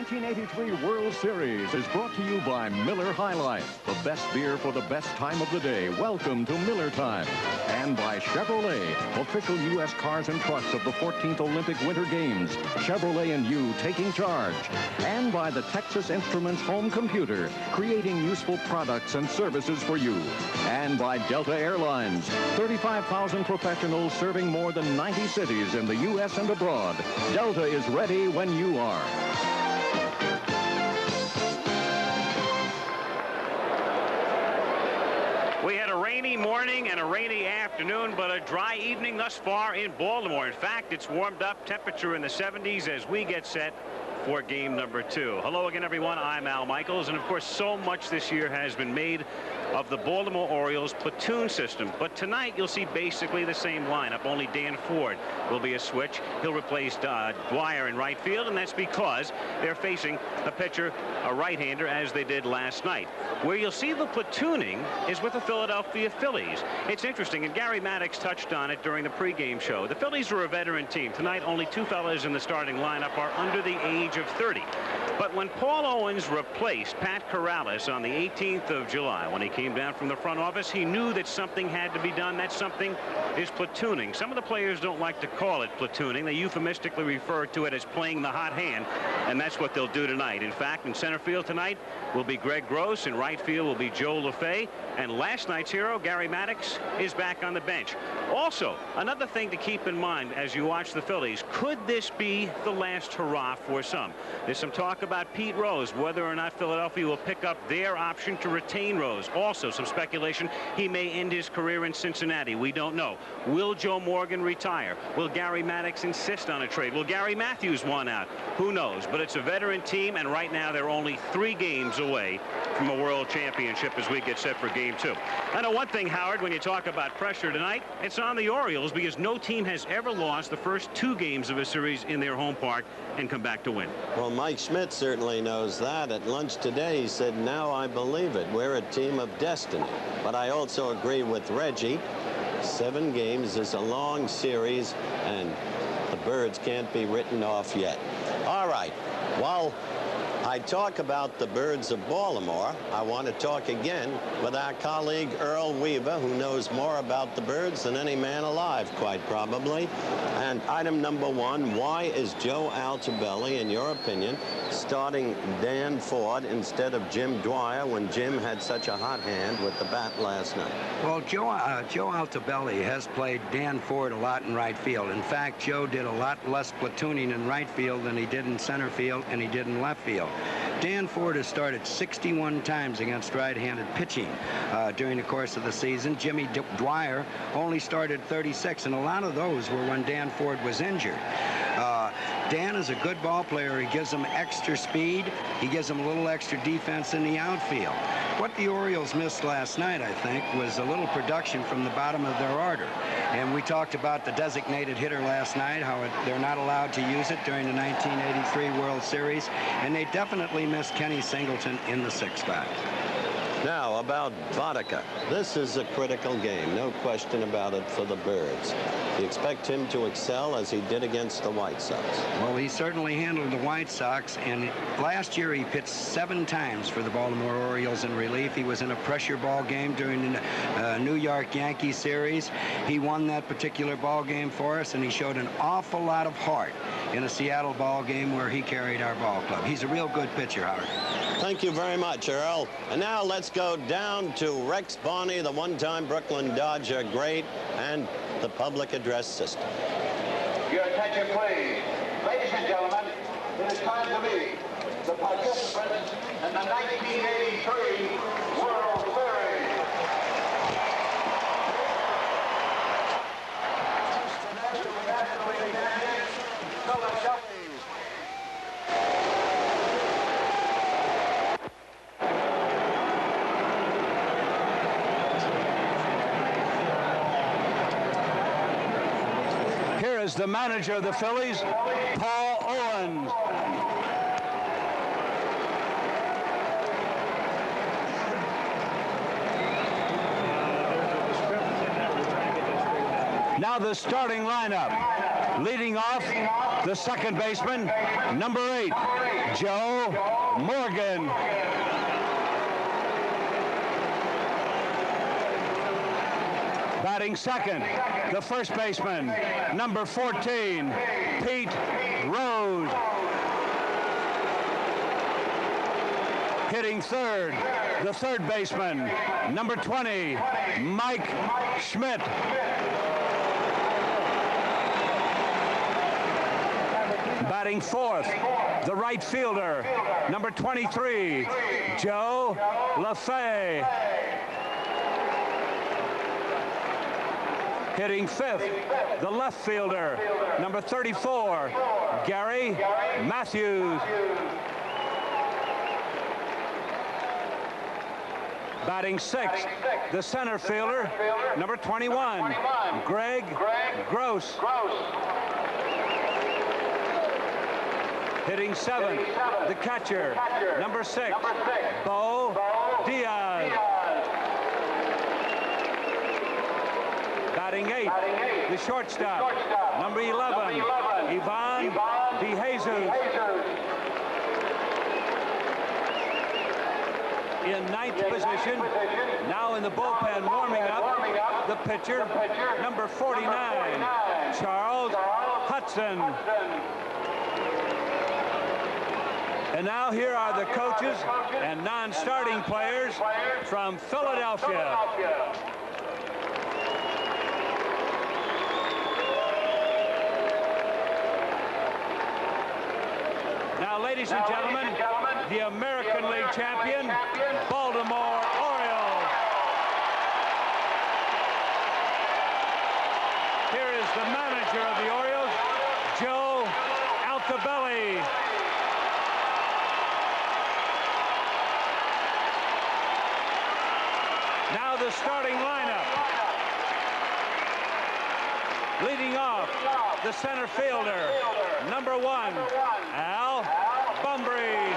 1983 World Series is brought to you by Miller High Life, the best beer for the best time of the day. Welcome to Miller Time. And by Chevrolet, official U.S. cars and trucks of the 14th Olympic Winter Games. Chevrolet and you taking charge. And by the Texas Instruments home computer, creating useful products and services for you. And by Delta Airlines, 35,000 professionals serving more than 90 cities in the U.S. and abroad. Delta is ready when you are. We had a rainy morning and a rainy afternoon, but a dry evening thus far in Baltimore. In fact, it's warmed up, temperature in the 70s as we get set for game number 2. Hello again, everyone. I'm Al Michaels, and of course, so much this year has been made of the Baltimore Orioles platoon system. But tonight, you'll see basically the same lineup. Only Dan Ford will be a switch. He'll replace Dwyer in right field, and that's because they're facing a pitcher, a right-hander, as they did last night. Where you'll see the platooning is with the Philadelphia Phillies. It's interesting, and Gary Maddox touched on it during the pregame show. The Phillies are a veteran team. Tonight, only 2 fellas in the starting lineup are under the age of 30. But when Paul Owens replaced Pat Corrales on the 18th of July, when he came down from the front office, he knew that something had to be done. That something is platooning. Some of the players don't like to call it platooning. They euphemistically refer to it as playing the hot hand, and that's what they'll do tonight. In fact, in center field tonight will be Greg Gross. In right field will be Joe LaFay. And last night's hero, Gary Maddox, is back on the bench. Also, another thing to keep in mind as you watch the Phillies, could this be the last hurrah for some? There's some talk about Pete Rose, whether or not Philadelphia will pick up their option to retain Rose. Also, some speculation he may end his career in Cincinnati. We don't know. Will Joe Morgan retire? Will Gary Maddox insist on a trade? Will Gary Matthews want out? Who knows? But it's a veteran team, and right now they're only 3 games away from a world championship as we get set for game 2. I know one thing, Howard, when you talk about pressure tonight, it's on the Orioles because no team has ever lost the first 2 games of a series in their home park and come back to win. Well, Mike Schmidt certainly knows that. At lunch today, he said, now I believe it. We're a team of destiny. But I also agree with Reggie. 7 games is a long series, and the Birds can't be written off yet. All right. While I talk about the Birds of Baltimore, I want to talk again with our colleague Earl Weaver, who knows more about the Birds than any man alive, quite probably. And item number 1, why is Joe Altobelli, in your opinion, starting Dan Ford instead of Jim Dwyer when Jim had such a hot hand with the bat last night? Well, Joe Altobelli has played Dan Ford a lot in right field. In fact, Joe did a lot less platooning in right field than he did in center field and he did in left field. Dan Ford has started 61 times against right-handed pitching during the course of the season. Jimmy Dwyer only started 36, and a lot of those were when Dan Ford was injured. Dan is a good ball player. He gives them extra speed. He gives them a little extra defense in the outfield. What the Orioles missed last night, I think, was a little production from the bottom of their order. And we talked about the designated hitter last night, how they're not allowed to use it during the 1983 World Series. And they definitely missed Kenny Singleton in the 6th spot. Now, about Boddicker. This is a critical game, no question about it, for the Birds. You expect him to excel as he did against the White Sox? Well, he certainly handled the White Sox, and last year he pitched 7 times for the Baltimore Orioles in relief. He was in a pressure ball game during the New York Yankees series. He won that particular ball game for us, and he showed an awful lot of heart in a Seattle ball game where he carried our ball club. He's a real good pitcher, Howard. Thank you very much, Earl. And now let's go down to Rex Barney, the one-time Brooklyn Dodger great, and the public address system. Your attention, please. Ladies and gentlemen, it is time to meet the participants in the 1983 World Series. Here is the manager of the Phillies, Paul Owens. Now the starting lineup. Leading off, the second baseman, number 8, Joe Morgan. Batting second, the first baseman, number 14, Pete Rose. Hitting third, the third baseman, number 20, Mike Schmidt. Batting fourth, the right fielder, number 23, Joe LaFay. Hitting fifth, the left fielder, number 34, Gary Matthews. Batting sixth, the center fielder, number 21, Greg Gross. Hitting seventh, the catcher, number 6, Bo Diaz. Batting eighth, the shortstop, number 11, Ivan DeJesus. In ninth position, now in the bullpen warming up, the pitcher, number 49, Charles Hudson. And now here are the coaches and non-starting players from Philadelphia. Now, ladies and gentlemen, the American League champion, Baltimore Orioles. Here is the manager of the Orioles, Joe Altobelli. Now the starting lineup. Leading off, the center fielder, number 1, Al Bumbry.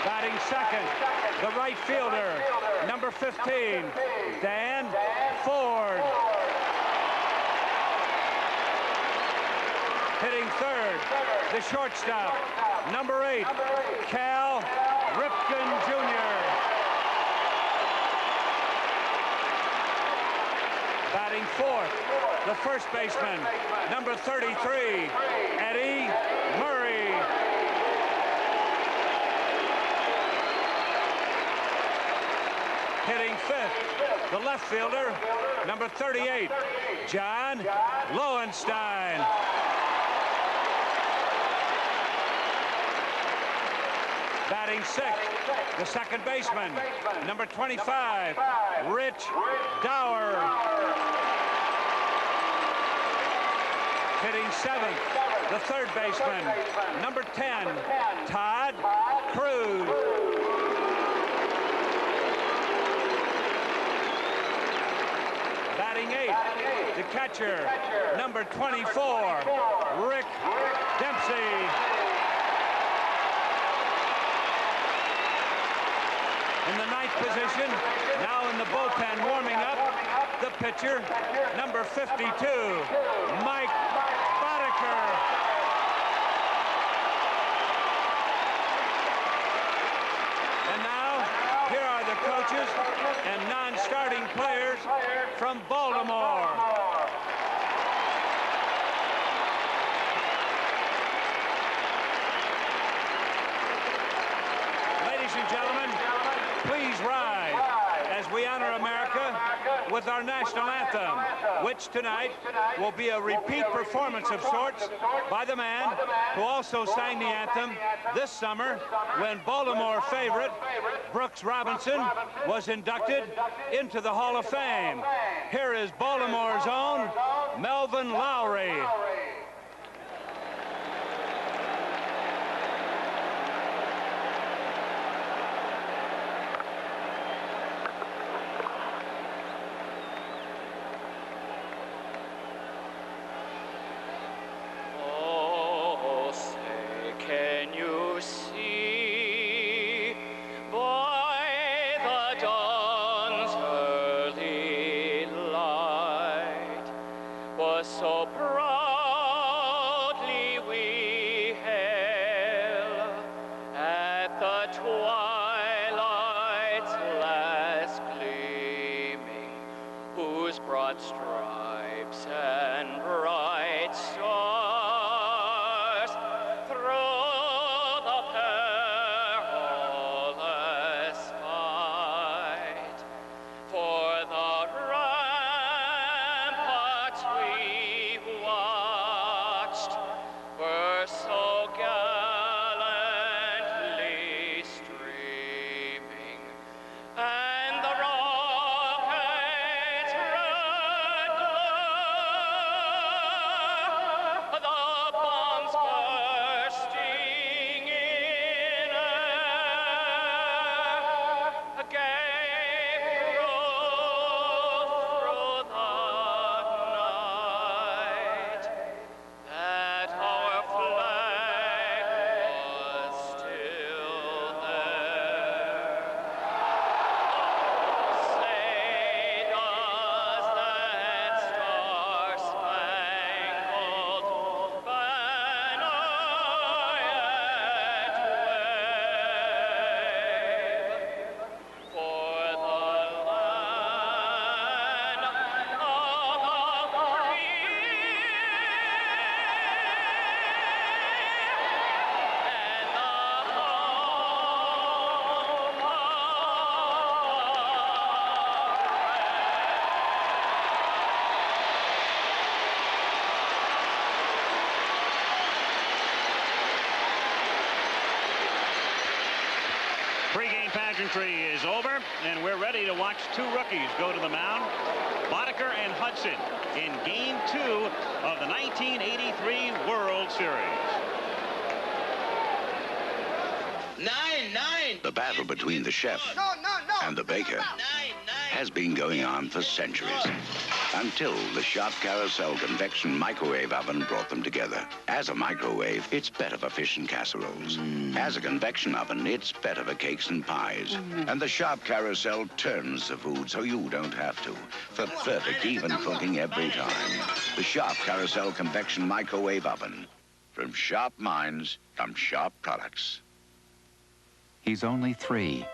Batting second, the right fielder, number 15, Dan Ford. Hitting third, the shortstop, number 8, Cal Ripken Jr. Batting fourth, the first baseman, number 33, Eddie Murray. Hitting fifth, the left fielder, number 38, John Lowenstein. Batting sixth, the second baseman, number 25, Rich Dower. Hitting seventh, the third baseman, number 10, Todd Cruz. Batting eighth, the catcher, number 24, Rick Dempsey. In the ninth position, now in the bullpen warming up, the pitcher, number 52, Mike Boddicker. And now, here are the coaches and non-starting players from Baltimore. Ladies and gentlemen, please rise as we honor America with our national anthem, which tonight will be a repeat performance of sorts by the man who also sang the anthem this summer when Baltimore favorite Brooks Robinson was inducted into the Hall of Fame. Here is Baltimore's own Melvin Lowry. So proud. Opening pageantry is over, and we're ready to watch two rookies go to the mound. Boddicker and Hudson in Game 2 of the 1983 World Series. 9-9. The battle between the chef and the baker has been going on for centuries, until the Sharp Carousel convection microwave oven brought them together. As a microwave, it's better for fish and casseroles. As a convection oven, it's better for cakes and pies. And the Sharp Carousel turns the food so you don't have to, for perfect even cooking every time. The Sharp Carousel convection microwave oven. From sharp minds come sharp products. He's only 3,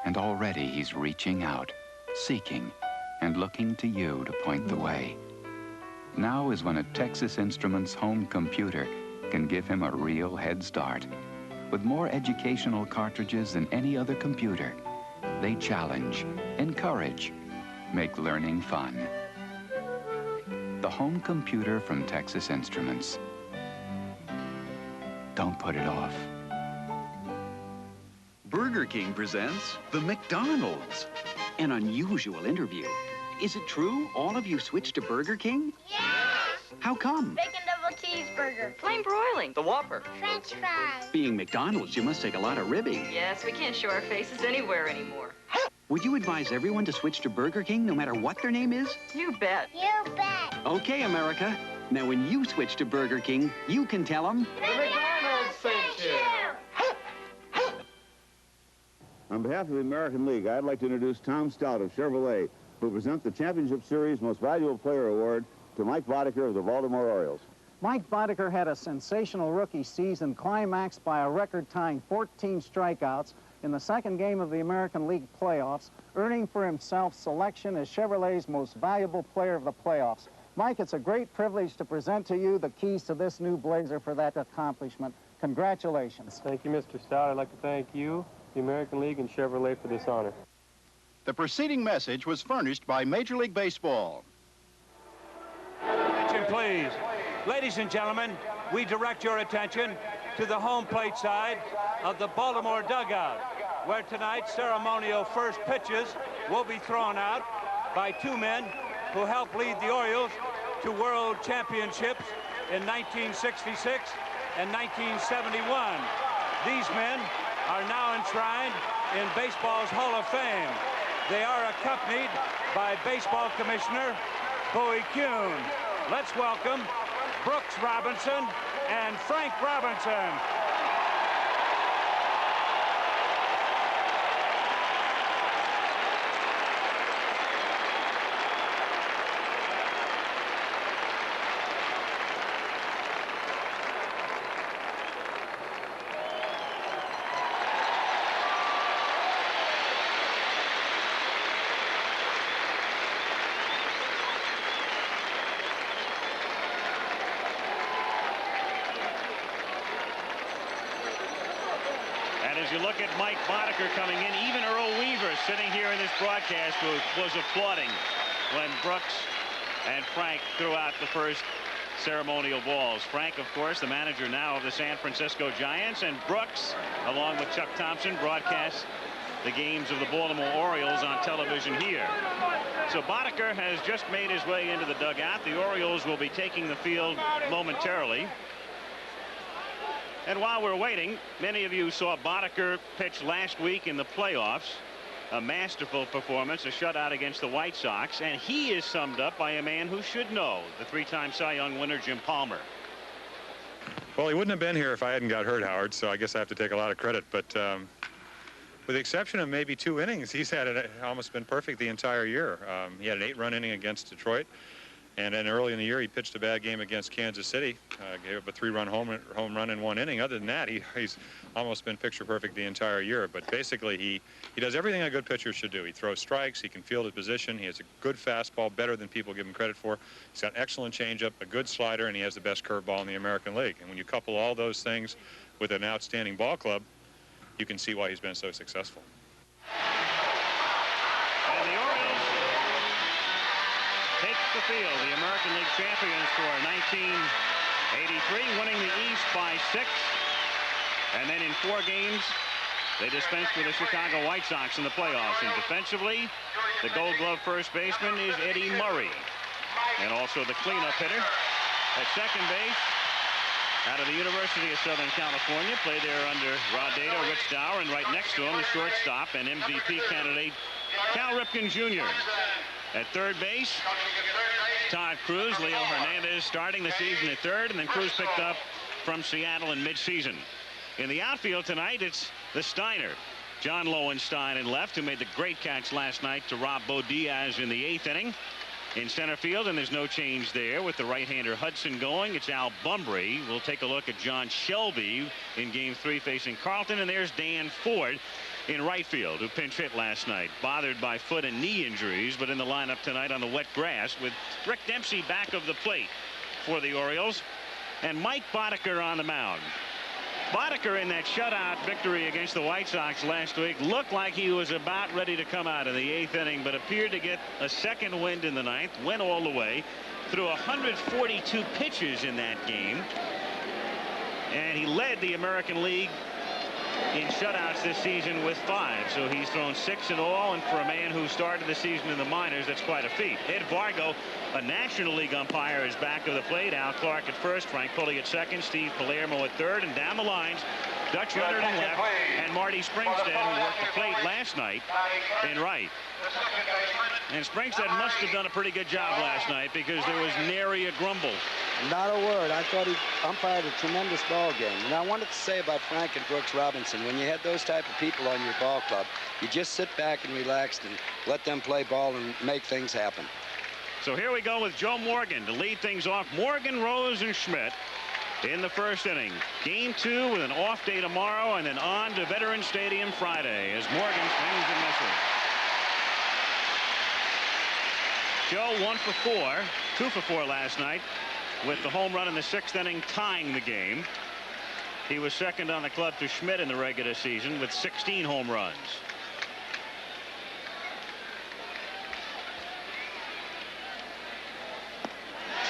and already he's reaching out, seeking, and looking to you to point the way. Now is when a Texas Instruments home computer can give him a real head start. With more educational cartridges than any other computer, they challenge, encourage, make learning fun. The home computer from Texas Instruments. Don't put it off. Burger King presents the McDonald's. An unusual interview. Is it true all of you switched to Burger King? Yes! How come? Bacon double cheeseburger. Plain broiling. The Whopper. French fries. Being McDonald's, you must take a lot of ribbing. Yes, we can't show our faces anywhere anymore. Would you advise everyone to switch to Burger King no matter what their name is? You bet. You bet. Okay, America. Now when you switch to Burger King, you can tell them... The McDonald's sent you! On behalf of the American League, I'd like to introduce Tom Stout of Chevrolet, who presents the Championship Series Most Valuable Player Award to Mike Boddicker of the Baltimore Orioles. Mike Boddicker had a sensational rookie season climaxed by a record-tying 14 strikeouts in the second game of the American League playoffs, earning for himself selection as Chevrolet's Most Valuable Player of the playoffs. Mike, it's a great privilege to present to you the keys to this new Blazer for that accomplishment. Congratulations. Thank you, Mr. Stout. I'd like to thank you, the American League, and Chevrolet for this honor. The preceding message was furnished by Major League Baseball. Attention, please. Ladies and gentlemen, we direct your attention to the home plate side of the Baltimore dugout, where tonight ceremonial first pitches will be thrown out by two men who helped lead the Orioles to world championships in 1966 and 1971. These men are now enshrined in baseball's Hall of Fame. They are accompanied by Baseball Commissioner Bowie Kuhn. Let's welcome Brooks Robinson and Frank Robinson. As you look at Mike Boddicker coming in, even Earl Weaver sitting here in this broadcast booth was applauding when Brooks and Frank threw out the first ceremonial balls. Frank, of course, the manager now of the San Francisco Giants, and Brooks, along with Chuck Thompson, broadcasts the games of the Baltimore Orioles on television here. So Boddicker has just made his way into the dugout. The Orioles will be taking the field momentarily. And while we're waiting, many of you saw Boddicker pitch last week in the playoffs. A masterful performance, a shutout against the White Sox, and he is summed up by a man who should know, the three-time Cy Young winner, Jim Palmer. Well, he wouldn't have been here if I hadn't got hurt, Howard, so I guess I have to take a lot of credit. But with the exception of maybe 2 innings, he's had it almost been perfect the entire year. He had an 8-run inning against Detroit. And then early in the year, he pitched a bad game against Kansas City, gave up a 3-run home run in 1 inning. Other than that, he's almost been picture perfect the entire year. But basically, he does everything a good pitcher should do. He throws strikes, he can field his position, he has a good fastball, better than people give him credit for. He's got an excellent changeup, a good slider, and he has the best curveball in the American League. And when you couple all those things with an outstanding ball club, you can see why he's been so successful. And the Orioles take the field, the American League champions for 1983, winning the East by 6. And then in 4 games, They dispensed with the Chicago White Sox in the playoffs. And defensively, the Gold Glove first baseman is Eddie Murray. And also the cleanup hitter at second base, out of the University of Southern California, played there under Rod Dedeaux, Rich Dower, and right next to him, the shortstop and MVP candidate, Cal Ripken Jr. At third base, Todd Cruz, Leo Hernandez starting the season at third, and then Cruz picked up from Seattle in midseason. In the outfield tonight, it's the Steiner, John Lowenstein in left, who made the great catch last night to rob Bo Diaz in the 8th inning. In center field, and there's no change there with the right-hander Hudson going. It's Al Bumbry. We'll take a look at John Shelby in Game 3 facing Carlton, and there's Dan Ford in right field, who pinch hit last night, bothered by foot and knee injuries, but in the lineup tonight on the wet grass with Rick Dempsey back of the plate for the Orioles, and Mike Boddicker on the mound. Boddicker, in that shutout victory against the White Sox last week, looked like he was about ready to come out in the 8th inning, but appeared to get a second wind in the 9th, went all the way, threw 142 pitches in that game, and he led the American League in shutouts this season with 5. So he's thrown 6 in all, and for a man who started the season in the minors, that's quite a feat. Ed Vargo, a National League umpire, is back of the plate. Al Clark at first, Frank Pulley at second, Steve Palermo at third, and down the lines, Dutch Leonard in left, and Marty Springstead, who worked the plate last night, in right. And Springstead must have done a pretty good job last night, because there was nary a grumble. Not a word. I thought he umpired a tremendous ball game. And I wanted to say about Frank and Brooks Robinson, when you had those type of people on your ball club, you just sit back and relax and let them play ball and make things happen. So here we go with Joe Morgan to lead things off. Morgan, Rose, and Schmidt in the first inning. Game 2 with an off day tomorrow, and then on to Veterans Stadium Friday as Morgan swings and misses. Joe 1 for 4, 2 for 4 last night, with the home run in the 6th inning tying the game. He was second on the club to Schmidt in the regular season with 16 home runs.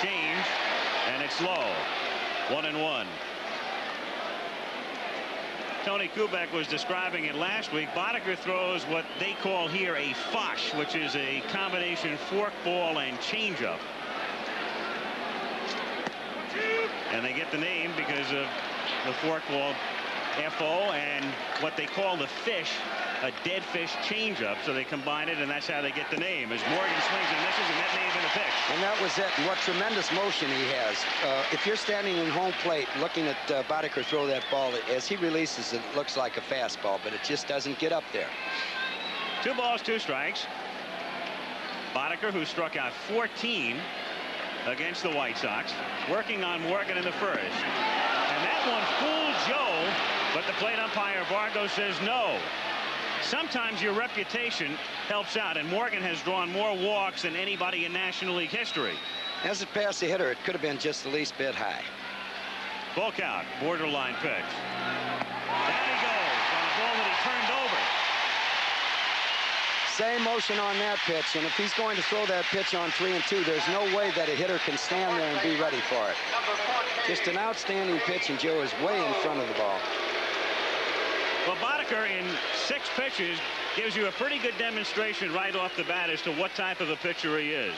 Change, and it's low. 1-1. Tony Kubek was describing it last week. Boddicker throws what they call here a fosh, which is a combination forkball and changeup. And they get the name because of the forkball FO and what they call the fish, a dead fish changeup. So they combine it, and that's how they get the name. As Morgan swings and misses, and that may have been a pitch. And that was it. And what tremendous motion he has. If you're standing in home plate looking at Boddicker throw that ball, as he releases it, looks like a fastball, but it just doesn't get up there. 2 balls, 2 strikes. Boddicker, who struck out 14 against the White Sox, working on Morgan in the first. And that one fooled Joe, but the plate umpire Vargo says no. Sometimes your reputation helps out, and Morgan has drawn more walks than anybody in National League history. As it passed the hitter, it could have been just the least bit high. Full count, borderline pitch. Down he goes on a ball that he turned over. Same motion on that pitch, and if he's going to throw that pitch on 3-2, there's no way that a hitter can stand there and be ready for it. Just an outstanding pitch, and Joe is way in front of the ball. Well, Boddicker in 6 pitches gives you a pretty good demonstration right off the bat as to what type of a pitcher he is.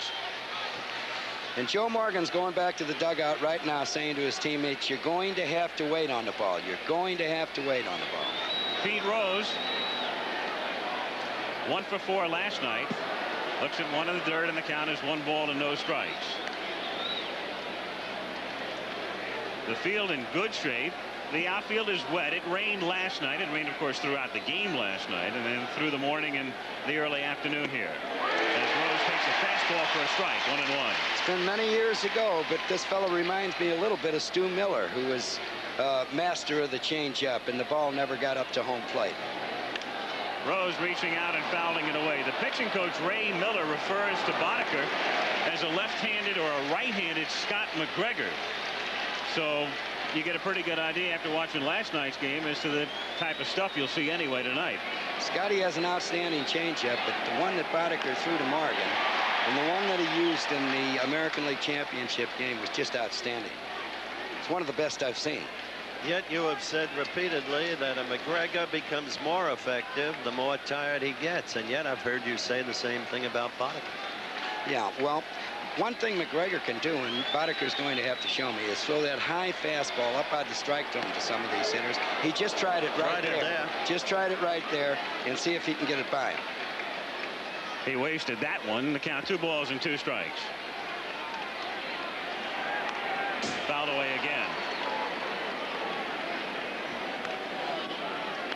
And Joe Morgan's going back to the dugout right now saying to his teammates, you're going to have to wait on the ball. You're going to have to wait on the ball. Pete Rose, 1 for 4 last night. Looks at 1 in the dirt, and the count is 1 ball and no strikes. The field in good shape. The outfield is wet. It rained last night. It rained, of course, throughout the game last night, and then through the morning and the early afternoon here. As Rose takes a fastball for a strike, 1-1. It's been many years ago, but this fellow reminds me a little bit of Stu Miller, who was master of the changeup, and the ball never got up to home plate. Rose reaching out and fouling it away. The pitching coach, Ray Miller, refers to Boddicker as a left-handed or a right-handed Scott McGregor. So you get a pretty good idea after watching last night's game as to the type of stuff you'll see anyway tonight. Scotty has an outstanding changeup, but the one that Boddicker threw to Morgan and the one that he used in the American League Championship game was just outstanding. It's one of the best I've seen. Yet you have said repeatedly that a McGregor becomes more effective the more tired he gets, and yet I've heard you say the same thing about Boddicker. Yeah, well, one thing McGregor can do, and Boddicker's going to have to show me, is throw that high fastball up by the strike zone to some of these hitters. He just tried it right there. Just tried it right there and see if he can get it by him. He wasted that one. The count 2 balls and 2 strikes. Fouled away again.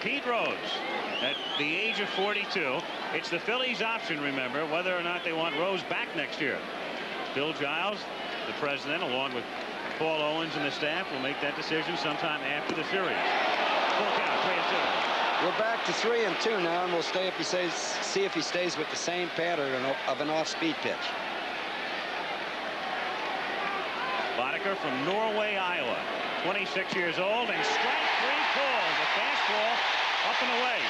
Pete Rose at the age of 42. It's the Phillies' option, remember, whether or not they want Rose back next year. Bill Giles, the president, along with Paul Owens and the staff, will make that decision sometime after the series. Full count, 3-2. We're back to 3-2 now, and we'll see if he stays with the same pattern of an off-speed pitch. Boddicker from Norway, Iowa, 26 years old, and strike 3 called. The fastball up and away.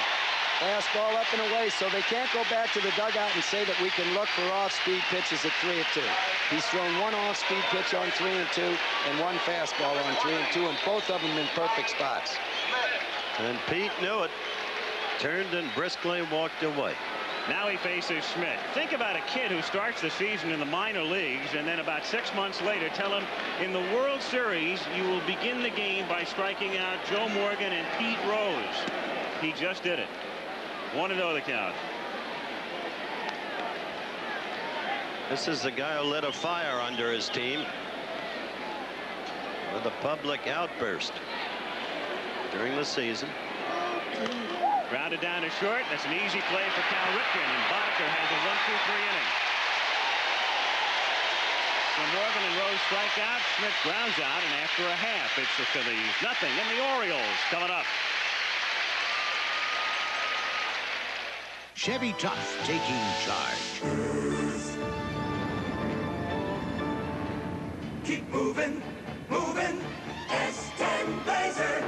Fastball up and away, so they can't go back to the dugout and say that we can look for off-speed pitches at 3-2. He's thrown 1 off-speed pitch on 3-2 and 1 fastball on 3-2, and both of them in perfect spots. And Pete knew it. Turned and briskly walked away. Now he faces Schmidt. Think about a kid who starts the season in the minor leagues, and then about 6 months later tell him in the World Series you will begin the game by striking out Joe Morgan and Pete Rose. He just did it. 1-0 the count. This is the guy who lit a fire under his team with a public outburst during the season. Grounded down to short. That's an easy play for Cal Ripken, and Boddicker has a 1-2-3 inning. So Morgan and Rose strike out. Schmidt grounds out, and after a half, it's the Phillies 0, and the Orioles coming up. Chevy Tough taking charge. Keep moving, moving, S10 Blazer.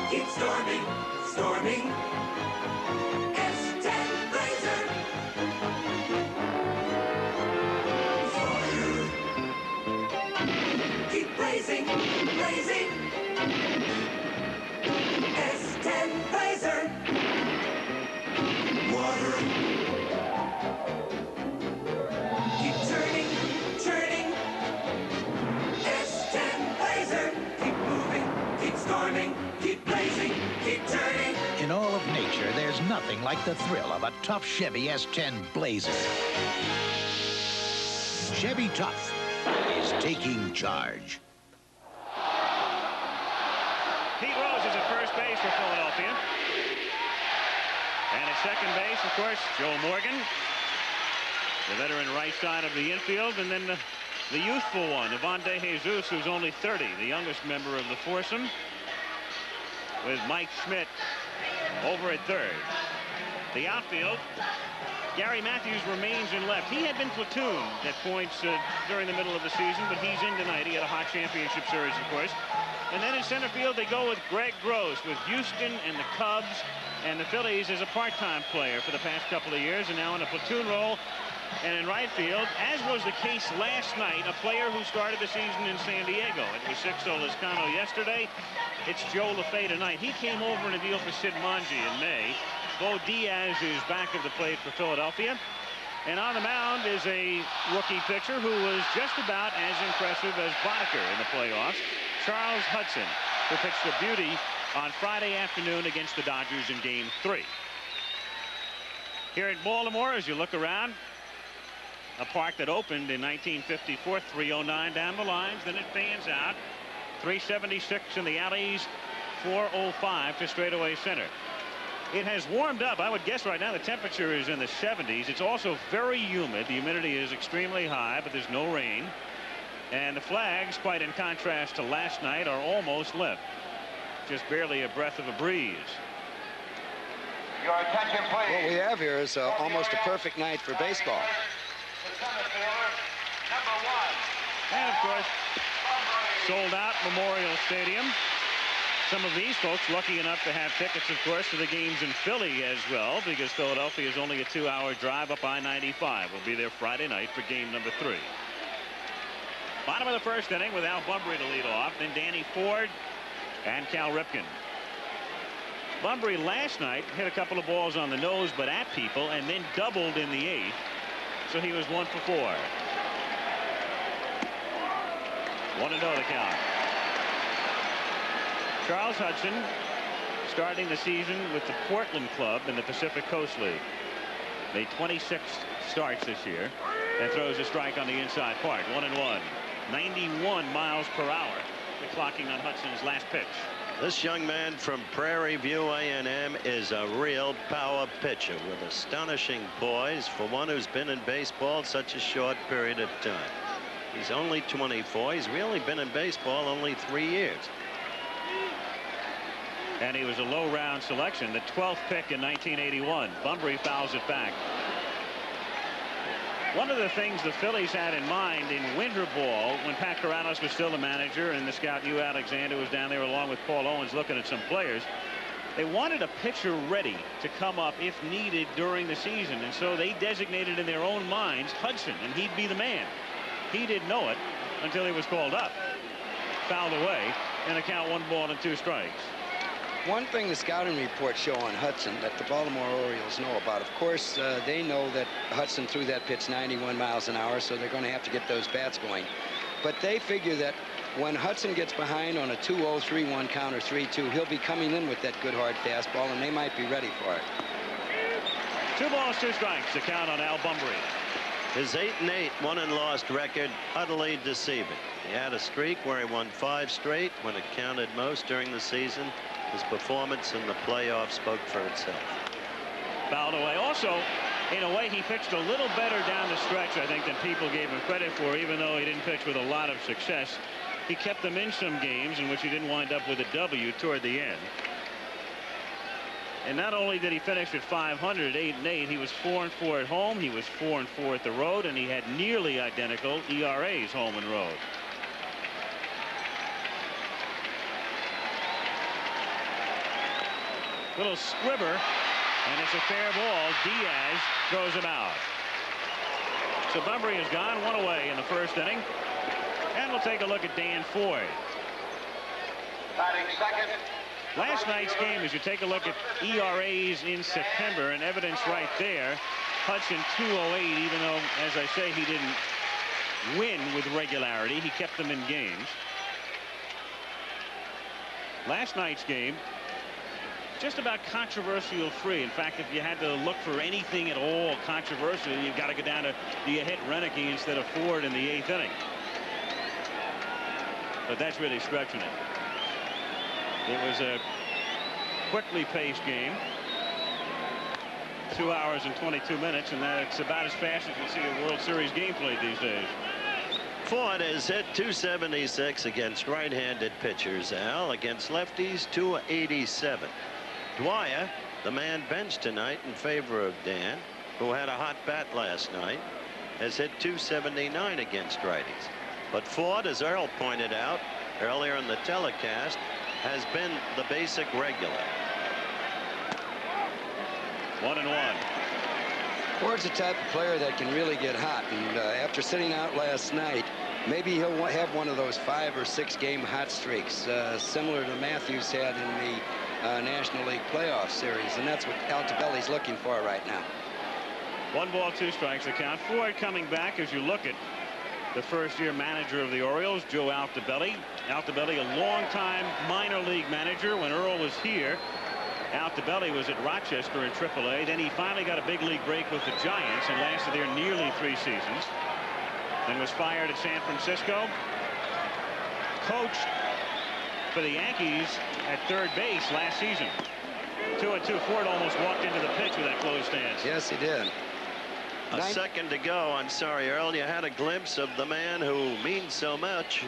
Keep storming, storming, S10 Blazer. Fire. Keep blazing, blazing, S10 Blazer. Water. Keep turning, turning, S10 Blazer. Keep moving, keep storming, keep blazing, keep turning. In all of nature, there's nothing like the thrill of a tough Chevy S10 Blazer. Chevy Tough is taking charge. Pete Rose is at first base for Philadelphia. And at second base, of course, Joe Morgan, the veteran right side of the infield, and then the youthful one, Ivan De Jesus, who's only 30, the youngest member of the foursome, with Mike Schmidt over at third. The outfield, Gary Matthews remains in left. He had been platooned at points during the middle of the season, but he's in tonight. He had a hot championship series, of course. And then in center field, they go with Greg Gross with Houston and the Cubs and the Phillies as a part-time player for the past couple of years, and now in a platoon role. And in right field, as was the case last night, a player who started the season in San Diego. It was Sixto Lezcano yesterday. It's Joe LaFay tonight. He came over in a deal for Sid Manji in May. Bo Diaz is back at the plate for Philadelphia. And on the mound is a rookie pitcher who was just about as impressive as Boddicker in the playoffs, Charles Hudson, who pitched a beauty on Friday afternoon against the Dodgers in Game 3. Here at Baltimore, as you look around, a park that opened in 1954, 309 down the lines, then it fans out, 376 in the alleys, 405 to straightaway center. It has warmed up. I would guess right now the temperature is in the 70s. It's also very humid. The humidity is extremely high, but there's no rain. And the flags, quite in contrast to last night, are almost lit. Just barely a breath of a breeze. Your attention, please. What we have here is almost a perfect night for baseball. And of course, sold out Memorial Stadium. some of these folks lucky enough to have tickets, of course, to the games in Philly as well, because Philadelphia is only a 2-hour drive up I-95. We'll be there Friday night for game number 3. Bottom of the first inning with Al Bunbury to lead off, then Danny Ford and Cal Ripken. Bunbury last night hit a couple of balls on the nose but at people, and then doubled in the 8th, so he was 1 for 4. 1-0 the count. Charles Hudson starting the season with the Portland club in the Pacific Coast League. Made 26 starts this year and throws a strike on the inside part. 1-1. 91 miles per hour. The clocking on Hudson's last pitch. This young man from Prairie View A&M is a real power pitcher with astonishing poise for one who's been in baseball such a short period of time. He's only 24. He's really been in baseball only 3 years. And he was a low round selection, the 12th pick in 1981. Bunbury fouls it back. One of the things the Phillies had in mind in winter ball, when Pat Corrales was still the manager and the scout Hugh Alexander was down there along with Paul Owens looking at some players, they wanted a pitcher ready to come up if needed during the season, and so they designated in their own minds Hudson, and he'd be the man. He didn't know it until he was called up. Fouled away, and the count 1 ball and 2 strikes. One thing the scouting reports show on Hudson that the Baltimore Orioles know about, of course, they know that Hudson threw that pitch 91 miles an hour, so they're going to have to get those bats going. But they figure that when Hudson gets behind on a 2-0, 3-1 count or 3-2, he'll be coming in with that good hard fastball, and they might be ready for it. 2 balls, 2 strikes, the count on Al Bunbury. His 8-8 won and lost record utterly deceiving. He had a streak where he won 5 straight when it counted most during the season. His performance in the playoffs spoke for itself. Fouled away. Also, in a way, he pitched a little better down the stretch, I think, than people gave him credit for, even though he didn't pitch with a lot of success. He kept them in some games in which he didn't wind up with a W toward the end. And not only did he finish at 500, 8-8, he was 4-4 at home, he was 4-4 at the road, and he had nearly identical ERAs home and road. Little squibber, and it's a fair ball. Diaz throws him out. So Bunbury has gone 1 away in the first inning. And we'll take a look at Dan Ford. Batting second. Last night's game, as you take a look at ERAs in September, and evidence right there, Hudson 208, even though, as I say, he didn't win with regularity. He kept them in games. Last night's game, just about controversial free. In fact, if you had to look for anything at all controversial, you've got to go down to, do you hit Renicky instead of Ford in the 8th inning? But that's really stretching it. It was a quickly paced game. 2 hours and 22 minutes, and that's about as fast as you see a World Series game played these days. Ford has hit .276 against right-handed pitchers. Al, against lefties, .287. Dwyer, the man benched tonight in favor of Dan, who had a hot bat last night, has hit .279 against righties. But Ford, as Earl pointed out earlier in the telecast, has been the basic regular. 1-1. Ford's the type of player that can really get hot, and after sitting out last night, maybe he'll have one of those 5 or 6 game hot streaks, similar to Matthews had in the National League playoff series, and that's what Altobelli's looking for right now. 1 ball, 2 strikes the count. Ford coming back as you look at the first-year manager of the Orioles, Joe Altobelli. Altobelli, a long-time minor league manager. When Earl was here, Altobelli was at Rochester in AAA. Then he finally got a big league break with the Giants and lasted there nearly 3 seasons. Then was fired at San Francisco. Coached for the Yankees at third base last season. 2-2. Ford almost walked into the pitch with that closed stance. Yes, he did. A second to go. I'm sorry, Earl. You had a glimpse of the man who means so much,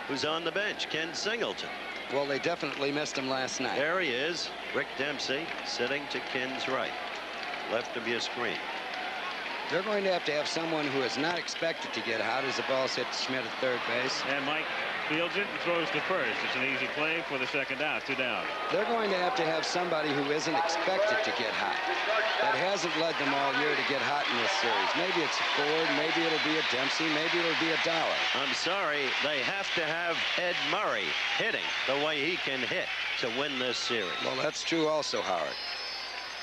who's on the bench, Ken Singleton. Well, they definitely missed him last night. There he is, Rick Dempsey, sitting to Ken's right, left of your screen. They're going to have someone who is not expected to get hot as the ball's hit Schmidt at third base. And Mike, fields it and throws to first. It's an easy play for the second out. 2 down. They're going to have somebody who isn't expected to get hot. That hasn't led them all year to get hot in this series. Maybe it's Ford, maybe it'll be a Dempsey, maybe it'll be a Dollar. I'm sorry, they have to have Ed Murray hitting the way he can hit to win this series. Well, that's true also, Howard.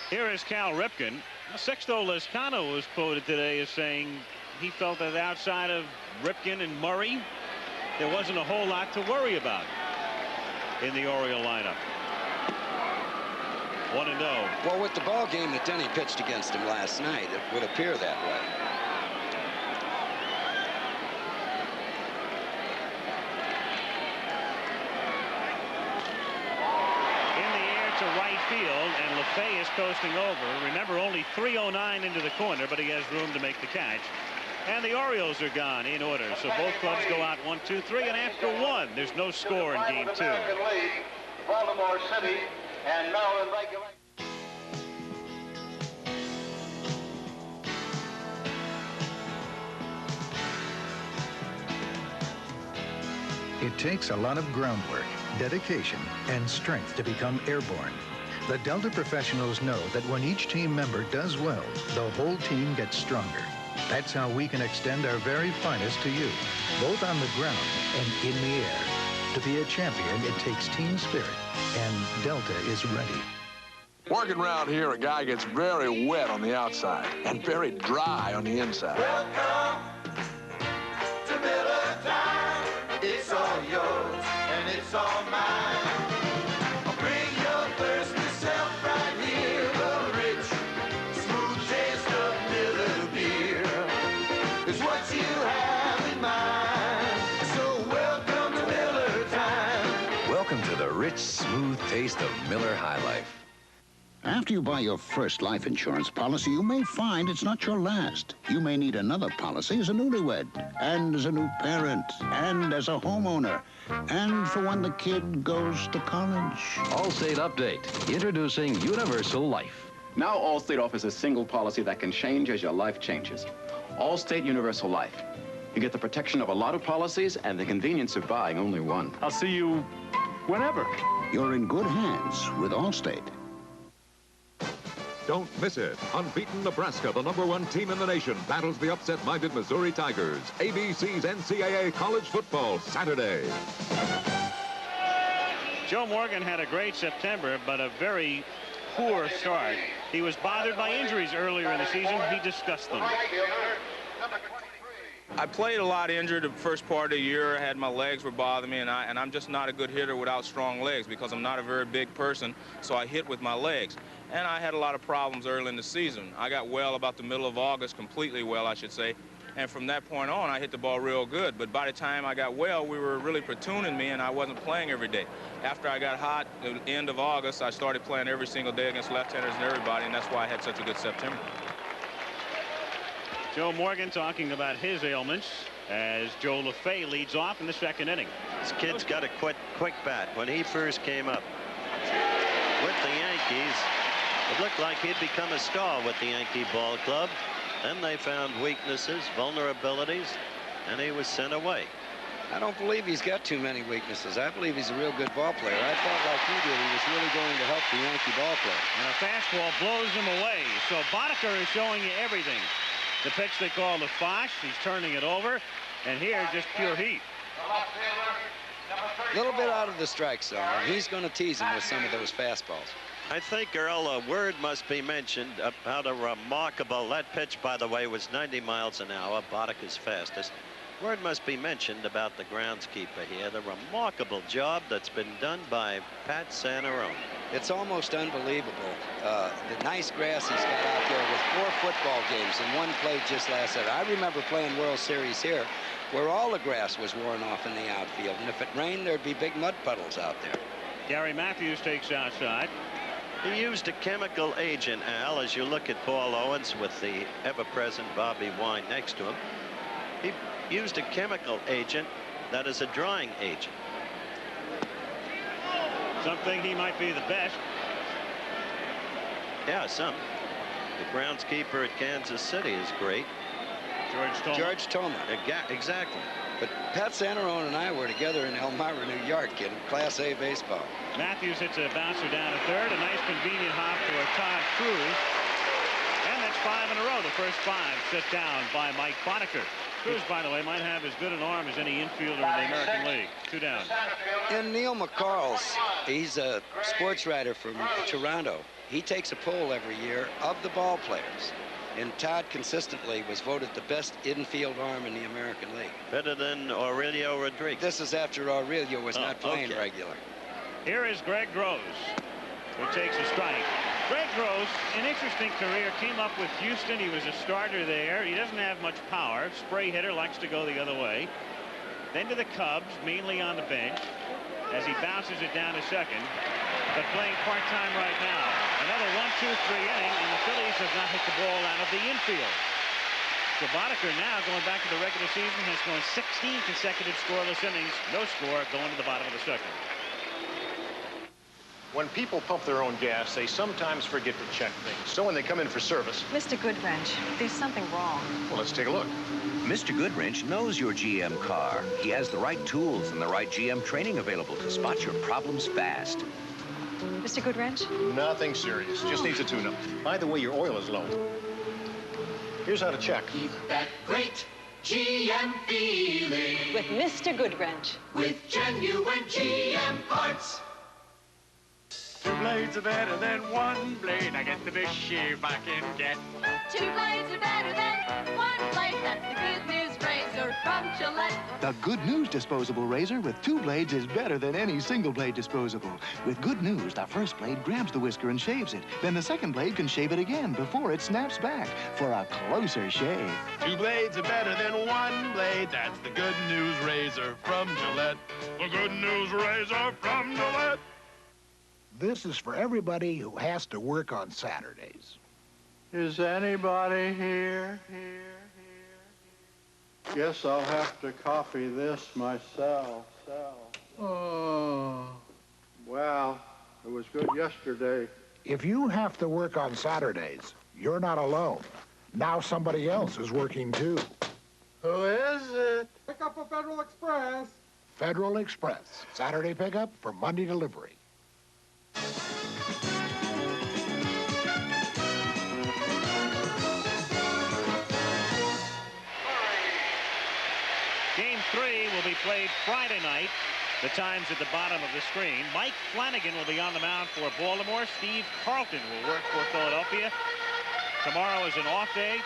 Here is Cal Ripken. Sixto Lezcano was quoted today as saying he felt that outside of Ripken and Murray, there wasn't a whole lot to worry about in the Oriole lineup. 1-0. Well, with the ball game that Denny pitched against him last night, it would appear that way. In the air to right field, and LeFay is coasting over. Remember, only 309 into the corner, but he has room to make the catch. And the Orioles are gone in order. So both clubs go out 1, 2, 3, and after 1, there's no score in game 2. Baltimore City and Maryland regulation. It takes a lot of groundwork, dedication, and strength to become airborne. The Delta professionals know that when each team member does well, the whole team gets stronger. That's how we can extend our very finest to you, both on the ground and in the air. To be a champion, it takes team spirit, and Delta is ready. Working around here, a guy gets very wet on the outside and very dry on the inside. Welcome to Miller Time. It's all yours and it's all mine. Bring your thirsty self right here. The rich, smooth taste of Miller beer is what you have in mind. So welcome to Miller Time. Welcome to the rich, smooth taste of Miller High Life. After you buy your first life insurance policy, you may find it's not your last. You may need another policy as a newlywed, and as a new parent, and as a homeowner, and for when the kid goes to college. Allstate update. Introducing Universal Life. Now Allstate offers a single policy that can change as your life changes. Allstate Universal Life. You get the protection of a lot of policies and the convenience of buying only one. I'll see you whenever. You're in good hands with Allstate. Don't miss it. Unbeaten Nebraska, the #1 team in the nation, battles the upset-minded Missouri Tigers. ABC's NCAA college football Saturday. Joe Morgan had a great September, but a very poor start. He was bothered by injuries earlier in the season. He discussed them. I played a lot injured the first part of the year. I had my legs were bothering me, and I'm just not a good hitter without strong legs because I'm not a very big person, so I hit with my legs. And I had a lot of problems early in the season. I got well about the middle of August, completely well, I should say. And from that point on, I hit the ball real good. But by the time I got well, we were really platooning me, and I wasn't playing every day. After I got hot, at the end of August, I started playing every single day against left-handers and everybody, and that's why I had such a good September. Joe Morgan talking about his ailments as Joe LeFay leads off in the second inning. This kid's got a quick bat. When he first came up with the Yankees, it looked like he'd become a star with the Yankee ball club. Then they found weaknesses, vulnerabilities, and he was sent away. I don't believe he's got too many weaknesses. I believe he's a real good ball player. I felt like you did. He was really going to help the Yankee ball player. And a fastball blows him away. So Boddicker is showing you everything. The pitch they call the Fosh, he's turning it over. And here, just pure heat. A little bit out of the strike zone. He's going to tease him with some of those fastballs. I think, Earl, a word must be mentioned about a remarkable, that pitch, by the way, was 90 miles an hour, Boddicker's fastest. Word must be mentioned about the groundskeeper here, the remarkable job that's been done by Pat Santarone. It's almost unbelievable. The nice grass he's got out there with 4 football games and one played just last Saturday. I remember playing World Series here where all the grass was worn off in the outfield, and if it rained, there'd be big mud puddles out there. Gary Matthews takes outside. He used a chemical agent, Al, as you look at Paul Owens with the ever-present Bobby Wine next to him. He used a chemical agent that is a drying agent. Something he might be the best. Yeah, some. The groundskeeper at Kansas City is great. George Toma. Exactly. But Pat Santarone and I were together in Elmira, New York in Class A baseball. Matthews hits a bouncer down to third. A nice convenient hop for Todd Cruz. And that's 5 in a row. The first 5 set down by Mike Boddicker. Cruz, by the way, might have as good an arm as any infielder in the American League. 2 down. And Neil McCarles, he's a sports writer from Toronto. He takes a poll every year of the ball players. And Todd consistently was voted the best infield arm in the American League. Better than Aurelio Rodriguez. This is after Aurelio was not playing regular. Here is Greg Gross, who takes a strike. Greg Gross, an interesting career, came up with Houston. He was a starter there. He doesn't have much power. Spray hitter, likes to go the other way. Then to the Cubs, mainly on the bench, as he bounces it down to second, but playing part-time right now. Another 1-2-3 inning, and the Phillies have not hit the ball out of the infield. So Boddicker now, going back to the regular season, has gone 16 consecutive scoreless innings. No score, going to the bottom of the second. When people pump their own gas, they sometimes forget to check things. So when they come in for service... Mr. Goodwrench, there's something wrong. Well, let's take a look. Mr. Goodwrench knows your GM car. He has the right tools and the right GM training available to spot your problems fast. Mr. Goodwrench? Nothing serious. Just needs a tune-up. By the way, your oil is low. Here's how to check. Keep that great GM feeling. With Mr. Goodwrench. With genuine GM parts. 2 blades are better than 1 blade. I get the best shave I can get. 2 blades are better than 1 blade. That's the good news razor from Gillette. The Good News disposable razor with 2 blades is better than any single blade disposable. With Good News, the first blade grabs the whisker and shaves it. Then the second blade can shave it again before it snaps back for a closer shave. 2 blades are better than 1 blade. That's the Good News razor from Gillette. The Good News razor from Gillette. This is for everybody who has to work on Saturdays. Is anybody here? Guess I'll have to copy this myself. Oh, well, it was good yesterday. If you have to work on Saturdays, you're not alone. Now somebody else is working too. Who is it? Pick up a Federal Express. Federal Express. Saturday pickup for Monday delivery. Game 3 will be played Friday night. The time's at the bottom of the screen. Mike Flanagan will be on the mound for Baltimore. Steve Carlton will work for Philadelphia. Tomorrow is an off day.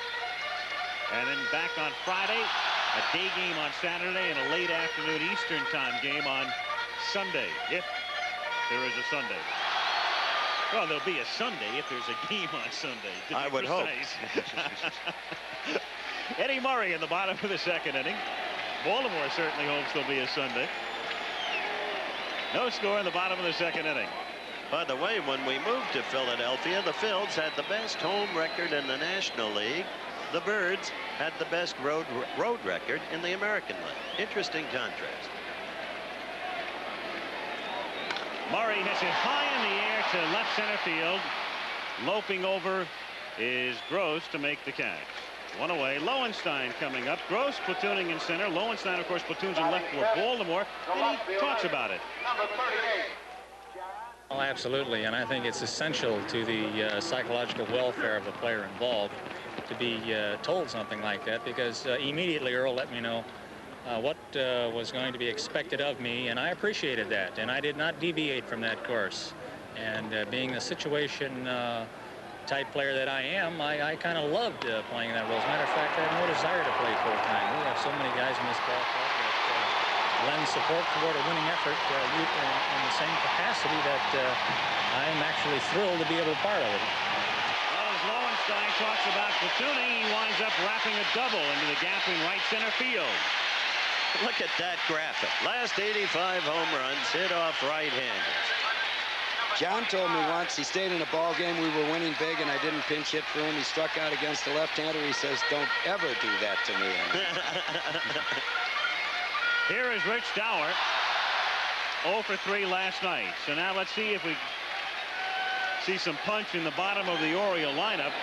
And then back on Friday, a day game on Saturday, and a late afternoon Eastern time game on Sunday, if there is a Sunday. Well, there'll be a Sunday if there's a game on Sunday. I would hope. Eddie Murray in the bottom of the second inning. Baltimore certainly hopes there'll be a Sunday. No score in the bottom of the second inning. By the way, when we moved to Philadelphia, the Phils had the best home record in the National League. The Birds had the best road record in the American League. Interesting contrast. Murray hits it high in the air to left center field. Loping over is Gross to make the catch. One away. Lowenstein coming up. Gross platooning in center. Lowenstein, of course, platoons in left for Baltimore. And he talks about it. Well, absolutely, and I think it's essential to the psychological welfare of the player involved to be told something like that, because immediately Earl let me know what was going to be expected of me, and I appreciated that, and I did not deviate from that course. And being the situation type player that I am, I kind of loved playing that role. As a matter of fact, I have no desire to play full-time. We have so many guys in this ball club that lend support toward a winning effort in the same capacity that I'm actually thrilled to be able to be part of it. Well, as Lowenstein talks about platooning, he winds up wrapping a double into the gap in right center field. Look at that graphic. Last 85 home runs hit off right-handers. John told me once he stayed in a ball game. We were winning big, and I didn't pinch hit for him. He struck out against the left-hander. He says, "Don't ever do that to me." Here is Rich Dower. 0 for 3 last night. So now let's see if we see some punch in the bottom of the Oriole lineup,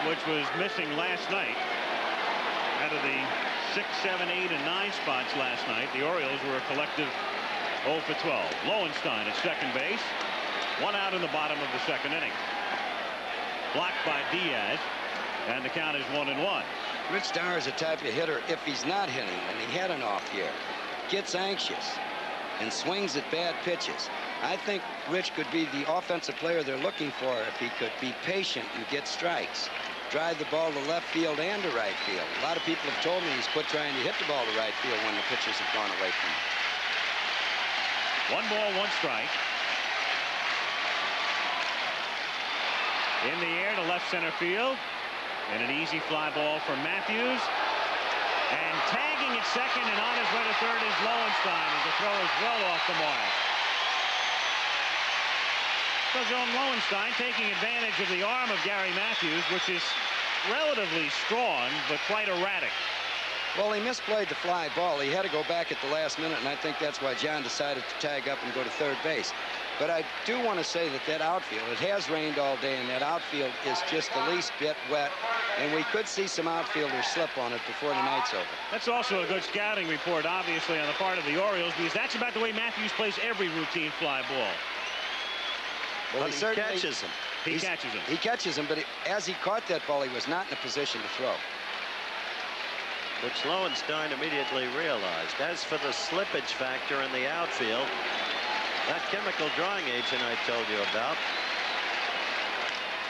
which was missing last night. Out of the 6, 7, 8, and 9 spots last night, the Orioles were a collective 0 for 12. Lowenstein at second base. 1 out in the bottom of the second inning. Blocked by Diaz, and the count is 1-1. Rich Starr is a type of hitter, if he's not hitting, and he had an off year, gets anxious and swings at bad pitches. I think Rich could be the offensive player they're looking for if he could be patient and get strikes. Drive the ball to left field and to right field. A lot of people have told me he's quit trying to hit the ball to right field when the pitchers have gone away from him. 1 ball, 1 strike. In the air to left center field. And an easy fly ball for Matthews. And tagging at second and on his way to third is Lowenstein as the throw is well off the mark. So John Lowenstein taking advantage of the arm of Gary Matthews, which is relatively strong but quite erratic. Well, he misplayed the fly ball. He had to go back at the last minute, and I think that's why John decided to tag up and go to third base. But I do want to say that outfield, it has rained all day, and that outfield is just the least bit wet, and we could see some outfielders slip on it before the night's over. That's also a good scouting report, obviously, on the part of the Orioles, because that's about the way Matthews plays every routine fly ball. Well, he catches him. He catches him. He catches him, but as he caught that ball, he was not in a position to throw. Which Lowenstein immediately realized. As for the slippage factor in the outfield, that chemical drawing agent I told you about.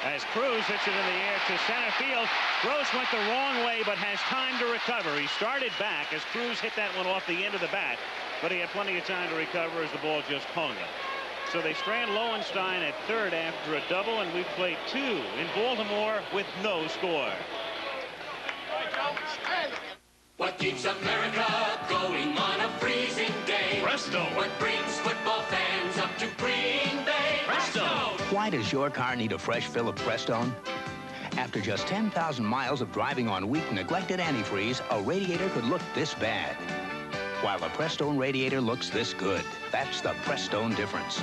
As Cruz hits it in the air to center field. Gross went the wrong way, but has time to recover. He started back as Cruz hit that one off the end of the bat, but he had plenty of time to recover as the ball just hung him. So they strand Lowenstein at third after a double, and we've played 2 in Baltimore with no score. What keeps America going on a freezing day? Presto. What brings football fans up to Green Bay? Presto. Why does your car need a fresh fill of Prestone? After just 10,000 miles of driving on weak, neglected antifreeze, a radiator could look this bad, while a Prestone radiator looks this good. That's the Prestone difference.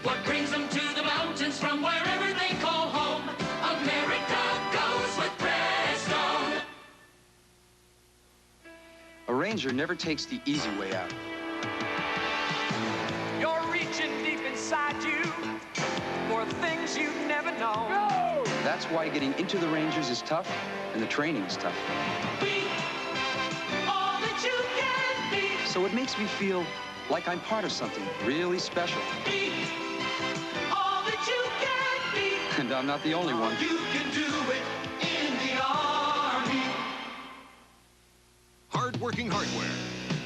What brings them to the mountains from wherever they call home? America goes with Prestone. A Ranger never takes the easy way out. You're reaching deep inside you for things you've never known. No! That's why getting into the Rangers is tough, and the training is tough. Be all that you can be. So it makes me feel like I'm part of something really special. Be all that you can be. And I'm not the only one. You can do it in the Army. Hard-working hardware.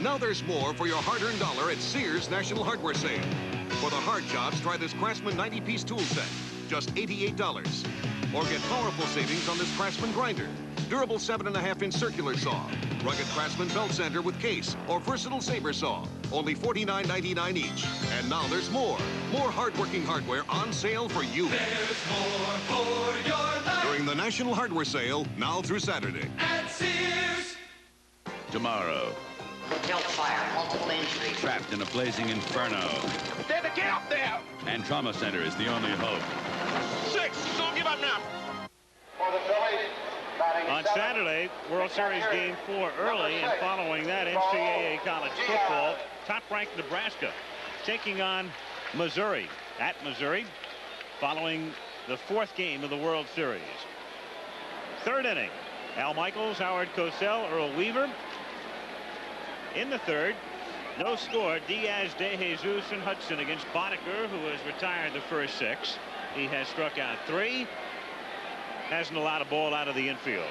Now there's more for your hard-earned dollar at Sears National Hardware Sale. For the hard jobs, try this Craftsman 90-piece tool set, just $88. Or get powerful savings on this Craftsman grinder, durable 7.5-inch circular saw, rugged Craftsman belt sander with case, or versatile saber saw, only $49.99 each. And now there's more hard-working hardware on sale for you. There's more for your life. During the National Hardware Sale, now through Saturday. At Sears. Tomorrow. Hotel fire, multiple injuries. Trapped in a blazing inferno. David, get up there! And Trauma Center is the only hope. 6, don't give up now. For the Phillies, On Saturday, World Series Game 4 early, and following that, NCAA college football, top-ranked Nebraska taking on Missouri at Missouri following the 4th game of the World Series. 3rd inning, Al Michaels, Howard Cosell, Earl Weaver. In the 3rd, no score. Diaz, De Jesus, and Hudson against Boddicker, who has retired the first 6. He has struck out 3. Hasn't allowed a ball out of the infield.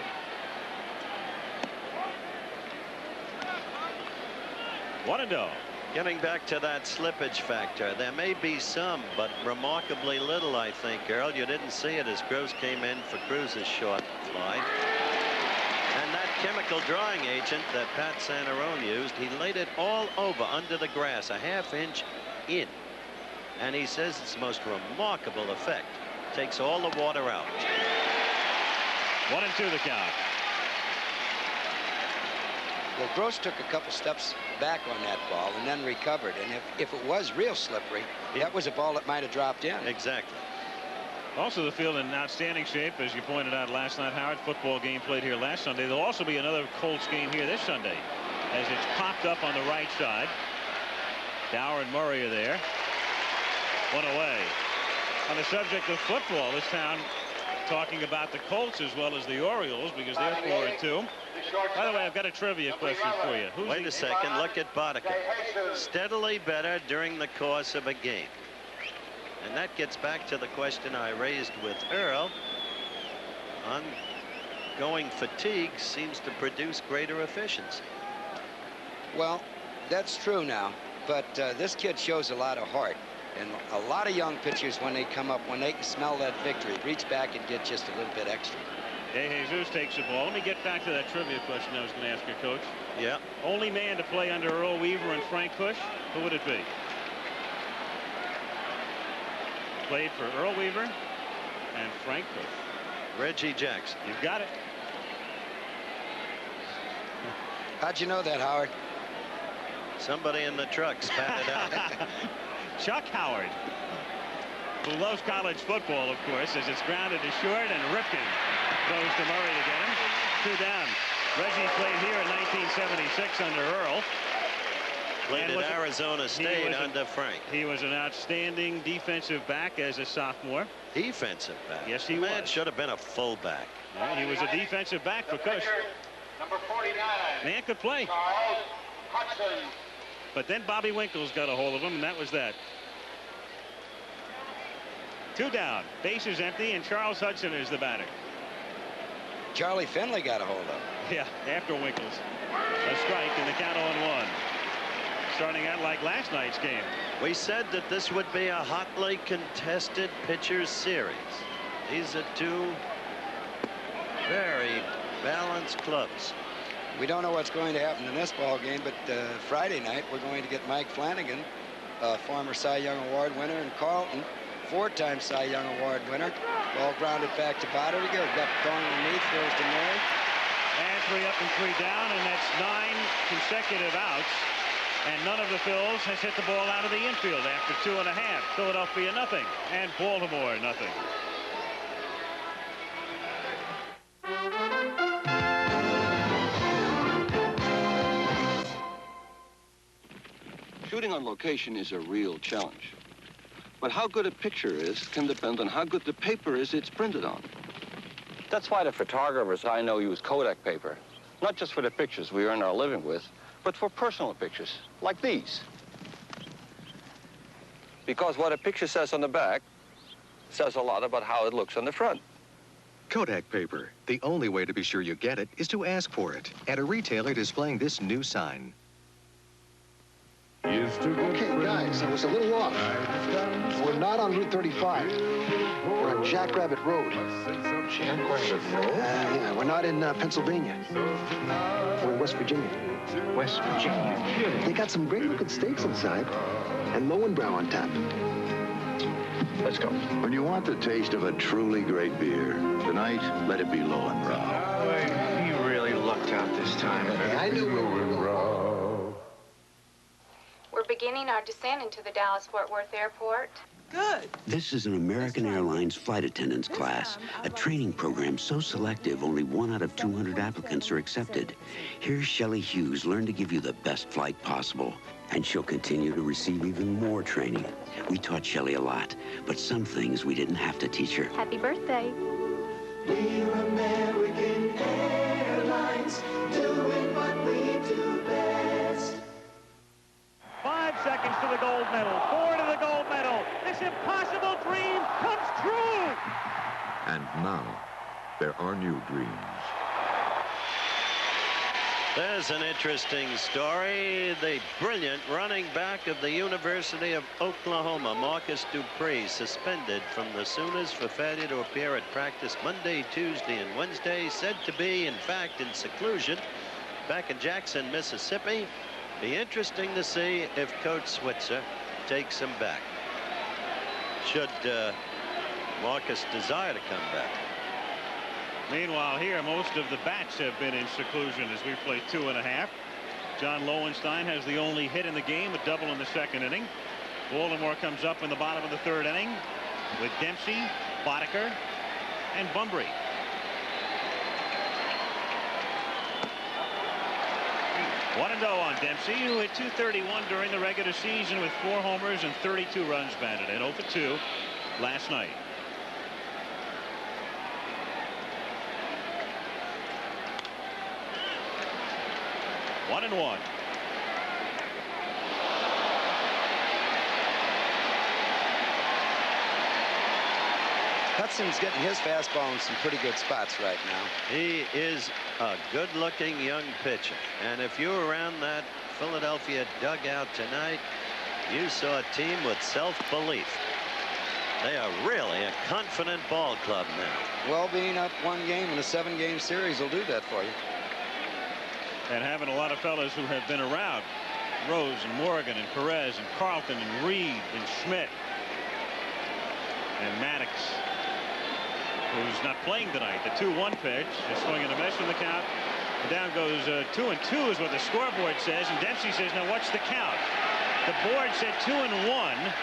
What a go. Getting back to that slippage factor, there may be some, but remarkably little, I think, Earl. You didn't see it as Gross came in for Cruz's short fly. And that chemical drying agent that Pat Santarone used, he laid it all over under the grass, a ½ inch in. And he says it's the most remarkable effect. Takes all the water out. 1-2 the count. Well, Gross took a couple steps back on that ball and then recovered. And if it was real slippery, that was a ball that might have dropped in. Exactly. Also, the field in outstanding shape, as you pointed out last night, Howard. Football game played here last Sunday. There'll also be another Colts game here this Sunday, as it's popped up on the right side. Dower and Murray are there. One away. On the subject of football, this town talking about the Colts as well as the Orioles, because they're 4-2. By the way, I've got a trivia question for you. Wait a second. Look at Boddicker. Steadily better during the course of a game. And that gets back to the question I raised with Earl. Ongoing fatigue seems to produce greater efficiency. Well, that's true now, but this kid shows a lot of heart. And a lot of young pitchers, when they come up, when they can smell that victory, reach back and get just a little bit extra. De Jesus takes the ball. Let me get back to that trivia question I was going to ask you, Coach. Yeah. Only man to play under Earl Weaver and Frank Cush, who would it be? Played for Earl Weaver and Frank Cush. Reggie Jackson. You've got it. How'd you know that, Howard? Somebody in the truck spat it out. Chuck Howard, who loves college football, of course, as it's grounded to short, and Ripken goes to Murray to get him. 2 down. Reggie played here in 1976 under Earl. Played at Arizona State under Frank. He was an outstanding defensive back as a sophomore. Defensive back? Yes, he Man was. should have been a fullback. Yeah, he was a defensive back for Cush. Number 49. Man could play. Hudson. But then Bobby Winkles got a hold of him, and that was that. 2 down. Base is empty, and Charles Hudson is the batter. Charlie Finley got a hold of him. Yeah, after Winkles. A strike, and the count 0-1. Starting out like last night's game. We said that this would be a hotly contested pitchers series. These are 2 very balanced clubs. We don't know what's going to happen in this ball game, but Friday night we're going to get Mike Flanagan, former Cy Young Award winner, and Carlton, 4-time Cy Young Award winner. Ball grounded back to Boddicker. Got going underneath, throws to Murray. And 3 up and 3 down, and that's 9 consecutive outs. And none of the Phils has hit the ball out of the infield after 2.5. Philadelphia nothing, and Baltimore nothing. Shooting on location is a real challenge. But how good a picture is can depend on how good the paper is it's printed on. That's why the photographers I know use Kodak paper. Not just for the pictures we earn our living with, but for personal pictures, like these. Because what a picture says on the back says a lot about how it looks on the front. Kodak paper. The only way to be sure you get it is to ask for it at a retailer displaying this new sign. Okay, guys, I was a little off. We're not on Route 35. We're on Jackrabbit Road. Jackrabbit Road? Yeah, we're not in Pennsylvania. We're in West Virginia. West Virginia? They got some great-looking steaks inside, and Lowenbrow on top. Let's go. When you want the taste of a truly great beer, tonight, let it be Lowenbrow. He really lucked out this time. I knew we were We're beginning our descent into the Dallas-Fort Worth Airport. Good. This is an American Airlines flight attendants class, a training program so selective only 1 out of 200 applicants are accepted. Here's Shelley Hughes, learn to give you the best flight possible, and she'll continue to receive even more training. We taught Shelley a lot, but some things we didn't have to teach her. Happy birthday. We're American Airlines, doing what we do best. 5 seconds to the gold medal, 4 to the gold medal. This impossible dream comes true. And now, there are new dreams. There's an interesting story. The brilliant running back of the University of Oklahoma, Marcus Dupree, suspended from the Sooners for failure to appear at practice Monday, Tuesday, and Wednesday, said to be, in fact, in seclusion back in Jackson, Mississippi. Be interesting to see if Coach Switzer takes him back. Should Marcus desire to come back. Meanwhile, here, most of the bats have been in seclusion as we play 2.5. John Lowenstein has the only hit in the game, a double in the 2nd inning. Baltimore comes up in the bottom of the 3rd inning with Dempsey, Boddicker and Bunbury. One and 0 on Dempsey, who hit .231 during the regular season with 4 homers and 32 runs batted in. 0 for 2 last night. One and 1. Hudson's getting his fastball in some pretty good spots right now. He is a good-looking young pitcher. And if you were around that Philadelphia dugout tonight, you saw a team with self-belief. They are really a confident ball club now. Well, being up 1 game in a 7-game series will do that for you. And having a lot of fellas who have been around. Rose and Morgan and Perez and Carlton and Reed and Schmidt and Maddox, who's not playing tonight. The 2-1 pitch, a swing and a miss from the count. And down goes 2-2 is what the scoreboard says. And Dempsey says, now what's the count? The board said 2-1.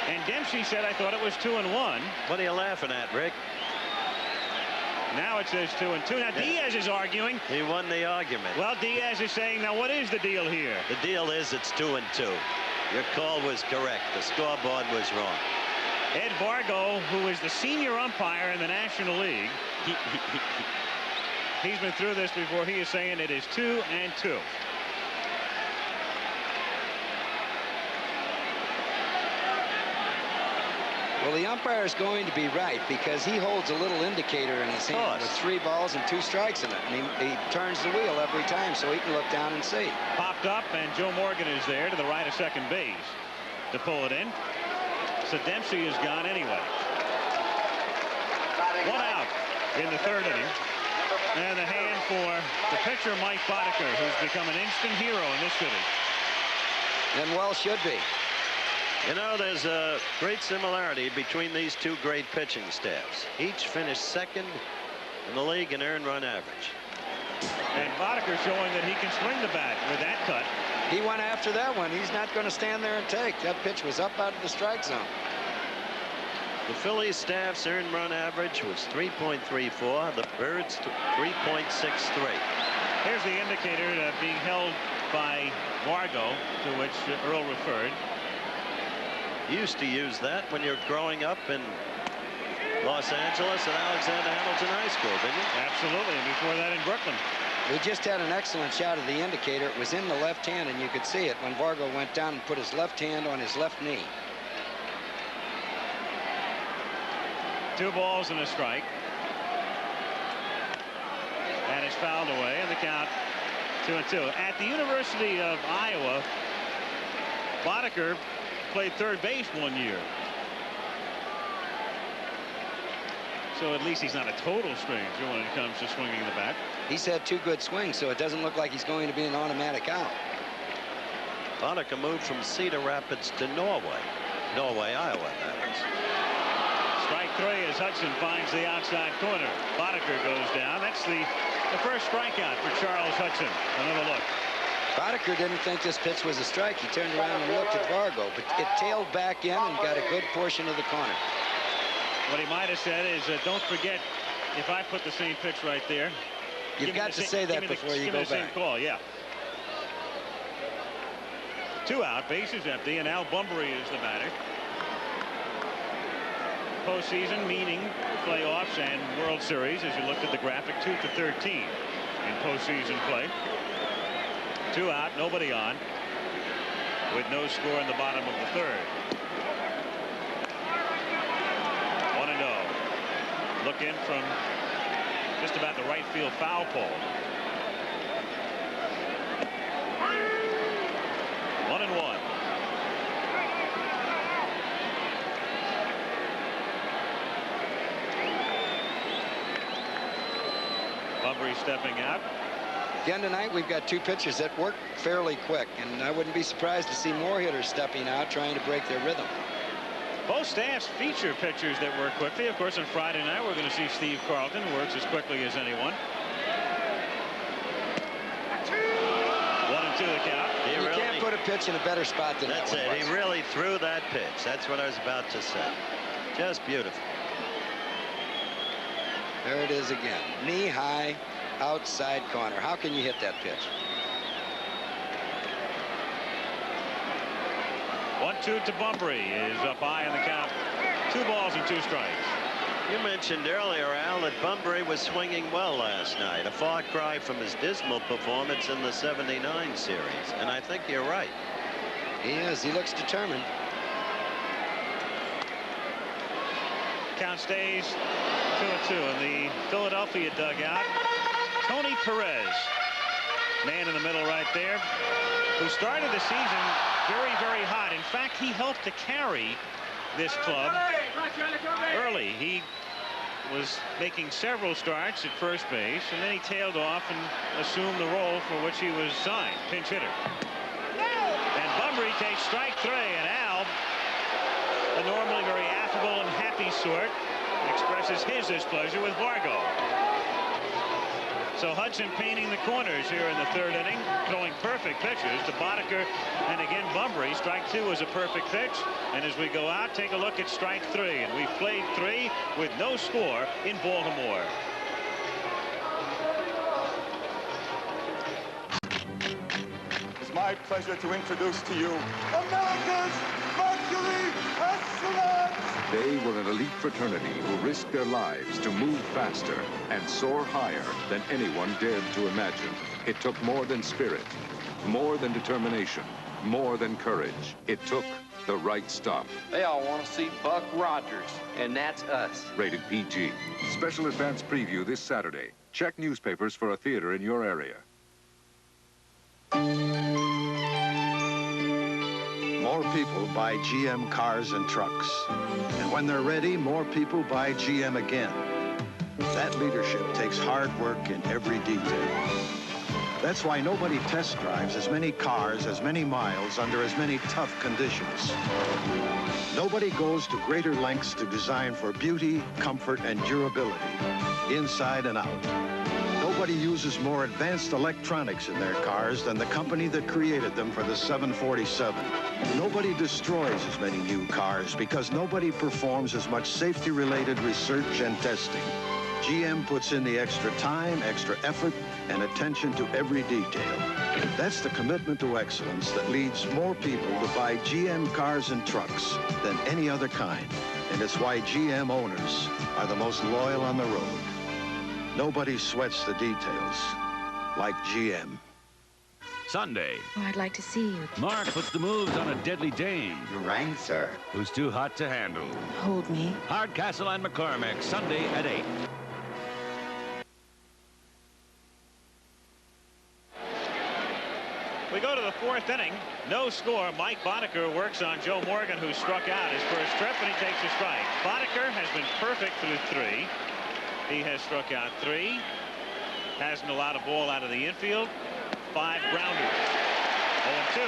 And Dempsey said, I thought it was 2-1. What are you laughing at, Rick? Now it says 2-2. Now Diaz is arguing. He won the argument. Well, Diaz is saying, now what is the deal here? The deal is it's 2-2. Your call was correct. The scoreboard was wrong. Ed Vargo, who is the senior umpire in the National League, he's been through this before. He is saying it is 2-2. Well, the umpire is going to be right because he holds a little indicator in his hand with 3 balls and 2 strikes in it. And he turns the wheel every time so he can look down and see. Popped up, and Joe Morgan is there to the right of second base to pull it in. So Dempsey is gone anyway. 1 out in the 3rd inning. And the hand for the pitcher, Mike Boddicker, who's become an instant hero in this city. And well should be. You know, there's a great similarity between these 2 great pitching staffs. Each finished 2nd in the league in earned run average. And Boddicker showing that he can swing the bat with that cut. He went after that one. He's not going to stand there and take. That pitch was up out of the strike zone. The Phillies staff's earned run average was 3.34. The Birds 3.63. Here's the indicator being held by Vargo, to which Earl referred. You used to use that when you're growing up in Los Angeles at Alexander Hamilton High School, didn't you? Absolutely, and before that in Brooklyn. We just had an excellent shot of the indicator. It was in the left hand, and you could see it when Vargo went down and put his left hand on his left knee. 2 balls and a strike. And it's fouled away, and the count 2-2. At the University of Iowa, Boddicker played 3rd base 1 year. So at least he's not a total stranger when it comes to swinging the bat. He's had 2 good swings, so it doesn't look like he's going to be an automatic out. Boddicker moved from Cedar Rapids to Norway, Iowa, that is. Strike 3 as Hudson finds the outside corner. Boddicker goes down. That's the first strikeout for Charles Hudson. Another look. Boddicker didn't think this pitch was a strike. He turned around and looked at Vargo, but it tailed back in and got a good portion of the corner. What he might have said is, don't forget, if I put the same pitch right there. You've got to say that before you go back. Same call, yeah. 2 out, bases empty, and Al Bunbury is the batter. Postseason, meaning playoffs and World Series, as you looked at the graphic, 2-13 in postseason play. 2 out, nobody on, with no score in the bottom of the 3rd. 1-0. Look in from just about the right field foul pole. 1-1. Bunbury stepping out. Again tonight, we've got 2 pitchers that work fairly quick, and I wouldn't be surprised to see more hitters stepping out trying to break their rhythm. Both staffs feature pitchers that work quickly. Of course, on Friday night, we're going to see Steve Carlton, who works as quickly as anyone. 1-2 the count. You can't put a pitch in a better spot than that one. That's it. He really threw that pitch. That's what I was about to say. Just beautiful. There it is again. Knee high, outside corner. How can you hit that pitch? 1-2 to Bunbury is up high in the count. 2 balls and 2 strikes. You mentioned earlier, Al, that Bunbury was swinging well last night. A far cry from his dismal performance in the '79 series. And I think you're right. He is. He looks determined. Count stays 2-2 in the Philadelphia dugout. Tony Perez, man in the middle right there, who started the season very, very hot. In fact, he helped to carry this club early. He was making several starts at first base, and then he tailed off and assumed the role for which he was signed, pinch hitter. And Bunbury takes strike 3, and Al, a normally very affable and happy sort, expresses his displeasure with Vargo. So Hudson painting the corners here in the 3rd inning, throwing perfect pitches to Boddicker, and again Bunbury. Strike 2 was a perfect pitch, and as we go out, take a look at strike 3, and we've played 3 with no score in Baltimore. It's my pleasure to introduce to you America's Mercury Excellence! They were an elite fraternity who risked their lives to move faster and soar higher than anyone dared to imagine. It took more than spirit, more than determination, more than courage. It took the right stuff. They all want to see Buck Rogers, and that's us. Rated PG. Special advance preview this Saturday. Check newspapers for a theater in your area. More people buy GM cars and trucks. And when they're ready, more people buy GM again. That leadership takes hard work in every detail. That's why nobody test drives as many cars, as many miles, under as many tough conditions. Nobody goes to greater lengths to design for beauty, comfort, and durability, inside and out. Nobody uses more advanced electronics in their cars than the company that created them for the 747. Nobody destroys as many new cars because nobody performs as much safety-related research and testing. GM puts in the extra time, extra effort, and attention to every detail. That's the commitment to excellence that leads more people to buy GM cars and trucks than any other kind. And it's why GM owners are the most loyal on the road. Nobody sweats the details like GM. Sunday. Oh, I'd like to see you. Mark puts the moves on a deadly dame. You rang, sir. Who's too hot to handle. Hold me. Hardcastle and McCormick, Sunday at 8. We go to the 4th inning. No score. Mike Boddicker works on Joe Morgan, who struck out his first trip, and he takes a strike. Boddicker has been perfect through 3. He has struck out 3. Hasn't allowed a ball out of the infield. 5 grounders. 0-2.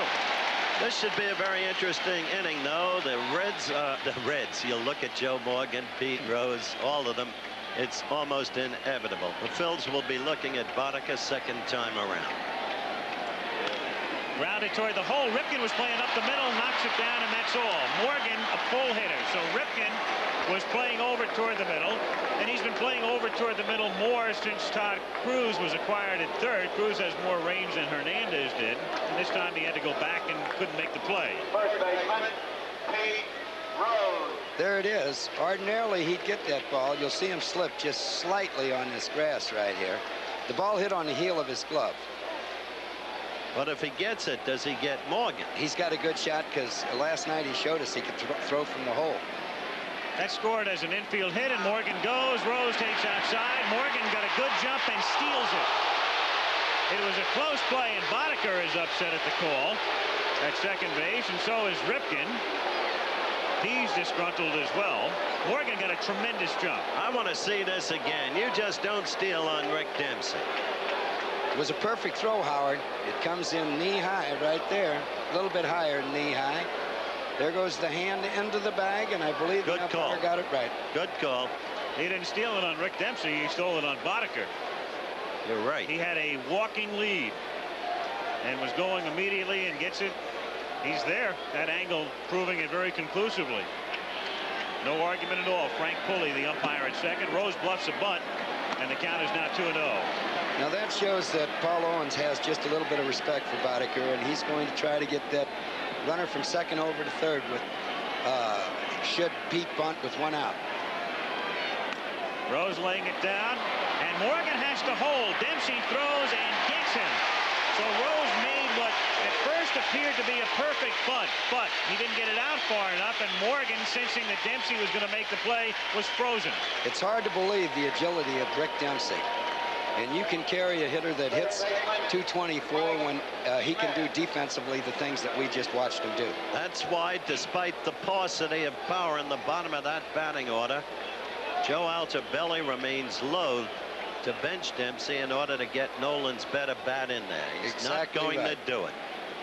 This should be a very interesting inning, though. The Reds, you'll look at Joe Morgan, Pete Rose, all of them. It's almost inevitable. The Phils will be looking at Boddicker second time around. Grounded toward the hole. Ripken was playing up the middle, knocks it down, and that's all. Morgan, a pull hitter. So Ripken was playing over toward the middle, and he's been playing over toward the middle more since Todd Cruz was acquired at 3rd. Cruz has more range than Hernandez did, and this time he had to go back and couldn't make the play. First baseman, Pete Rose. There it is. Ordinarily, he'd get that ball. You'll see him slip just slightly on this grass right here. The ball hit on the heel of his glove. But if he gets it, does he get Morgan? He's got a good shot because last night he showed us he could throw from the hole. That's scored as an infield hit, and Morgan goes. Rose takes outside. Morgan got a good jump and steals it. It was a close play, and Boddicker is upset at the call at second base, and so is Ripken. He's disgruntled as well. Morgan got a tremendous jump. I want to see this again. You just don't steal on Rick Dempsey. It was a perfect throw, Howard. It comes in knee-high right there, a little bit higher than knee-high. There goes the hand into the bag, and I believe the umpire got it right. Good call. He didn't steal it on Rick Dempsey. He stole it on Boddicker. You're right. He had a walking lead and was going immediately and gets it. He's there. That angle proving it very conclusively. No argument at all. Frank Pulley, the umpire at second. Rose bluffs a bunt, and the count is now 2-0. Now that shows that Paul Owens has just a little bit of respect for Boddicker, and he's going to try to get that runner from second over to third with should Pete bunt with 1 out. Rose laying it down, and Morgan has to hold. Dempsey throws and gets him. So Rose made what at first appeared to be a perfect bunt, but he didn't get it out far enough, and Morgan, sensing that Dempsey was going to make the play, was frozen. It's hard to believe the agility of Rick Dempsey. And you can carry a hitter that hits 224 when he can do defensively the things that we just watched him do. That's why, despite the paucity of power in the bottom of that batting order, Joe Altobelli remains loath to bench Dempsey in order to get Nolan's better bat in there. He's exactly not going right. to do it.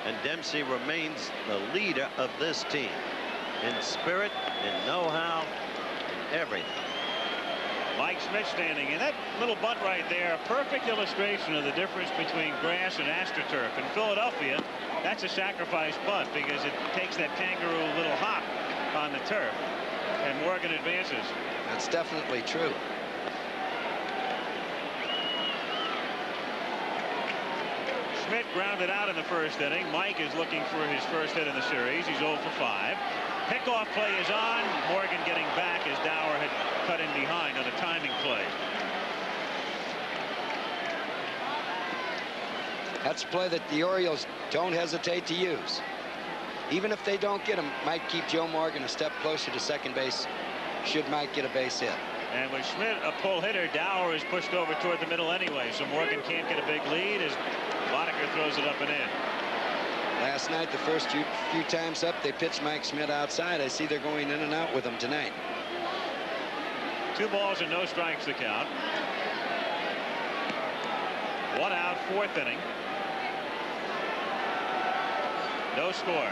And Dempsey remains the leader of this team in spirit, in know-how, in everything. Mike Schmidt standing, and that little bunt right there, a perfect illustration of the difference between grass and AstroTurf. In Philadelphia, that's a sacrifice bunt because it takes that kangaroo little hop on the turf, and Morgan advances. That's definitely true. Schmidt grounded out in the first inning. Mike is looking for his first hit in the series. He's 0 for 5. Pickoff play is on. Morgan getting back as Dower had cut in behind on a timing play. That's a play that the Orioles don't hesitate to use. Even if they don't get him, might keep Joe Morgan a step closer to second base should Mike get a base hit. And with Schmidt a pull hitter, Dower is pushed over toward the middle anyway, so Morgan can't get a big lead as Boddicker throws it up and in. Last night, the first few times up, they pitched Mike Schmidt outside. I see they're going in and out with him tonight. 2 balls and no strikes the count. 1 out, 4th inning. No score.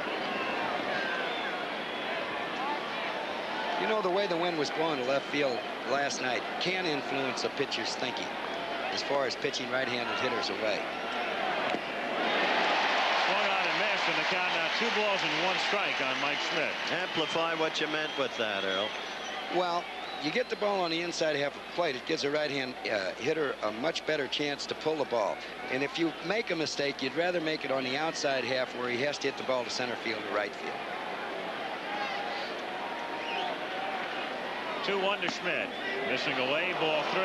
You know, the way the wind was blowing to left field last night can influence a pitcher's thinking as far as pitching right-handed hitters away. Swung on and missed, and the count now 2 balls and 1 strike on Mike Schmidt. Amplify what you meant with that, Earl. Well, you get the ball on the inside half of the plate, it gives a right-hand hitter a much better chance to pull the ball. And if you make a mistake, you'd rather make it on the outside half where he has to hit the ball to center field or right field. 2-1 to Schmidt. Missing away, ball 3.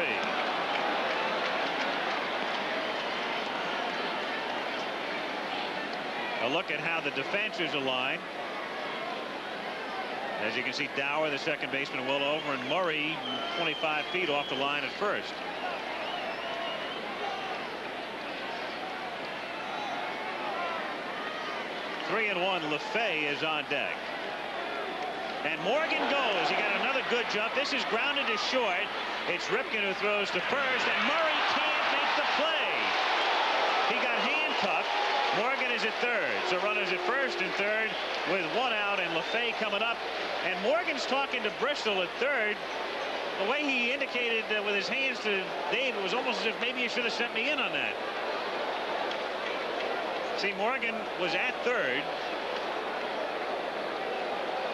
A look at how the defense is aligned. As you can see, Dower, the second baseman, well over, and Murray 25 feet off the line at first. Three and 1. LeFay is on deck. And Morgan goes. He got another good jump. This is grounded to short. It's Ripken who throws to first, and Murray can't make the play. He got handcuffed. Morgan is at third. So runners at first and third with 1 out, and LeFay coming up. And Morgan's talking to Bristol at third. The way he indicated with his hands to Dave, it was almost as if maybe you should have sent me in on that. See, Morgan was at third.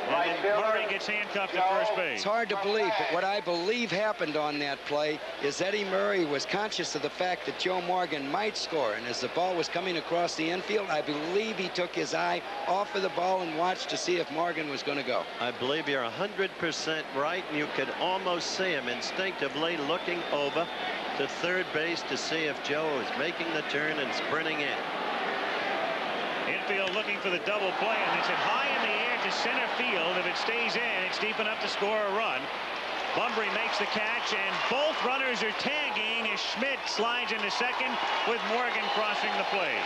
And then Murray gets handcuffed at first base. It's hard to believe, but what I believe happened on that play is Eddie Murray was conscious of the fact that Joe Morgan might score. And as the ball was coming across the infield, I believe he took his eye off of the ball and watched to see if Morgan was going to go. I believe you're 100% right. You could almost see him instinctively looking over to third base to see if Joe is making the turn and sprinting in. Infield looking for the double play, and it's hit high in the air to center field. If it stays in, it's deep enough to score a run. Bunbury makes the catch, and both runners are tagging as Schmidt slides into second with Morgan crossing the plate.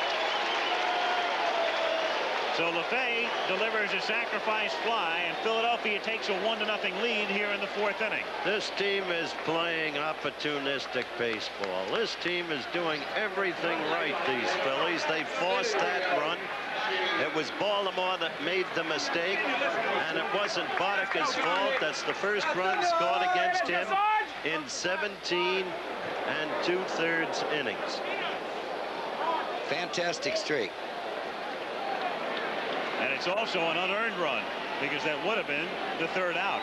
So LeFay delivers a sacrifice fly, and Philadelphia takes a 1-0 lead here in the 4th inning. This team is playing opportunistic baseball. This team is doing everything right, these Phillies. They forced that run. It was Baltimore that made the mistake, and it wasn't Boddicker's fault. That's the first run scored against him in 17 2/3 innings. Fantastic streak. And it's also an unearned run because that would have been the 3rd out.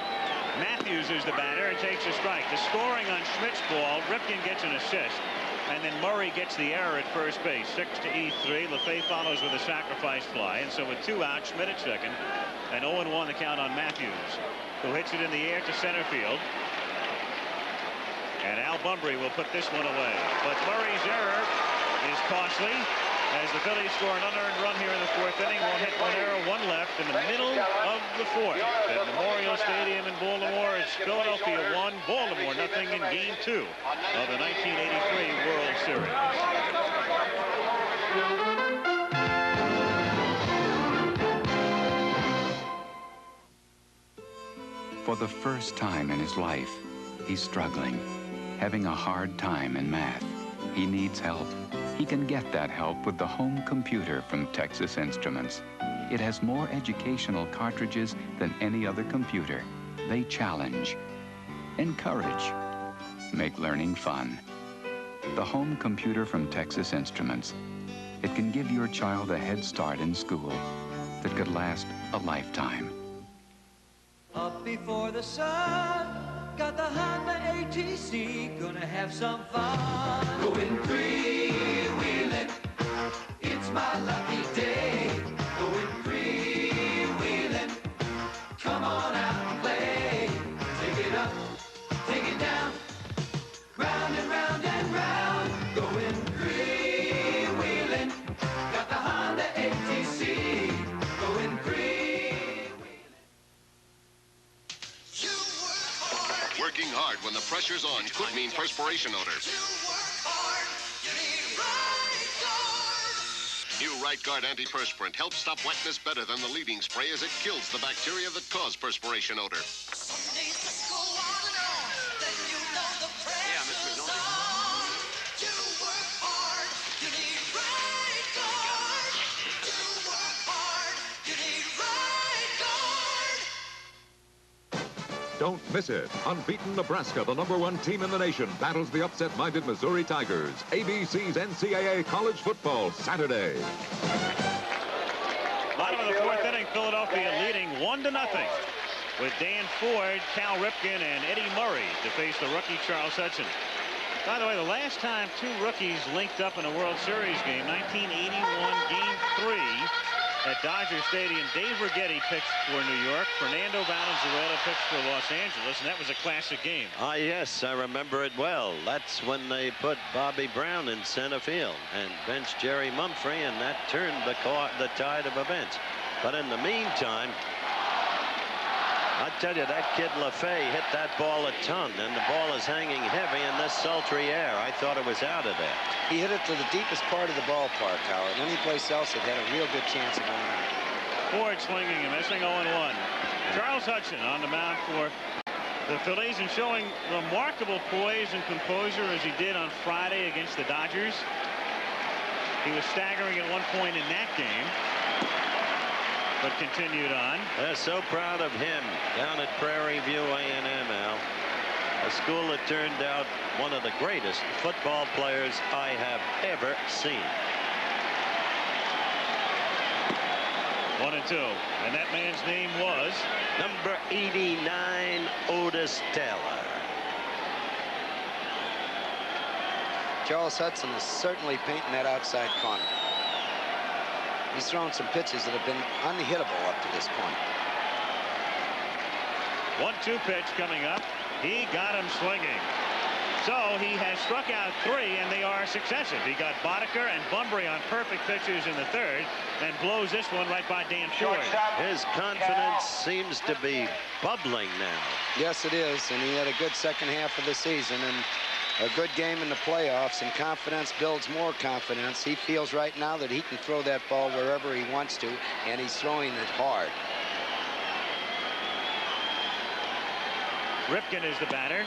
Matthews is the batter and takes a strike. The scoring on Schmidt's ball, Ripken gets an assist. And then Murray gets the error at first base. 6-3. LaFay follows with a sacrifice fly. And so with 2 out, Schmidt at second. And 0-1 the count on Matthews, who hits it in the air to center field. And Al Bunbury will put this one away. But Murray's error is costly as the Phillies score an unearned run here in the 4th inning. One hit, one error, one left in the middle of the 4th at Memorial Stadium in Baltimore. It's Philadelphia 1, Baltimore nothing in Game 2 of the 1983 World Series. For the first time in his life, he's struggling, having a hard time in math. He needs help. He can get that help with the home computer from Texas Instruments. It has more educational cartridges than any other computer. They challenge, encourage, make learning fun. The home computer from Texas Instruments. It can give your child a head start in school that could last a lifetime. Up before the sun, got the Honda ATC, gonna have some fun. Going freewheeling, it's my lucky day. Going freewheeling, come on out and play. Take it up, take it down, round and round and round. Going freewheeling, got the Honda ATC, going freewheeling. Working hard when the pressure's on could mean perspiration odor. New Right Guard antiperspirant helps stop wetness better than the leading spray as it kills the bacteria that cause perspiration odor. Yeah, Mr. Jones. Don't miss it. Unbeaten Nebraska, the #1 team in the nation, battles the upset-minded Missouri Tigers. ABC's NCAA College Football, Saturday. Bottom of the 4th inning, Philadelphia leading 1-0 with Dan Ford, Cal Ripken, and Eddie Murray to face the rookie Charles Hudson. By the way, the last time 2 rookies linked up in a World Series game, 1981 Game 3 at Dodger Stadium. Dave Righetti pitched for New York. Fernando Valenzuela pitched for Los Angeles, and that was a classic game. Yes, I remember it well. That's when they put Bobby Brown in center field and benched Jerry Mumphrey, and that turned the tide of events. But in the meantime, I tell you, that kid LaFay hit that ball a ton, and the ball is hanging heavy in this sultry air. I thought it was out of there. He hit it to the deepest part of the ballpark, Howard. Any place else, it had a real good chance of going out. Ford swinging and missing 0-1. Charles Hudson on the mound for the Phillies and showing remarkable poise and composure as he did on Friday against the Dodgers. He was staggering at one point in that game, but continued on. They're so proud of him down at Prairie View A&M, Al. A school that turned out one of the greatest football players I have ever seen. 1-2, and that man's name was number 89, Otis Taylor. Charles Hudson is certainly painting that outside corner. He's thrown some pitches that have been unhittable up to this point. 1-2 pitch coming up. He got him swinging. So he has struck out 3, and they are successive. He got Boddicker and Bunbury on perfect pitches in the 3rd and blows this one right by Dan Ford. His confidence seems to be bubbling now. Yes, it is, and he had a good second half of the season and a good game in the playoffs, and confidence builds more confidence. He feels right now that he can throw that ball wherever he wants to, and he's throwing it hard. Ripken is the batter.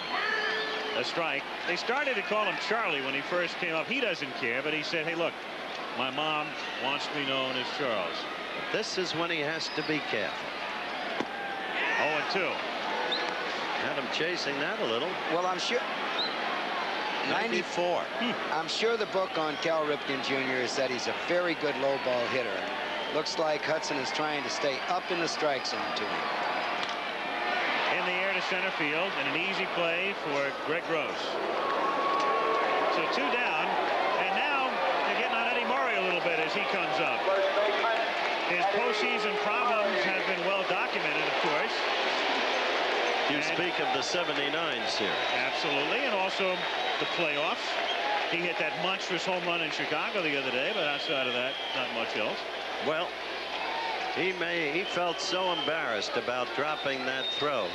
A strike. They started to call him Charlie when he first came up. He doesn't care, but he said, hey, look, my mom wants to be known as Charles. But this is when he has to be careful. 0-2. Had him chasing that a little. Well, I'm sure. 94. I'm sure the book on Cal Ripken Jr. is that he's a very good low ball hitter. Looks like Hudson is trying to stay up in the strike zone to him. In the air to to center field and an easy play for Greg Gross. So 2 down, and now they're getting on Eddie Murray a little bit as he comes up. His postseason problems have been well documented, of course. You speak of the '79 series. Absolutely, and also the playoffs. He hit that monstrous home run in Chicago the other day, but outside of that, not much else. Well, he felt so embarrassed about dropping that throw.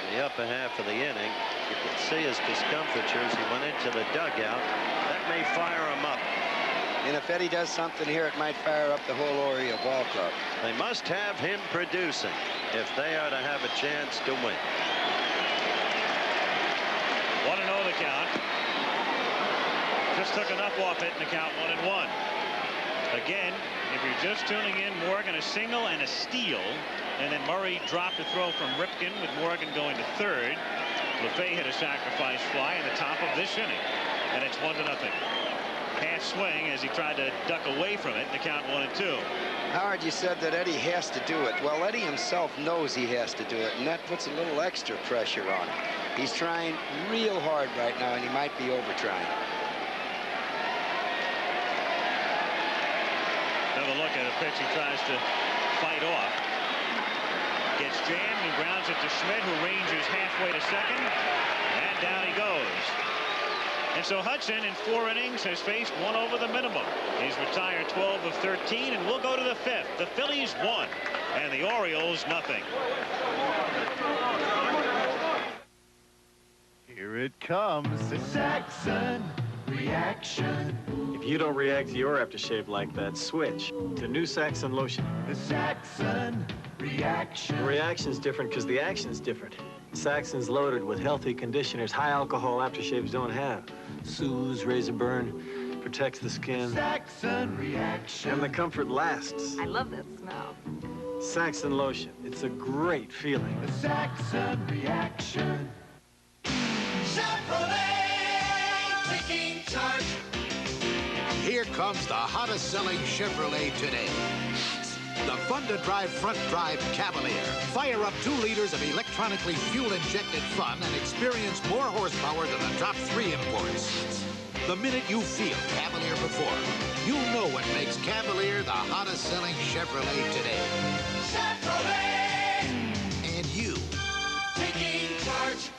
In the upper half of the inning, you could see his discomfiture as he went into the dugout. That may fire him up. And if Eddie does something here, it might fire up the whole Oriole ball club. They must have him producing if they are to have a chance to win. 1-0 the count. Just took enough off it in the count 1-1. Again, if you're just tuning in, Morgan a single and a steal, and then Murray dropped a throw from Ripken with Morgan going to third. LeFay hit a sacrifice fly in the top of this inning, and it's 1-0. Half swing as he tried to duck away from it in the count 1-2. Howard, you said that Eddie has to do it. Well, Eddie himself knows he has to do it, and that puts a little extra pressure on him. He's trying real hard right now, and he might be over-trying. Another look at a pitch he tries to fight off. Gets jammed and grounds it to Schmidt, who ranges halfway to second, and down he goes. And so Hudson in 4 innings has faced 1 over the minimum. He's retired 12 of 13, and we'll go to the 5th. The Phillies 1 and the Orioles nothing. Here it comes, the Saxon reaction. If you don't react to your aftershave like that, switch to new Saxon lotion. The Saxon reaction. The reaction's different because the action's different. Saxon's loaded with healthy conditioners high alcohol aftershaves don't have. Soothes, razor burn, protects the skin. Saxon reaction. And the comfort lasts. I love that smell. Saxon lotion. It's a great feeling. The Saxon reaction. Chevrolet taking charge. Here comes the hottest selling Chevrolet today. The fun-to-drive front-drive Cavalier. Fire up 2 liters of electronically fuel-injected fun and experience more horsepower than the top 3 imports. The minute you feel Cavalier perform, you'll know what makes Cavalier the hottest selling Chevrolet today. Chevrolet! And you. Taking charge.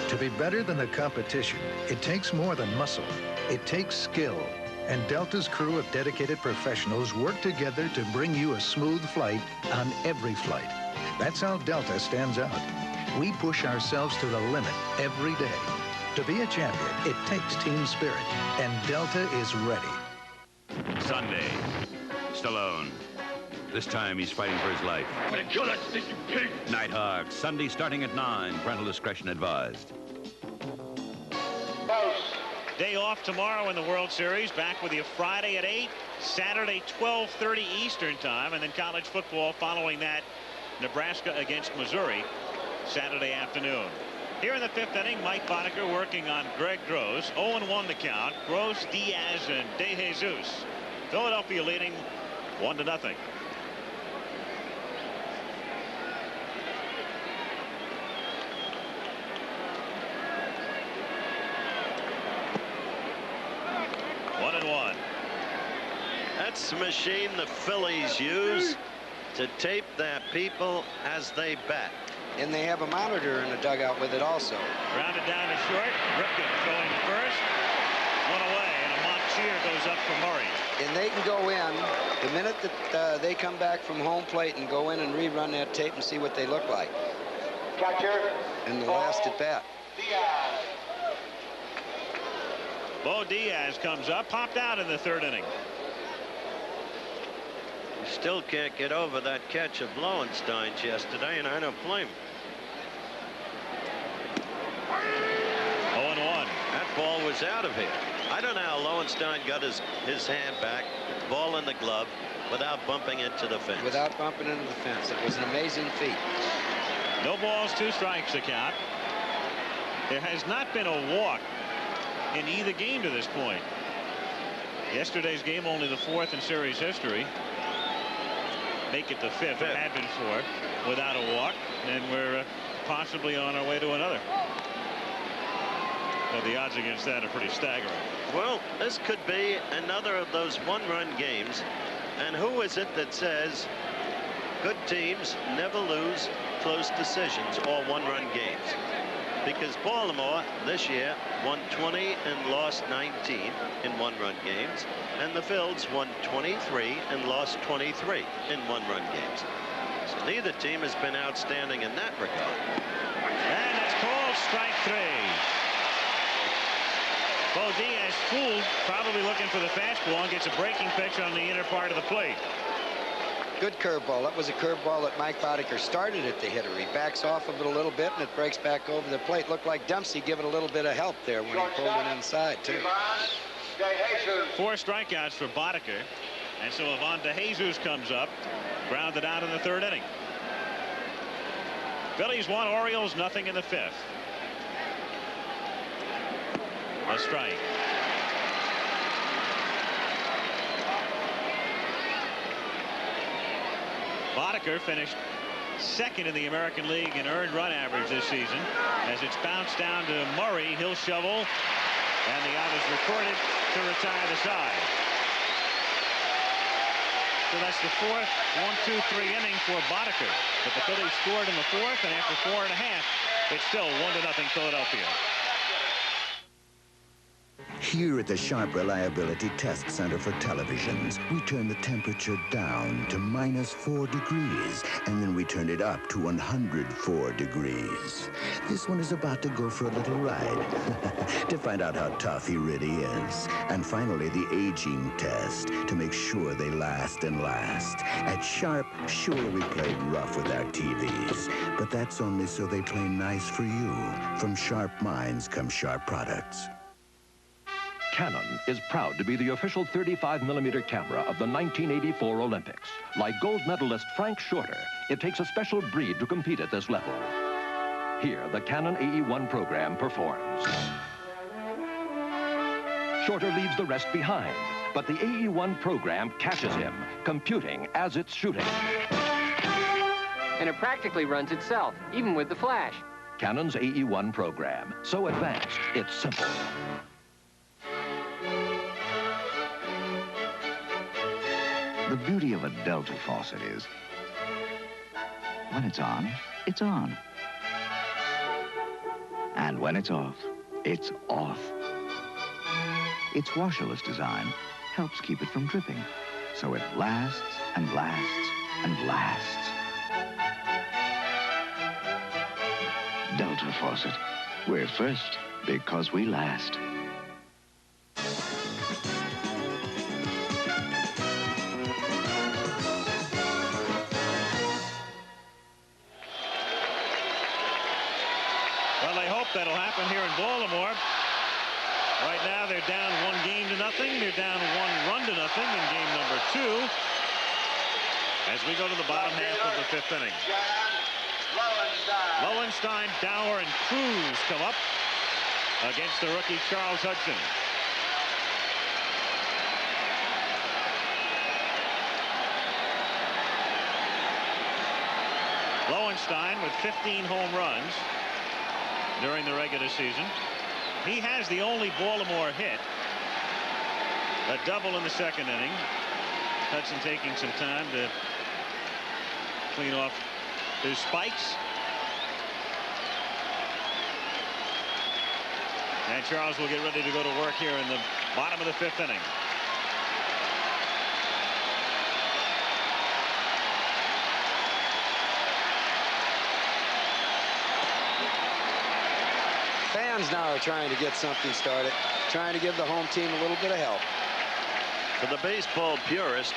To be better than the competition, it takes more than muscle. It takes skill. And Delta's crew of dedicated professionals work together to bring you a smooth flight on every flight. That's how Delta stands out. We push ourselves to the limit every day. To be a champion, it takes team spirit, and Delta is ready. Sunday, Stallone. This time he's fighting for his life. I'm gonna kill that stinking pig! Nighthawk, Sunday starting at 9. Parental discretion advised. Day off tomorrow in the World Series. Back with you Friday at 8, Saturday 12:30 Eastern time, and then college football following that. Nebraska against Missouri Saturday afternoon. Here in the 5th inning, Mike Boddicker working on Greg Gross. 0-1 the count. Gross, Diaz, and De Jesus. Philadelphia leading 1-0. That's the machine the Phillies use to tape their people as they bat. And they have a monitor in the dugout with it also. Grounded down to short. Ripken going to first. 1 away, and a mock cheer goes up for Murray. And they can go in the minute that they come back from home plate and go in and rerun that tape and see what they look like. Catcher. In the last at bat. Diaz. Bo Diaz comes up, popped out in the 3rd inning. You still can't get over that catch of Lowenstein's yesterday, and I don't blame him. 0-1. That ball was out of here. I don't know how Lowenstein got his hand back, ball in the glove, without bumping into the fence. Without bumping into the fence. It was an amazing feat. No balls, 2 strikes to count. There has not been a walk in either game to this point. Yesterday's game only the 4th in series history. Make it the 5th. It had been 4 without a walk, and we're possibly on our way to another. So the odds against that are pretty staggering. Well, this could be another of those one-run games. And who is it that says good teams never lose close decisions or one-run games? Because Baltimore this year won 20 and lost 19 in one-run games, and the Phillies won 23 and lost 23 in one-run games. So neither team has been outstanding in that regard. And it's called strike 3. Boddicker is fooled, probably looking for the fastball, and gets a breaking pitch on the inner part of the plate. Good curveball. That was a curveball that Mike Boddicker started at the hitter. He backs off of it a little bit, and it breaks back over the plate. Looked like Dempsey giving a little bit of help there when he pulled it inside, too. 4 strikeouts for Boddicker. And so Ivan DeJesus comes up, grounded out in the 3rd inning. Phillies 1, Orioles nothing in the 5th. A strike. Boddicker finished 2nd in the American League in earned run average this season. As it's bounced down to Murray, he'll shovel, and the out is recorded to retire the side. So that's the 4th 1-2-3 inning for Boddicker. But the Phillies scored in the 4th, and after 4 1/2, it's still 1-0 Philadelphia. Here at the Sharp Reliability Test Center for televisions, we turn the temperature down to -4 degrees, and then we turn it up to 104 degrees. This one is about to go for a little ride to find out how tough he really is. And finally, the aging test to make sure they last and last. At Sharp, sure, we played rough with our TVs, but that's only so they play nice for you. From sharp minds come sharp products. Canon is proud to be the official 35mm camera of the 1984 Olympics. Like gold medalist Frank Shorter, it takes a special breed to compete at this level. Here, the Canon AE-1 program performs. Shorter leaves the rest behind, but the AE-1 program catches him, computing as it's shooting. And it practically runs itself, even with the flash. Canon's AE-1 program, so advanced, it's simple. The beauty of a Delta faucet is, when it's on, it's on. And when it's off, it's off. Its washerless design helps keep it from dripping, so it lasts and lasts and lasts. Delta faucet. We're first because we last. That'll happen here in Baltimore. Right now they're down 1-0. They're down 1-0 in game number 2. As we go to the bottom half of the 5th inning. Lowenstein, Dower, and Cruz come up against the rookie Charles Hudson. Lowenstein with 15 home runs during the regular season. He has the only Baltimore hit, a double in the 2nd inning. Hudson taking some time to clean off his spikes. And Charles will get ready to go to work here in the bottom of the 5th inning. Fans now are trying to get something started, trying to give the home team a little bit of help. For the baseball purist,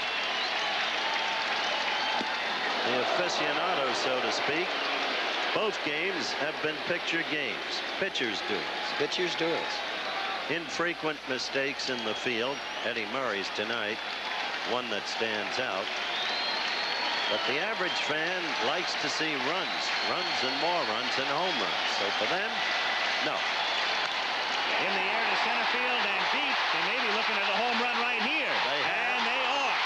the aficionado, so to speak, both games have been picture games. Pitchers do it. Pitchers do it. Infrequent mistakes in the field. Eddie Murray's tonight, one that stands out. But the average fan likes to see runs and more runs and home runs. So for them, no. in the air to center field and deep. They may be looking at a home run right here. And they are.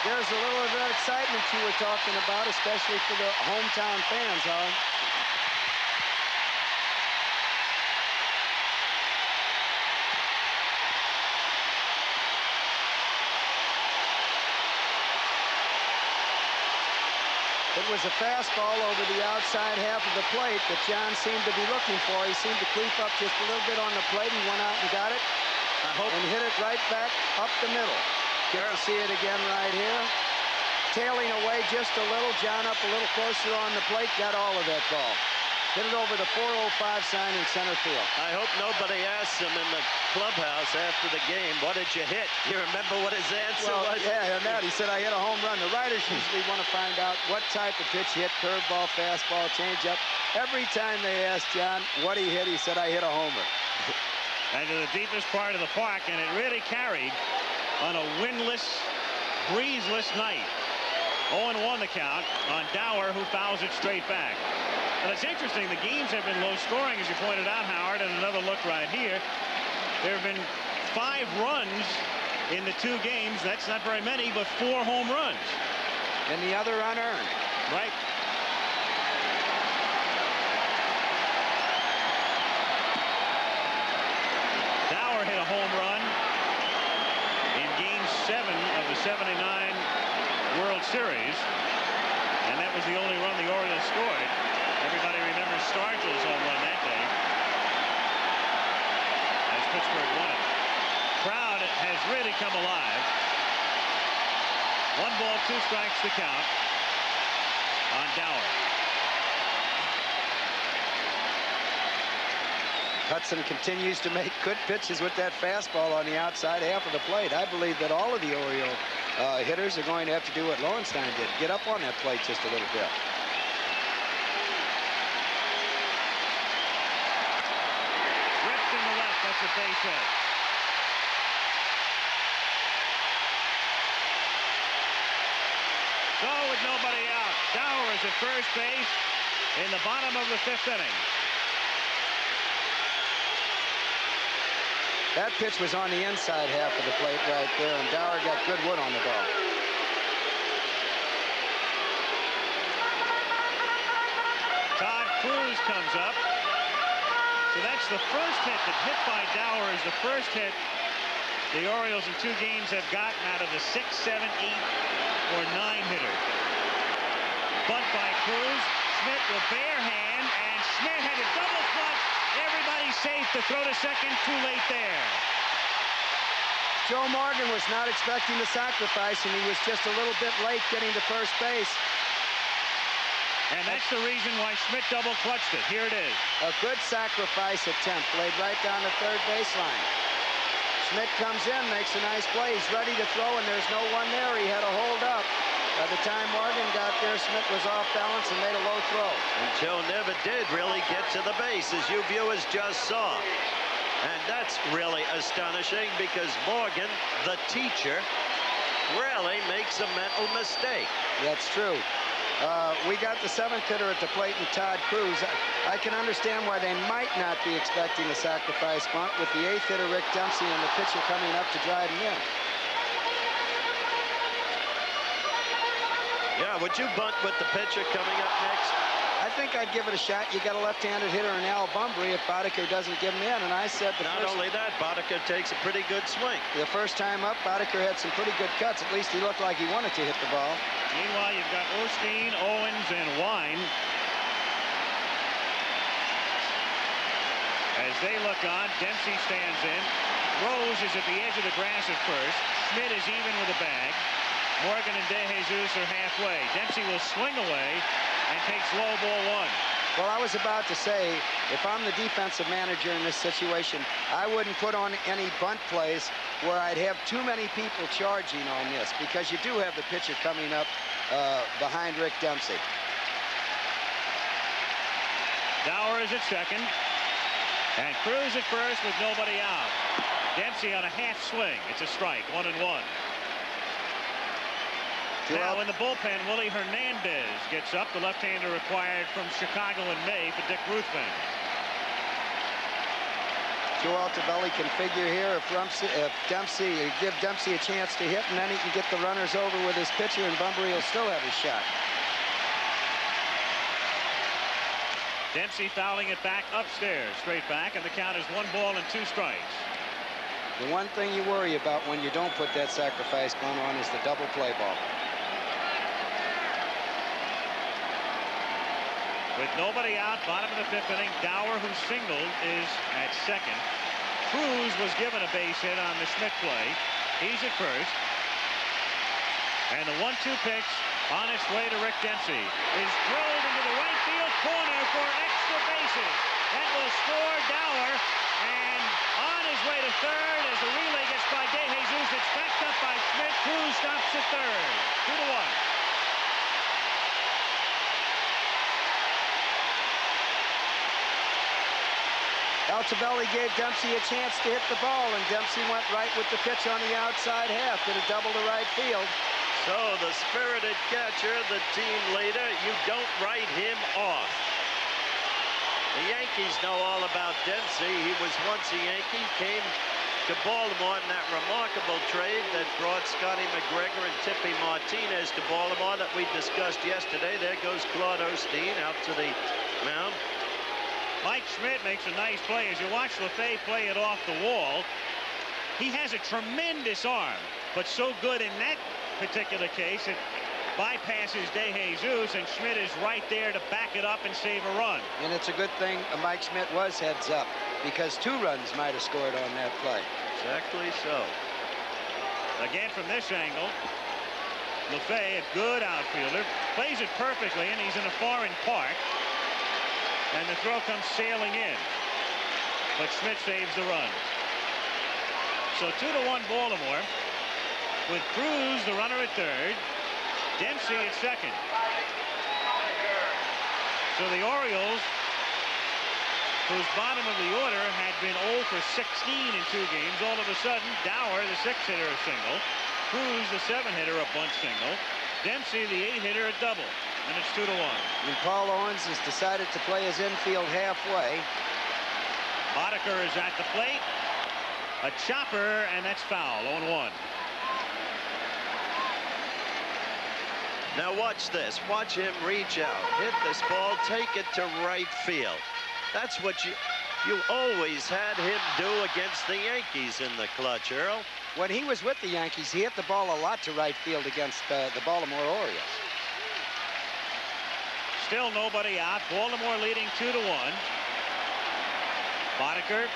There's a little of that excitement you were talking about, especially for the hometown fans, Howard. It was a fastball over the outside half of the plate that John seemed to be looking for. He seemed to creep up just a little bit on the plate. He went out and got it and hit it right back up the middle. Get to see it again right here. Tailing away just a little. John up a little closer on the plate. Got all of that ball. Hit it over the 405 sign in center field. I hope nobody asks him in the clubhouse after the game, what did you hit? You remember what his answer was? Yeah, and that he said, I hit a home run. The writers usually want to find out what type of pitch he hit, curveball, fastball, changeup. Every time they asked John what he hit, he said, I hit a homer. And to the deepest part of the park, and it really carried on a windless, breezeless night. 0-1 the count on Dower, who fouls it straight back. But it's interesting, the games have been low scoring, as you pointed out, Howard, and another look right here. There have been 5 runs in the 2 games. That's not very many, but 4 home runs. And the other unearned. Right. Dower hit a home run in Game 7 of the '79 World Series, and that was the only run the Orioles scored. Everybody remembers Stargell's home run that day as Pittsburgh won it. Crowd has really come alive. 1 ball, 2 strikes to count on Dower. Hudson continues to make good pitches with that fastball on the outside half of the plate. I believe that all of the Oriole hitters are going to have to do what Lowenstein did, get up on that plate just a little bit. Ripped in the left, that's a base hit. So with nobody out, Dower is at first base in the bottom of the 5th inning. That pitch was on the inside half of the plate right there, and Dower got good wood on the ball. Todd Cruz comes up. So that's the first hit. The hit by Dower is the first hit the Orioles in 2 games have gotten out of the 6, 7, 8, or 9 hitters. Bunt by Cruz. Schmidt with bare hand, and Schmidt had a double clutch. Everybody safe to throw to second. Too late there. Joe Morgan was not expecting the sacrifice, and he was just a little bit late getting to first base. And that's the reason why Schmidt double clutched it. Here it is. A good sacrifice attempt, laid right down the 3rd baseline. Schmidt comes in, makes a nice play. He's ready to throw, and there's no one there. He had a hold up. By the time Morgan got there, Schmidt was off balance and made a low throw. And Joe never did really get to the base, as you viewers just saw. And that's really astonishing because Morgan, the teacher, rarely makes a mental mistake. That's true. We got the 7th hitter at the plate in Todd Cruz. I can understand why they might not be expecting a sacrifice bunt with the 8th hitter, Rick Dempsey, and the pitcher coming up to drive him in. Yeah, would you bunt with the pitcher coming up next? I think I'd give it a shot. You got a left-handed hitter in Al Bunbury if Boddicker doesn't give him in, and I said Not only that, Boddicker takes a pretty good swing. The first time up, Boddicker had some pretty good cuts. At least he looked like he wanted to hit the ball. Meanwhile, you've got Osteen, Owens, and Wine. As they look on, Dempsey stands in. Rose is at the edge of the grass at first. Schmidt is even with a bag. Morgan and De Jesus are halfway. Dempsey will swing away and takes low ball 1. Well, I was about to say, if I'm the defensive manager in this situation, I wouldn't put on any bunt plays where I'd have too many people charging on this, because you do have the pitcher coming up behind Rick Dempsey. Dower is at second, and Cruz at first with nobody out. Dempsey on a half swing. It's a strike, 1-1. Now in the bullpen, Willie Hernandez gets up, the left-hander acquired from Chicago in May for Dick Ruthven. Joe Altobelli can figure here if Dempsey, give Dempsey a chance to hit, and then he can get the runners over with his pitcher, and Bunbury will still have his shot. Dempsey fouling it back upstairs, straight back, and the count is 1-2 strikes. The one thing you worry about when you don't put that sacrifice bunt on is the double play ball. With nobody out, bottom of the 5th inning, Dower, who singled, is at second. Cruz was given a base hit on the Schmidt play. He's at first. And the 1-2 pitch on its way to Rick Dempsey is drilled into the right field corner for extra bases. That will score Dower. And on his way to third as the relay gets by De Jesus, it's backed up by Schmidt. Cruz stops at third. 2-1. Altobelli gave Dempsey a chance to hit the ball, and Dempsey went right with the pitch on the outside half. Did a double to right field. So the spirited catcher, the team leader, you don't write him off. The Yankees know all about Dempsey. He was once a Yankee, came to Baltimore in that remarkable trade that brought Scotty McGregor and Tippy Martinez to Baltimore that we discussed yesterday. There goes Claude Osteen out to the mound. Mike Schmidt makes a nice play. As you watch LaFay play it off the wall, he has a tremendous arm, but so good in that particular case it bypasses De Jesus, and Schmidt is right there to back it up and save a run. And it's a good thing Mike Schmidt was heads up, because 2 runs might have scored on that play. Exactly so. Again from this angle, LaFay, a good outfielder, plays it perfectly, and he's in a foreign park. And the throw comes sailing in. But Schmidt saves the run. So 2-1 Baltimore. With Cruz, the runner at third. Dempsey at second. So the Orioles, whose bottom of the order had been 0 for 16 in 2 games, all of a sudden, Dower, the 6-hitter, a single. Cruz, the 7-hitter, a bunt single. Dempsey, the 8-hitter, a double. And it's 2-1. And Paul Owens has decided to play his infield halfway. Boddicker is at the plate. A chopper, and that's foul. 0-1. Now watch this. Watch him reach out, hit this ball, take it to right field. That's what you always had him do against the Yankees in the clutch, Earl. When he was with the Yankees, he hit the ball a lot to right field against the Baltimore Orioles. Still nobody out. Baltimore leading 2-1. Boddicker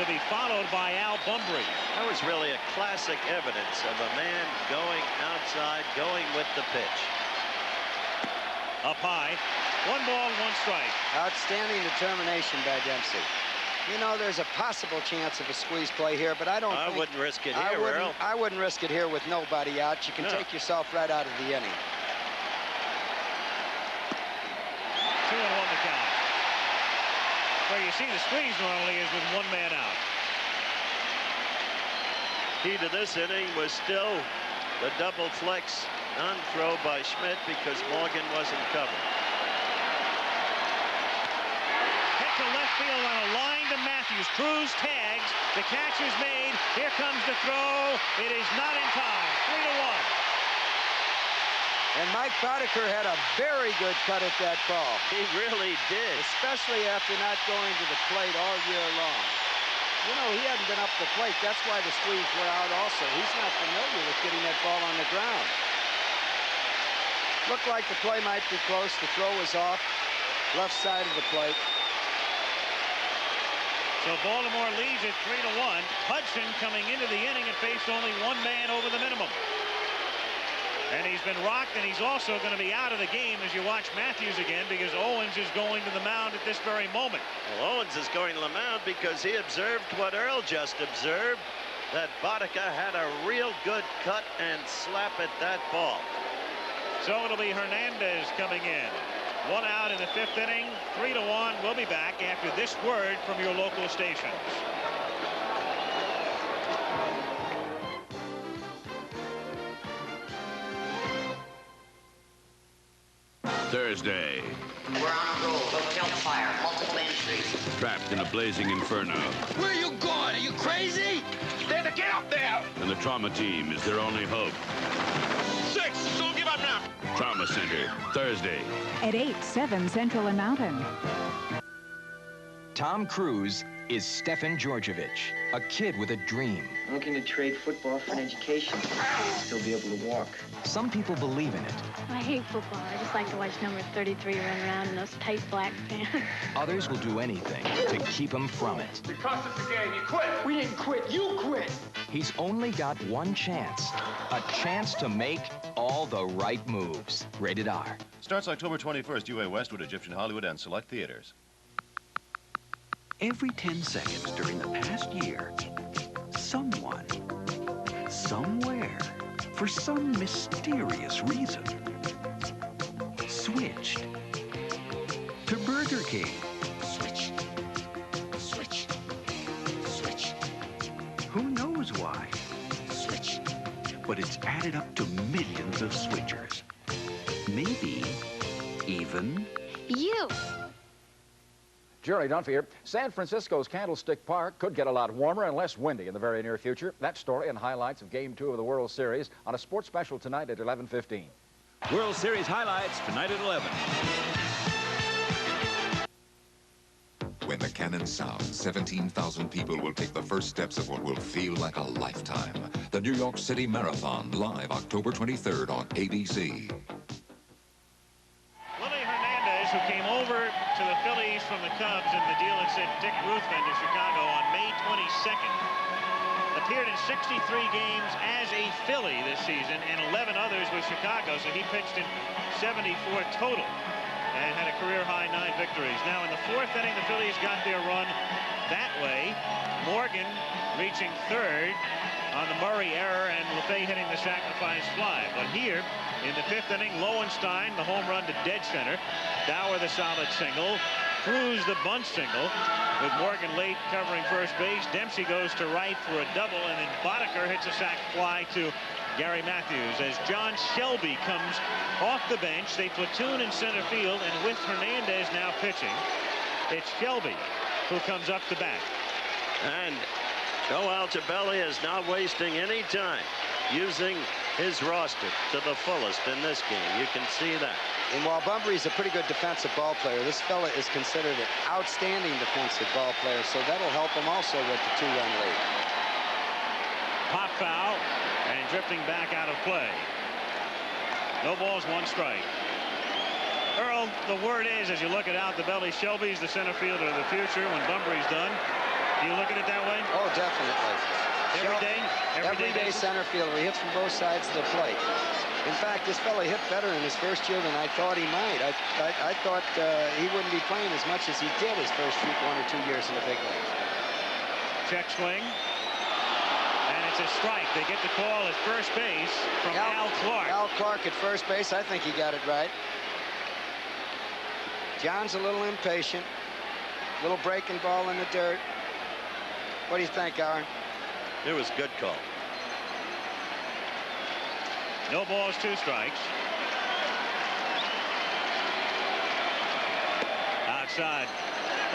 to be followed by Al Bunbury. That was really a classic evidence of a man going outside, going with the pitch. Up high. 1 ball, 1 strike. Outstanding determination by Dempsey. You know, there's a possible chance of a squeeze play here, but I wouldn't risk it here, Earl. I wouldn't risk it here with nobody out. You can take yourself right out of the inning. 2-1 the count. Where you see the squeeze normally is with 1 man out. Key to this inning was still the double flex non-throw by Schmidt because Morgan wasn't covered. Hit to left field on a line to Matthews. Cruz tags. The catch is made. Here comes the throw. It is not in time. 3-1. And Mike Boddicker had a very good cut at that ball. He really did. Especially after not going to the plate all year long. You know, he hadn't been up the plate. That's why the squeeze were out also. He's not familiar with getting that ball on the ground. Looked like the play might be close. The throw was off. Left side of the plate. So Baltimore leads at 3-1. Hudson coming into the inning and faced only 1 man over the minimum. And he's been rocked, and he's also going to be out of the game as you watch Matthews again because Owens is going to the mound at this very moment. Well, Owens is going to the mound because he observed what Earl just observed, that Boddicker had a real good cut and slap at that ball. So it'll be Hernandez coming in. 1 out in the 5th inning, 3-1. We'll be back after this word from your local stations. Thursday. We're on a roll. Hotel fire. Multiple entries. Trapped in a blazing inferno. Where you going? Are you crazy? Then get up there! And the trauma team is their only hope. 6! Don't give up now! Trauma Center, Thursday. At 8, 7 Central and Mountain. Tom Cruise is Stefan Georgievich, a kid with a dream. I'm looking to trade football for an education. Still be able to walk. Some people believe in it. I hate football. I just like to watch number 33 run around in those tight black pants. Others will do anything to keep him from it. It cost us the game. You quit. We didn't quit. You quit. He's only got one chance. A chance to make all the right moves. Rated R. Starts October 21st, UA Westwood, Egyptian Hollywood, and select theaters. Every 10 seconds during the past year, someone, somewhere, for some mysterious reason, switched to Burger King. Switch. Switch. Switch. Who knows why? Switch. But it's added up to millions of switchers. Maybe even You! Jerry Dunphy here. San Francisco's Candlestick Park could get a lot warmer and less windy in the very near future. That story and highlights of Game 2 of the World Series on a sports special tonight at 11:15. World Series highlights tonight at 11. When the cannon sounds, 17,000 people will take the first steps of what will feel like a lifetime. The New York City Marathon, live October 23rd on ABC. Who came over to the Phillies from the Cubs in the deal that sent Dick Ruthven to Chicago on May 22nd. Appeared in 63 games as a Philly this season and 11 others with Chicago, so he pitched in 74 total and had a career-high 9 victories. Now in the 4th inning, the Phillies got their run that way. Morgan reaching 3rd on the Murray error and LeFay hitting the sacrifice fly. But here, in the 5th inning, Lowenstein, the home run to dead center. Dower, the solid single. Cruz, the bunt single. With Morgan late covering first base. Dempsey goes to right for a double, and then Boddicker hits a sac fly to Gary Matthews. As John Shelby comes off the bench, they platoon in center field, and with Hernandez now pitching, it's Shelby who comes up to bat. And Joe Altobelli is not wasting any time, using his roster to the fullest in this game. You can see that. And while Bunbury's a pretty good defensive ball player, this fella is considered an outstanding defensive ball player, so that'll help him also with the 2-run lead. Pop foul and drifting back out of play. No balls, 1 strike. Earl, the word is, as you look at Altobelli, Shelby's the center fielder of the future when Bunbury's done. Do you look at it that way? Oh, definitely. Every day center fielder. He hits from both sides of the plate. In fact, this fella hit better in his first year than I thought he might. I thought he wouldn't be playing as much as he did his first 1 or 2 years in the big leagues. Check swing. And it's a strike. They get the call at first base from Al Clark. Al Clark at first base. I think he got it right. John's a little impatient. Little breaking ball in the dirt. What do you think, Aaron? It was a good call. No balls, 2 strikes. Outside.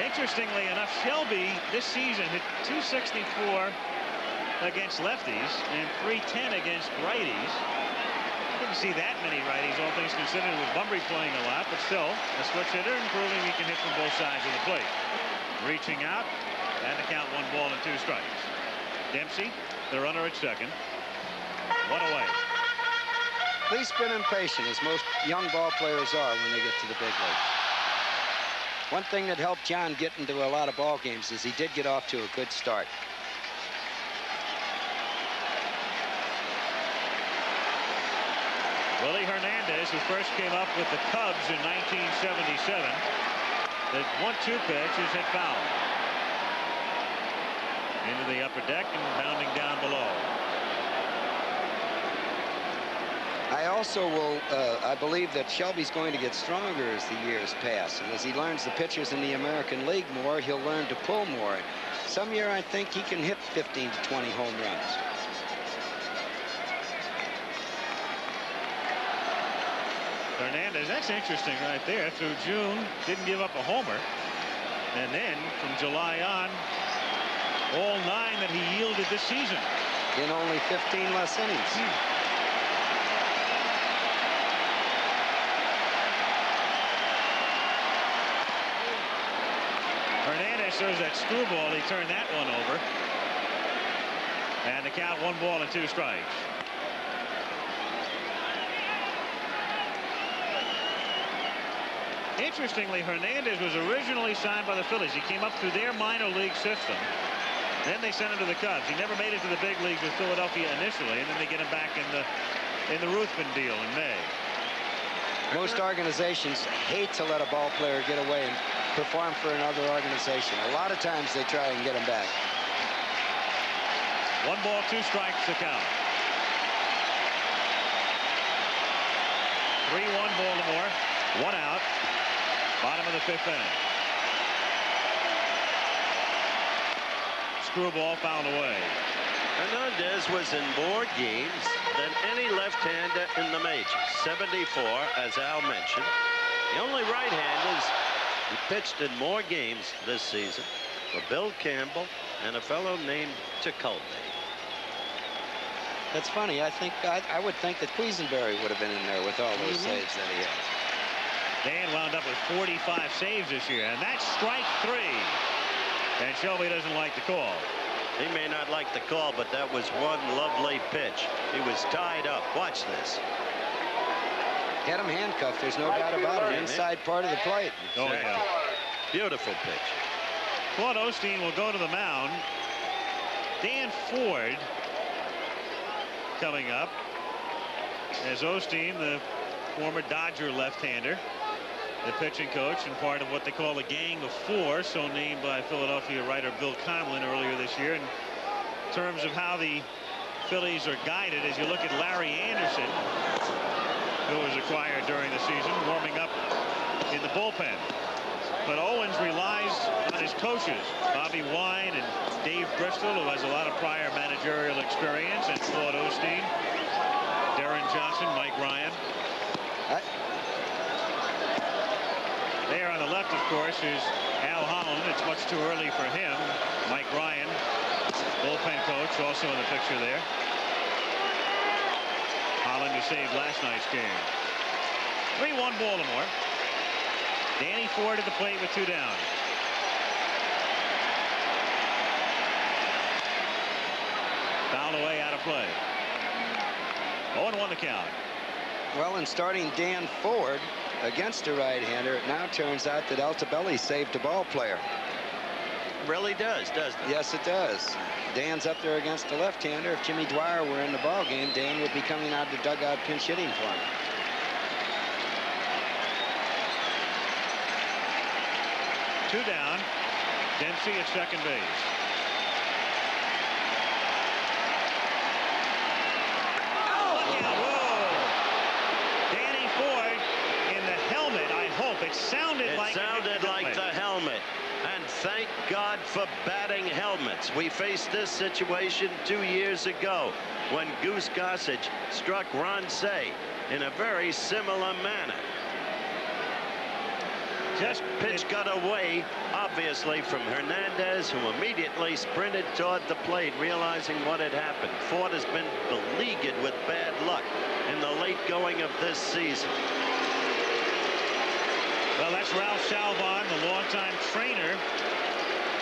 Interestingly enough, Shelby this season hit .264 against lefties and .310 against righties. Didn't see that many righties, all things considered, with Bunbury playing a lot, but still a switch hitter and proving he can hit from both sides of the plate. Reaching out, and the count 1 ball and 2 strikes. Dempsey, the runner at second. 1 away. He's been impatient, as most young ball players are when they get to the big leagues. One thing that helped John get into a lot of ball games is he did get off to a good start. Willie Hernandez, who first came up with the Cubs in 1977. The 1-2 pitch is hit foul. Into the upper deck and bounding down below. I also will, I believe that Shelby's going to get stronger as the years pass. And as he learns the pitchers in the American League more, he'll learn to pull more. Some year, I think he can hit 15 to 20 home runs. Hernandez, that's interesting right there. Through June, didn't give up a homer. And then from July on, all 9 that he yielded this season. In only 15 less innings. Hernandez shows that screwball. He turned that one over. And the count 1 ball and 2 strikes. Interestingly, Hernandez was originally signed by the Phillies. He came up through their minor league system. Then they sent him to the Cubs. He never made it to the big leagues with Philadelphia initially, and then they get him back in the Ruthven deal in May. Most organizations hate to let a ball player get away and perform for another organization. A lot of times they try and get him back. 1 ball, 2 strikes to count. 3-1 Baltimore. 1 out. Bottom of the 5th inning. Screwball fouled away. Hernandez was in more games than any left-hander in the majors. 74, as Al mentioned. The only right-handers who pitched in more games this season were Bill Campbell and a fellow named Tekulve. That's funny. I would think that Quisenberry would have been in there with all those saves that he had. Dan wound up with 45 saves this year, and that's strike 3. And Shelby doesn't like the call. He may not like the call, but that was one lovely pitch. He was tied up. Watch this. Get him handcuffed. There's no doubt about it. Inside part of the plate. Oh, yeah. Beautiful pitch. Claude Osteen will go to the mound. Dan Ford coming up as Osteen, the former Dodger left-hander, the pitching coach and part of what they call the Gang of Four, so named by Philadelphia writer Bill Conlin earlier this year. In terms of how the Phillies are guided, as you look at Larry Anderson, who was acquired during the season, warming up in the bullpen. But Owens relies on his coaches, Bobby Wine and Dave Bristol, who has a lot of prior managerial experience, and Claude Osteen, Darren Johnson, Mike Ryan. There on the left, of course, is Al Holland. It's much too early for him. Mike Ryan, bullpen coach, also in the picture there. Holland, who saved last night's game. 3-1 Baltimore. Danny Ford at the plate with 2 down. Fouled away, out of play. 0-1 the count. Well, in starting Dan Ford against a right-hander, it now turns out that Altobelli saved a ball player. Really does, doesn't it? Yes, it does. Dan's up there against the left-hander. If Jimmy Dwyer were in the ball game, Dan would be coming out of the dugout pinch hitting for him. Two down. Dempsey at second base. Oh, look out. Whoa. Danny Ford in the helmet, I hope. It sounded like the helmet. And thank God for batting helmets. We faced this situation 2 years ago when Goose Gossage struck Ron Say in a very similar manner. Just pitch got away, obviously, from Hernandez, who immediately sprinted toward the plate, realizing what had happened. Ford has been beleaguered with bad luck in the late going of this season. Well, that's Ralph Salvon, the longtime trainer,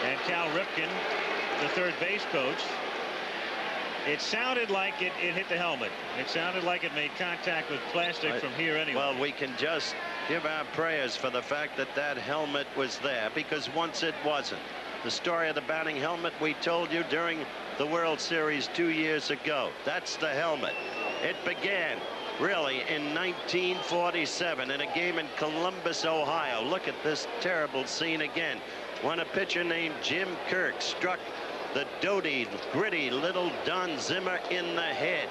and Cal Ripken, the third base coach. It sounded like it hit the helmet. It sounded like it made contact with plastic from here anyway. Well, we can just give our prayers for the fact that that helmet was there, because once it wasn't. The story of the batting helmet we told you during the World Series 2 years ago. That's the helmet. It began really in 1947 in a game in Columbus, Ohio. Look at this terrible scene again when a pitcher named Jim Kirk struck the doty, gritty little Don Zimmer in the head,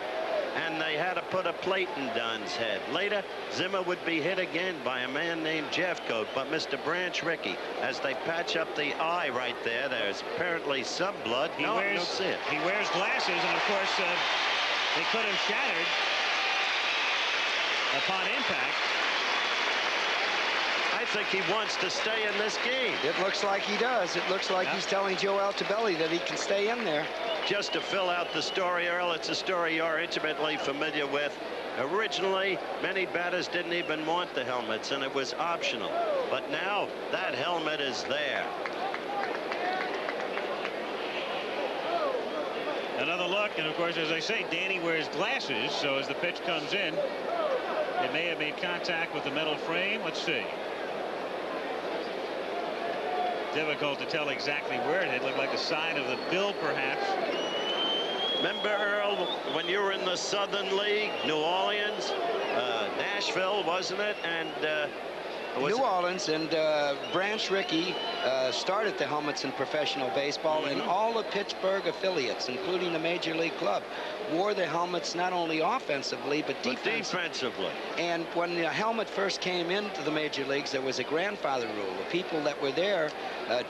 and they had to put a plate in Don's head. Later, Zimmer would be hit again by a man named Jeffcoat, but Mr. Branch Rickey, as they patch up the eye right there, there's apparently some blood. He wears glasses, and of course they could have shattered upon impact. think he wants to stay in this game. It looks like he does. It looks like he's telling Joe Altobelli that he can stay in there. Just to fill out the story, Earl, it's a story you're intimately familiar with. Originally, many batters didn't even want the helmets, and it was optional. But now, that helmet is there. Another look, and of course, as I say, Danny wears glasses, so as the pitch comes in, it may have made contact with the metal frame. Let's see. Difficult to tell exactly where it hit. Looked like the side of the bill, perhaps. Remember, Earl, when you were in the Southern League, New Orleans, Nashville, wasn't it? And New Orleans and Branch Rickey started the helmets in professional baseball, and all the Pittsburgh affiliates, including the Major League Club, wore the helmets not only offensively but defensively. And when the helmet first came into the major leagues, there was a grandfather rule. The people that were there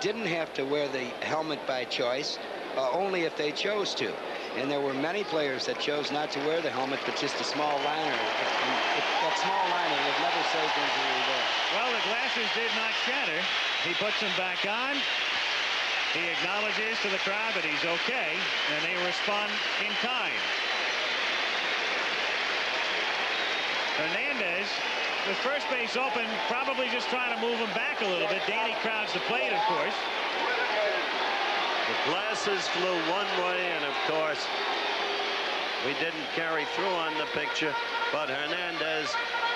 didn't have to wear the helmet by choice, only if they chose to. And there were many players that chose not to wear the helmet, but just a small liner. That small liner would never save injury there. Well, the glasses did not shatter. He puts them back on. He acknowledges to the crowd that he's okay, and they respond in kind. Hernandez, with first base open, probably just trying to move him back a little bit. Danny crowds the plate, of course. The glasses flew one way, and of course, we didn't carry through on the picture, but Hernandez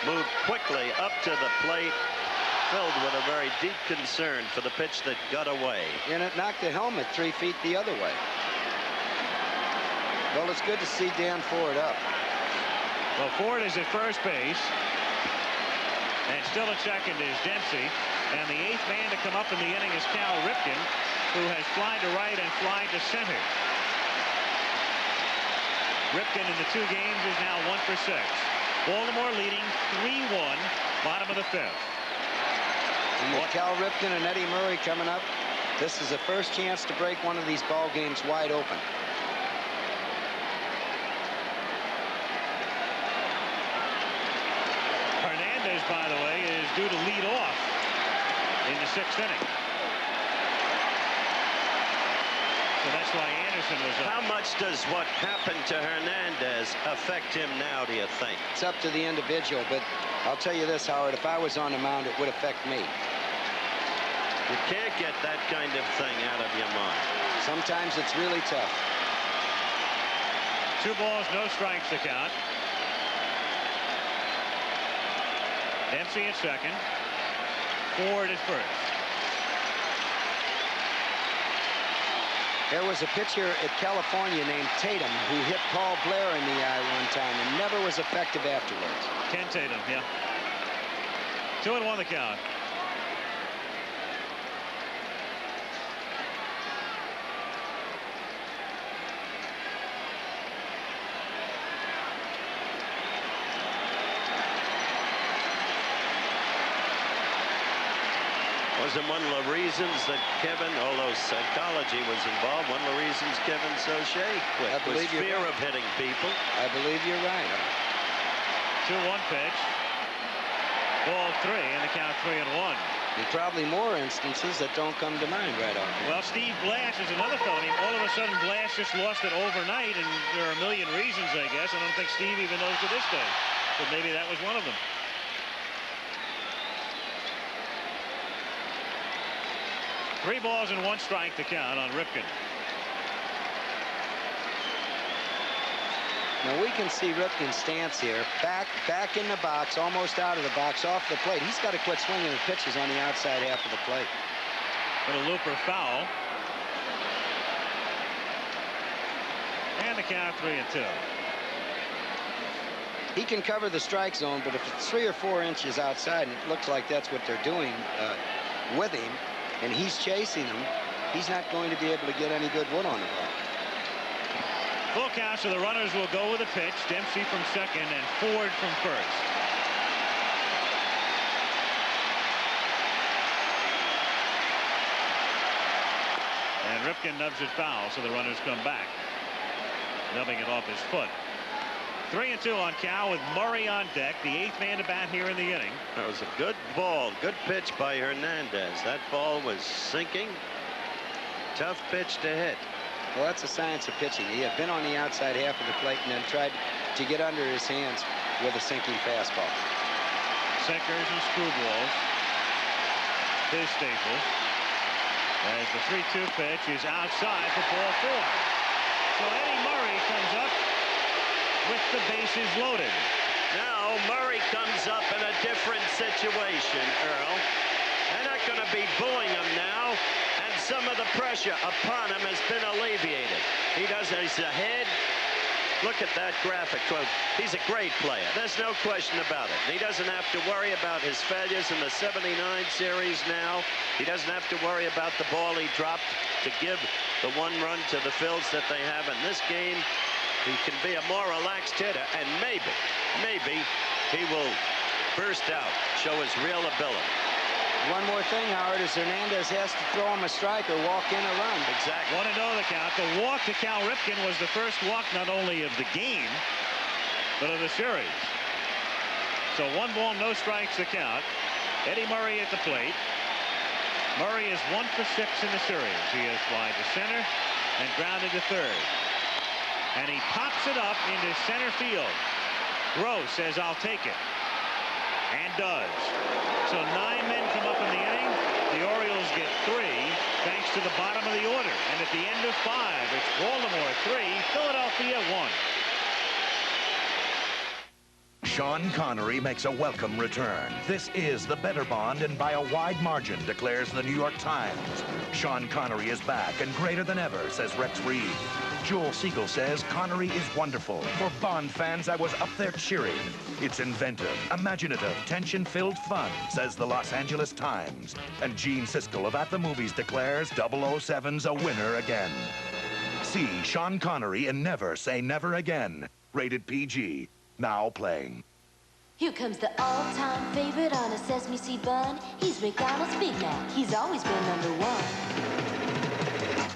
moved quickly up to the plate, filled with a very deep concern for the pitch that got away. And it knocked the helmet 3 feet the other way. Well, it's good to see Dan Ford up. Well, Ford is at first base, and still at second is Dempsey, and the 8th man to come up in the inning is Cal Ripken, who has flied to right and flied to center. Ripken in the 2 games is now 1 for 6. Baltimore leading 3-1, bottom of the 5th. And with Cal Ripken and Eddie Murray coming up, this is the first chance to break one of these ball games wide open. Hernandez, by the way, is due to lead off in the 6th inning. So that's why Anderson was up. How much does what happened to Hernandez affect him now, do you think? It's up to the individual, but I'll tell you this, Howard, if I was on the mound, it would affect me. You can't get that kind of thing out of your mind. Sometimes it's really tough. 2 balls, no strikes to count. Dempsey at second. Ford at first. There was a pitcher at California named Tatum who hit Paul Blair in the eye one time and never was effective afterwards. Ken Tatum, yeah. 2-1 the count. Wasn't one of the reasons that Kevin, although psychology was involved, one of the reasons Kevin's so quit was fear of hitting people. I believe you're right. 2-1 pitch. Ball 3, and the count 3-1. And probably more instances that don't come to mind right off. Well, Steve Blass is another fellow. I mean, all of a sudden, Blass just lost it overnight, and there are a million reasons, I guess. I don't think Steve even knows to this day. But maybe that was one of them. Three balls and 1 strike to count on Ripken. Now we can see Ripken's stance here. Back in the box, almost out of the box, off the plate. He's got to quit swinging the pitches on the outside half of the plate. Little looper foul. And the count 3-2. He can cover the strike zone, but if it's 3 or 4 inches outside, and it looks like that's what they're doing with him, and he's chasing him, he's not going to be able to get any good wood on the ball. Full count, so the runners will go with a pitch. Dempsey from second and Ford from first. And Ripken nubs it foul, so the runners come back, nubbing it off his foot. 3-2 on Cal with Murray on deck, the 8th man to bat here in the inning. That was a good ball, good pitch by Hernandez. That ball was sinking. Tough pitch to hit. Well, that's a science of pitching. He had been on the outside half of the plate and then tried to get under his hands with a sinking fastball. Sinkers and screwballs. His staple. As the 3-2 pitch is outside for ball 4. So Eddie Murray comes up with the bases loaded. Now Murray comes up in a different situation, Earl. They're not going to be booing him now, and some of the pressure upon him has been alleviated. He's ahead. Look at that graphic. He's a great player. There's no question about it. He doesn't have to worry about his failures in the '79 series now. He doesn't have to worry about the ball he dropped to give the 1 run to the Phils that they have in this game. He can be a more relaxed hitter, and maybe he will burst out, show his real ability. One more thing, Howard, is Hernandez has to throw him a strike or walk in a run. Exactly. 1-0 the count. The walk to Cal Ripken was the first walk not only of the game, but of the series. So 1 ball, no strikes the count. Eddie Murray at the plate. Murray is 1 for 6 in the series. He has fly to center and grounded to third. And he pops it up into center field. Gross says, "I'll take it." And does. So 9 men come up in the inning. The Orioles get 3 thanks to the bottom of the order. And at the end of 5, it's Baltimore 3, Philadelphia 1. Sean Connery makes a welcome return. This is the better Bond, and by a wide margin, declares the New York Times. Sean Connery is back and greater than ever, says Rex Reed. Joel Siegel says Connery is wonderful. For Bond fans, I was up there cheering. It's inventive, imaginative, tension-filled fun, says the Los Angeles Times. And Gene Siskel of At the Movies declares 007's a winner again. See Sean Connery in Never Say Never Again. Rated PG. Now playing. Here comes the all-time favorite on a sesame seed bun. He's McDonald's Big Mac. He's always been #1.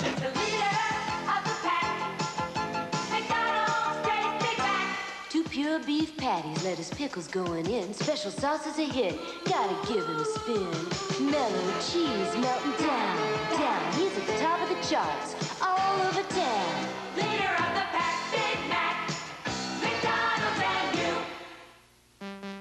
It's the leader of the pack. McDonald's great Big Mac. 2 pure beef patties, lettuce, pickles going in. Special sauce is a hit. Gotta give him a spin. Mellow cheese melting down. He's at the top of the charts, all over town. Leader of the pack, Big Mac.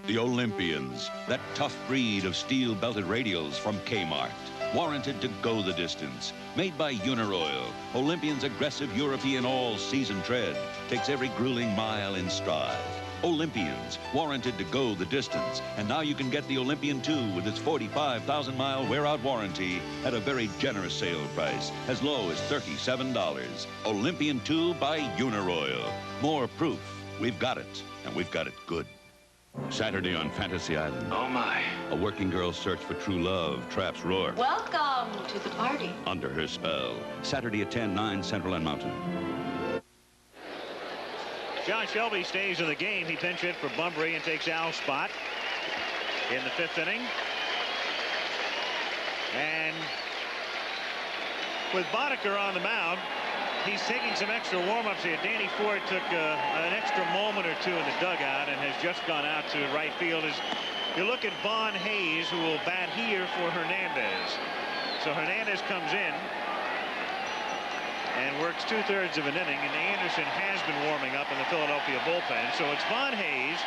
The Olympians, that tough breed of steel-belted radials from Kmart. Warranted to go the distance. Made by Uniroyal, Olympian's aggressive European all-season tread takes every grueling mile in stride. Olympians, warranted to go the distance. And now you can get the Olympian 2 with its 45,000-mile wear-out warranty at a very generous sale price, as low as $37. Olympian 2 by Uniroyal. More proof. We've got it, and we've got it good. Saturday on Fantasy Island. Oh, my. A working girl's search for true love traps Rourke. Welcome to the party. Under her spell. Saturday at 10, 9 Central and Mountain. John Shelby stays in the game. He pinch hit for Bunbury and takes Al's spot in the 5th inning. And with Boddicker on the mound, he's taking some extra warm-ups here. Danny Ford took an extra moment or 2 in the dugout and has just gone out to right field. As you look at Von Hayes, who will bat here for Hernandez. So Hernandez comes in and works 2/3 of an inning, and Anderson has been warming up in the Philadelphia bullpen. So it's Von Hayes,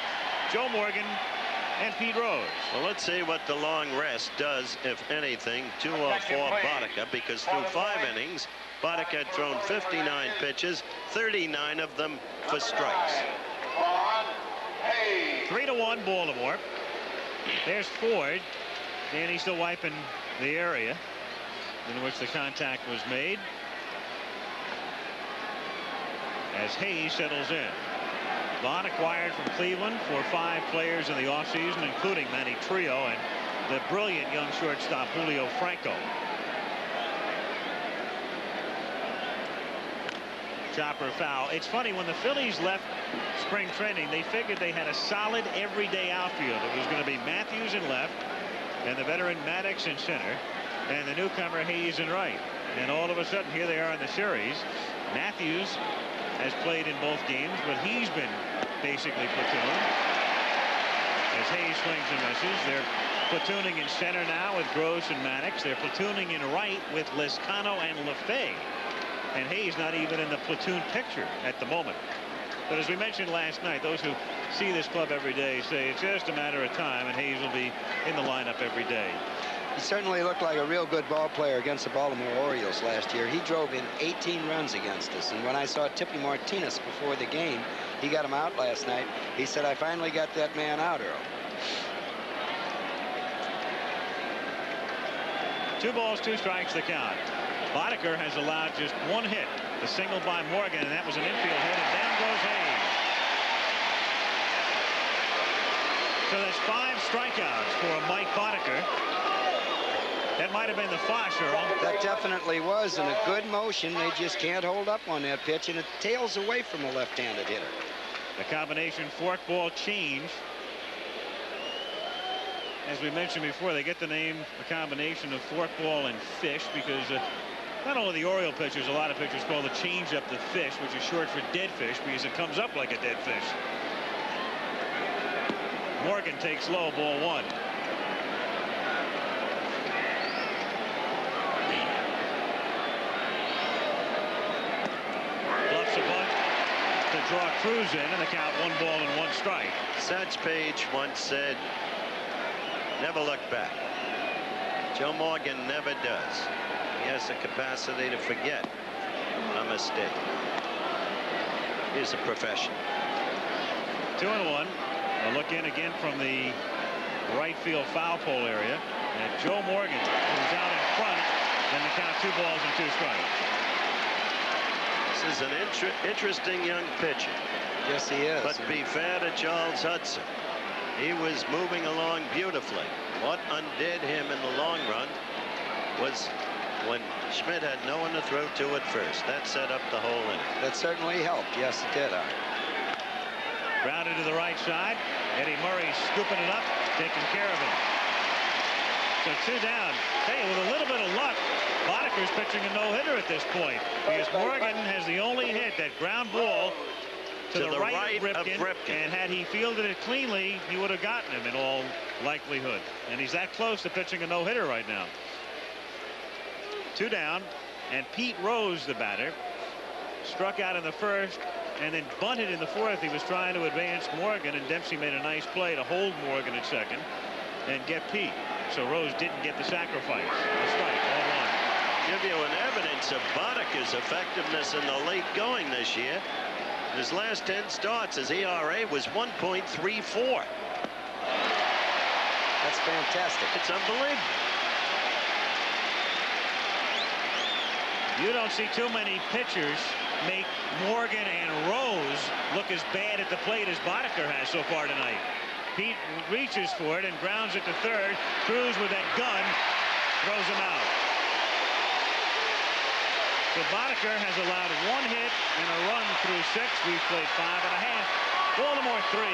Joe Morgan, and Pete Rose. Well, let's see what the long rest does, if anything, to for Boddicker, because through 5 innings, Boddicker had thrown 59 pitches, 39 of them for strikes. 3-1 Baltimore. There's Ford. Danny still wiping the area in which the contact was made. As Hayes settles in. Vaughn acquired from Cleveland for 5 players in the offseason, including Manny Trio and the brilliant young shortstop Julio Franco. Chopper foul. It's funny, when the Phillies left spring training, they figured they had a solid everyday outfield. It was going to be Matthews in left and the veteran Maddox in center and the newcomer Hayes in right. And all of a sudden, here they are in the series. Matthews has played in both games, but he's been basically platoon. As Hayes swings and misses, they're platooning in center now with Gross and Maddox. They're platooning in right with Liscano and LaFay. And Hayes not even in the platoon picture at the moment. But as we mentioned last night, those who see this club every day say it's just a matter of time, and Hayes will be in the lineup every day. He certainly looked like a real good ball player against the Baltimore Orioles last year. He drove in 18 runs against us. And when I saw Tippy Martinez before the game, he got him out last night. He said, I finally got that man out, Earl. 2 balls, 2 strikes the count. Boddicker has allowed just 1 hit, the single by Morgan, and that was an infield hit, and down goes Hayes. So that's 5 strikeouts for Mike Boddicker. That might have been the flush, Earl. That definitely was, and a good motion. They just can't hold up on that pitch, and it tails away from a left-handed hitter. The combination fork-ball change. As we mentioned before, they get the name, a combination of forkball and fish, because not only the Oriole pitchers, a lot of pitchers call the changeup the fish, which is short for dead fish, because it comes up like a dead fish. Morgan takes low, ball 1. Bluffs a bunt to draw Cruz in, and the count 1 ball and 1 strike. Satch Paige once said, never look back. Joe Morgan never does. He has the capacity to forget a mistake. He's a professional. 2-1. A look in again from the right field foul pole area. And Joe Morgan, who's out in front, and the count 2 balls and 2 strikes. This is an interesting young pitcher. Yes, he is. But be fair to Charles Hudson. He was moving along beautifully. What undid him in the long run was when Schmidt had no one to throw to at first. That set up the whole inning. That certainly helped. Yes, it did. Grounded to the right side. Eddie Murray scooping it up, taking care of him. So 2 down. Hey, with a little bit of luck, Boddicker's pitching a no-hitter at this point, because Morgan has the only hit, that ground ball to the right of Ripken, and had he fielded it cleanly, he would have gotten him in all likelihood. And he's that close to pitching a no-hitter right now. 2 down, and Pete Rose, the batter, struck out in the first and then bunted in the 4th. He was trying to advance Morgan, and Dempsey made a nice play to hold Morgan at second and get Pete. So Rose didn't get the sacrifice. A strike, all 1. Give you an evidence of Boddicker's effectiveness in the late going this year. His last 10 starts, his ERA was 1.34. That's fantastic. It's unbelievable. You don't see too many pitchers make Morgan and Rose look as bad at the plate as Boddicker has so far tonight. Pete reaches for it and grounds it to third. Cruz with that gun throws him out. So Boddicker has allowed 1 hit and a run through 6. We've played 5.5. Baltimore 3,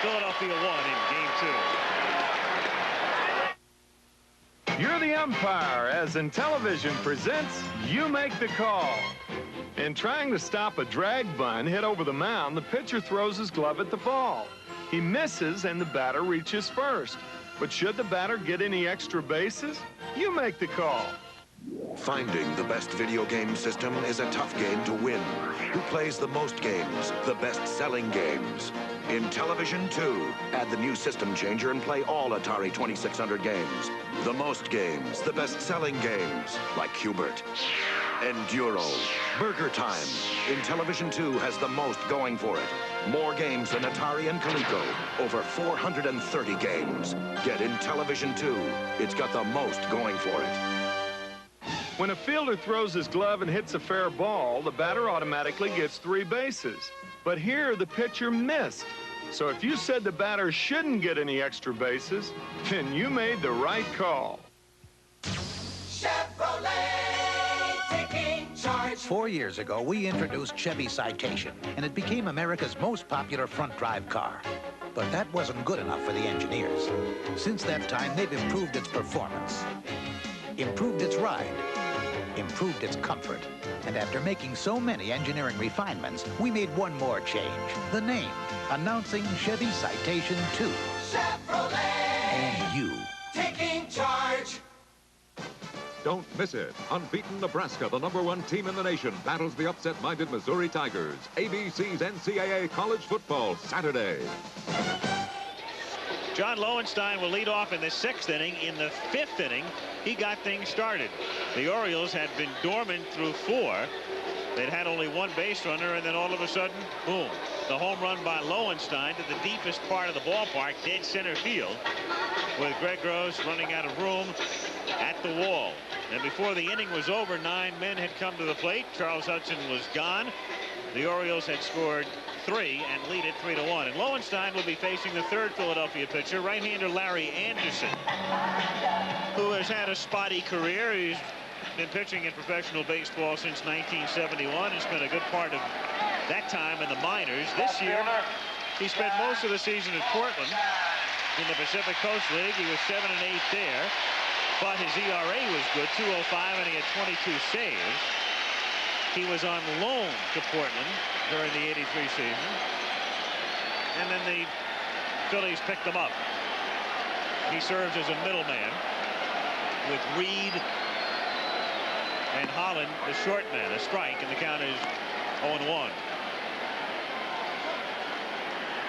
Philadelphia 1 in game 2. You're the umpire, as in television presents You Make the Call. In trying to stop a drag bunt hit over the mound, the pitcher throws his glove at the ball. He misses and the batter reaches first. But should the batter get any extra bases? You make the call. Finding the best video game system is a tough game to win. Who plays the most games, the best-selling games? In Television 2, add the new system changer and play all Atari 2600 games. The most games, the best-selling games, like Hubert. Enduro, Burger Time. In Television 2 has the most going for it. More games than Atari and Coleco. Over 430 games. Get in Television 2. It's got the most going for it. When a fielder throws his glove and hits a fair ball, the batter automatically gets 3 bases. But here, the pitcher missed. So if you said the batter shouldn't get any extra bases, then you made the right call. Chevrolet taking charge. 4 years ago, we introduced Chevy Citation, and it became America's most popular front-drive car. But that wasn't good enough for the engineers. Since that time, they've improved its performance, improved its ride, improved its comfort. And after making so many engineering refinements, we made one more change: the name. announcing Chevy Citation 2. Chevrolet. And you. Taking charge. Don't miss it. Unbeaten Nebraska, the #1 team in the nation, battles the upset-minded Missouri Tigers. ABC's NCAA College Football, Saturday. John Lowenstein will lead off in the 6th inning. In the 5th inning, he got things started. The Orioles had been dormant through 4. They'd had only 1 base runner, and then all of a sudden, boom. The home run by Lowenstein to the deepest part of the ballpark, dead center field, with Greg Gross running out of room at the wall. And before the inning was over, 9 men had come to the plate. Charles Hudson was gone. The Orioles had scored 3 and lead it 3-1. And Lowenstein will be facing the 3rd Philadelphia pitcher, right-hander Larry Anderson, who has had a spotty career. He's been pitching in professional baseball since 1971 and spent a good part of that time in the minors. This year, he spent most of the season at Portland in the Pacific Coast League. He was 7-8 there, but his ERA was good, 2.05, and he had 22 saves. He was on loan to Portland during the '83 season, and then the Phillies picked him up. He serves as a middleman with Reed and Holland, the short man. A strike, and the count is 0-1.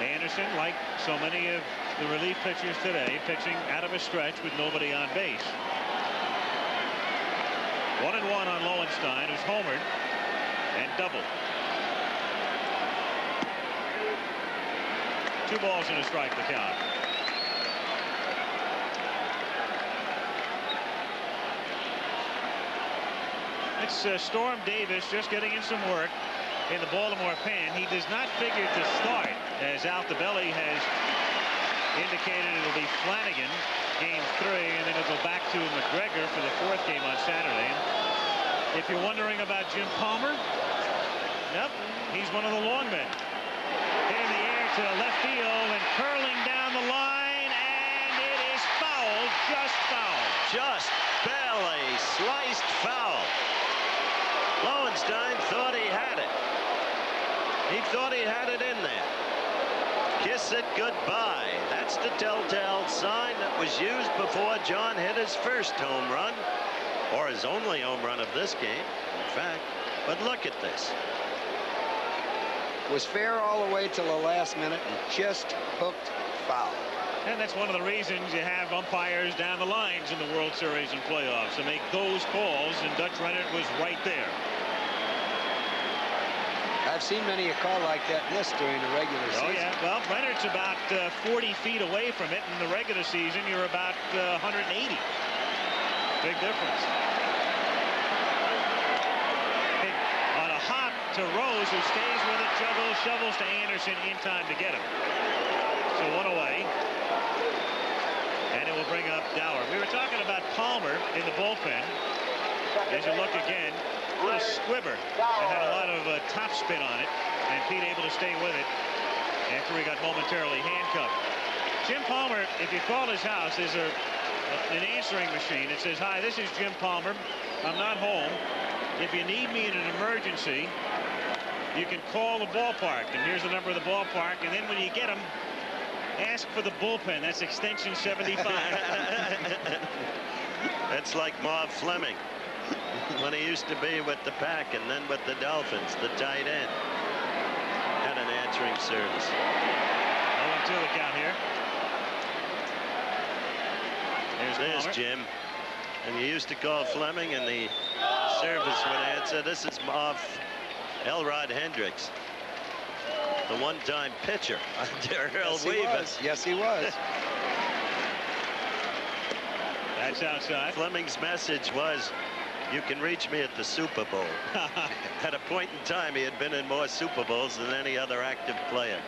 Anderson, like so many of the relief pitchers today, pitching out of a stretch with nobody on base. 1-1 on Lowenstein, who's homered and doubled. 2 balls and a strike, the count. It's Storm Davis just getting in some work in the Baltimore pen. He does not figure to start, as Altobelli has indicated it'll be Flanagan game 3, and then it'll go back to McGregor for the 4th game on Saturday. If you're wondering about Jim Palmer, yep, he's one of the long men. Hit in the air to left field and curling down the line, and it is foul, just foul. Just barely sliced foul. Lowenstein thought he had it. He thought he had it in there. Kiss it goodbye. That's the telltale sign that was used before John hit his first home run, or his only home run of this game, in fact. But look at this. Was fair all the way till the last minute and just hooked foul. And that's one of the reasons you have umpires down the lines in the World Series and playoffs to make those calls, and Dutch Rennert was right there. I've seen many a call like that missed during the regular season. Oh, yeah. Well, Rennert's about 40 feet away from it. In the regular season, you're about 180. Big difference. Hit on a hop to Rose, who stays with it, shovels to Anderson in time to get him. So 1 away. And it will bring up Dower. We were talking about Palmer in the bullpen. As you look again, a little squibber that had a lot of top spin on it, and Pete able to stay with it after he got momentarily handcuffed. Jim Palmer, if you call his house, there's an answering machine. It says, "Hi, this is Jim Palmer. I'm not home. If you need me in an emergency, you can call the ballpark." And here's the number of the ballpark. And then when you get them, ask for the bullpen. That's extension 75. That's like Marv Fleming when he used to be with the Pack and then with the Dolphins, the tight end. Had an answering service. 0-2 the count here. There's Jim. And you used to call Fleming, and the service would answer. This is Marv Elrod Hendricks, the one-time pitcher under Earl Weaver. Yes, he was. That's outside. Fleming's message was, "You can reach me at the Super Bowl." At a point in time, he had been in more Super Bowls than any other active player.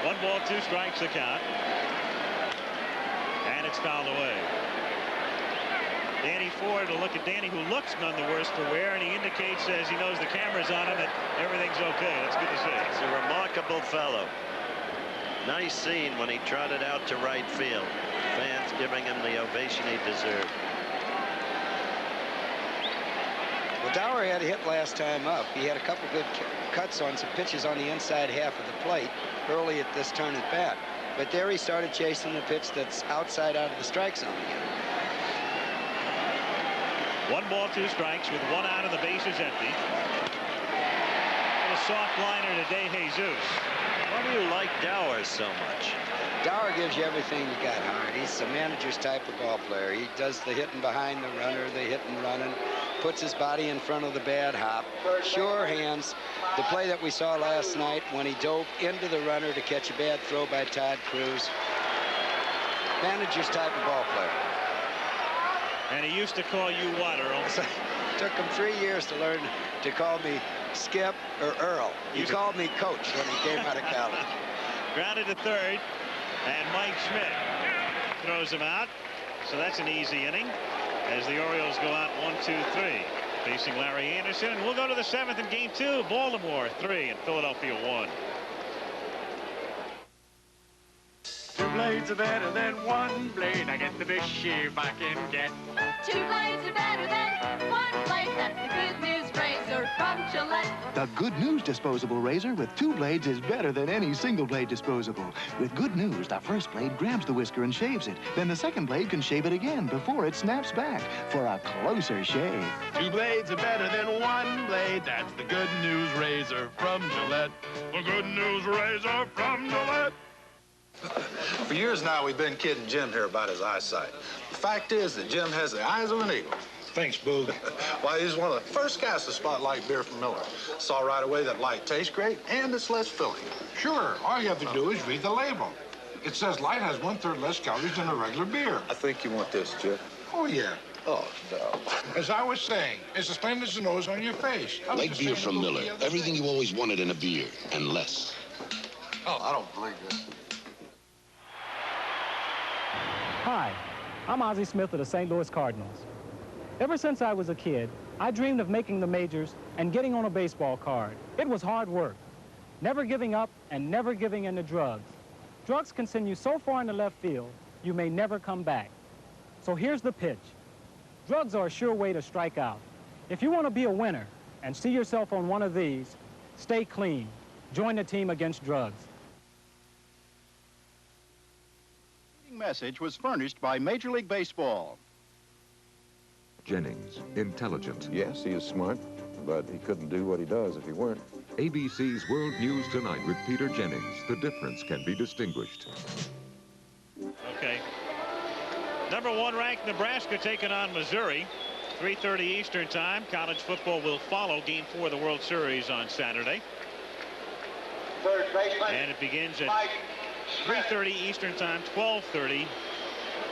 1 ball, 2 strikes the count. And it's fouled away. Danny Ford will look at Danny, who looks none the worse for wear, and he indicates, as he knows the camera's on him, that everything's okay. That's good to see. He's a remarkable fellow. Nice scene when he trotted out to right field. Fans giving him the ovation he deserved. Well, Dower had a hit last time up. He had a couple good cuts on some pitches on the inside half of the plate early at this turn at bat. But there he started chasing the pitch that's outside out of the strike zone again. 1 ball, 2 strikes with 1 out and the bases empty. And a soft liner to De Jesus. Why do you like Dower so much? Dower gives you everything you got, Howard. He's a manager's type of ball player. He does the hitting behind the runner, the hitting running, puts his body in front of the bad hop, sure hands. The play that we saw last night when he dove into the runner to catch a bad throw by Todd Cruz. Manager's type of ball player. And he used to call you what, Earl? Took him 3 years to learn to call me Skip or Earl. He called me Coach when he came out of college. Grounded to third, and Mike Schmidt throws him out. So that's an easy inning as the Orioles go out 1-2-3. Facing Larry Anderson, and we'll go to the 7th in game 2. Baltimore 3 and Philadelphia 1. 2 blades are better than 1 blade. I get the fish if I can get. 2 blades are better than 1 blade. That's the good news razor from Gillette. The Good News disposable razor with 2 blades is better than any single blade disposable. With Good News, the first blade grabs the whisker and shaves it. Then the second blade can shave it again before it snaps back for a closer shave. 2 blades are better than 1 blade. That's the good news razor from Gillette. The good news razor from Gillette. For years now, we've been kidding Jim here about his eyesight. The fact is that Jim has the eyes of an eagle. Thanks, Boog. Why, he's one of the first guys to spot light beer from Miller. Saw right away that light tastes great and it's less filling. Sure, all you have to do is read the label. It says light has 1/3 less calories than a regular beer. I think you want this, Jim. Oh, yeah. Oh, no. As I was saying, it's as plain as the nose on your face. Light beer from Miller. Everything you always wanted in a beer, and less. Oh, I don't believe this. Hi, I'm Ozzie Smith of the St. Louis Cardinals. Ever since I was a kid, I dreamed of making the majors and getting on a baseball card. It was hard work, never giving up and never giving in to drugs. Drugs can send you so far into left field, you may never come back. So here's the pitch. Drugs are a sure way to strike out. If you want to be a winner and see yourself on one of these, stay clean. Join the team against drugs. Message was furnished by Major League Baseball. Jennings, intelligent. Yes, he is smart, but he couldn't do what he does if he weren't. ABC's World News Tonight with Peter Jennings. The difference can be distinguished. Okay. Number 1 ranked Nebraska taking on Missouri. 3:30 Eastern time. College football will follow game 4 of the World Series on Saturday. And it begins at 3:30 Eastern time, 12:30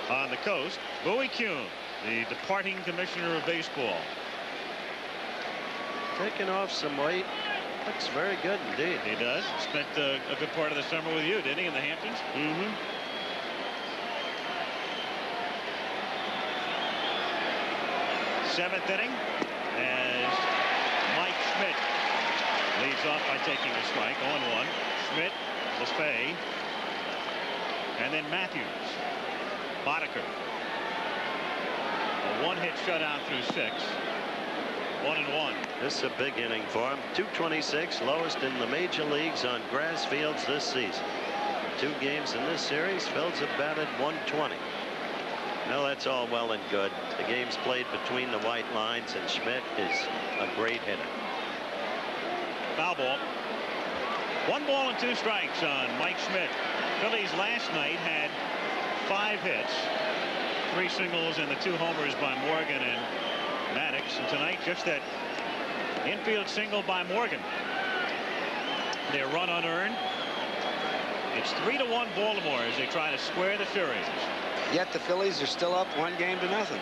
on the coast. Bowie Kuhn, the departing commissioner of baseball. Taking off some weight. Looks very good indeed. He does. Spent a good part of the summer with you, didn't he, in the Hamptons? Mm-hmm. Seventh inning as Mike Schmidt leads off by taking a strike. 0-1. Schmidt, LeFay, and then Matthews. Boddicker. A 1-hit shutout through 6. 1-1. This is a big inning for him. 226, lowest in the major leagues on grass fields this season. 2 games in this series. Phillies have batted 120. Well, that's all well and good. The game's played between the white lines, and Schmidt is a great hitter. Foul ball. 1 ball and 2 strikes on Mike Schmidt. Phillies last night had 5 hits, 3 singles, and the 2 homers by Morgan and Maddox. And tonight, just that infield single by Morgan. Their run unearned. It's 3-1 Baltimore as they try to square the series. Yet the Phillies are still up 1-0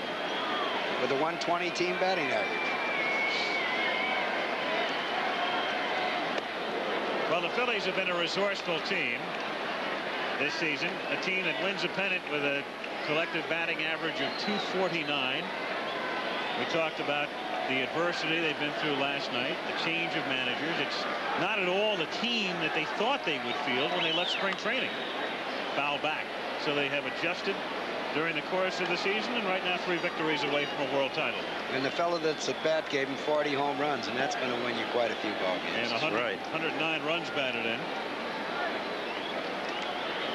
with a 120 team batting average. Well, the Phillies have been a resourceful team this season. A team that wins a pennant with a collective batting average of .249. We talked about the adversity they've been through last night, the change of managers. It's not at all the team that they thought they would field when they left spring training. Foul back. So they have adjusted during the course of the season, and right now 3 victories away from a world title. And the fellow that's at bat gave him 40 home runs, and that's going to win you quite a few ball games. And 109 runs batted in.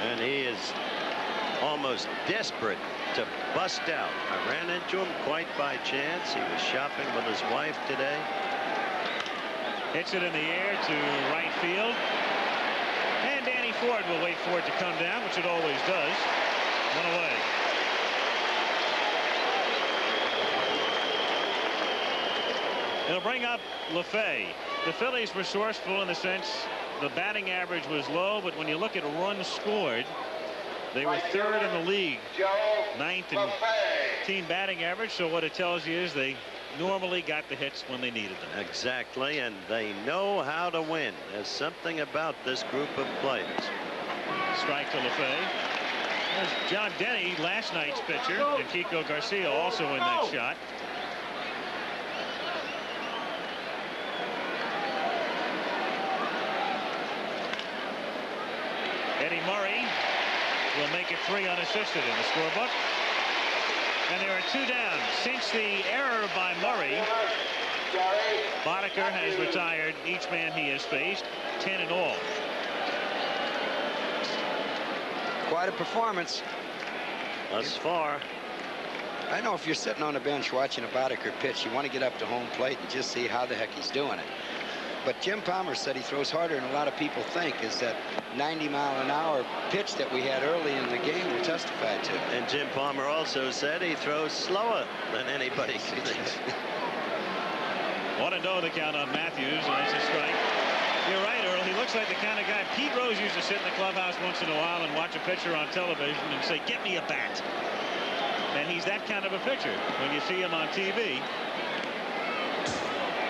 And he is almost desperate to bust out. I ran into him quite by chance. He was shopping with his wife today. Hits it in the air to right field. And Danny Ford will wait for it to come down, which it always does. 1 away. It'll bring up LaFay. The Phillies resourceful in the sense the batting average was low, but when you look at runs scored, they were 3rd in the league, 9th in team batting average. So what it tells you is they normally got the hits when they needed them. Exactly, and they know how to win. There's something about this group of players. Strike to LaFay. There's John Denny, last night's pitcher, and Kiko Garcia also in that shot. Eddie Murray will make it 3 unassisted in the scorebook. And there are 2 down. Since the error by Murray, Boddicker has retired each man he has faced, 10 in all. Quite a performance. Thus far. I know if you're sitting on the bench watching a Boddicker pitch, you want to get up to home plate and just see how the heck he's doing it. But Jim Palmer said he throws harder than a lot of people think. Is that 90-mile-an-hour pitch that we had early in the game will testify to. And Jim Palmer also said he throws slower than anybody thinks. 1-0 the count on Matthews, and that's a strike. You're right, Earl. He looks like the kind of guy. Pete Rose used to sit in the clubhouse once in a while and watch a pitcher on television and say, "Get me a bat." And he's that kind of a pitcher when you see him on TV.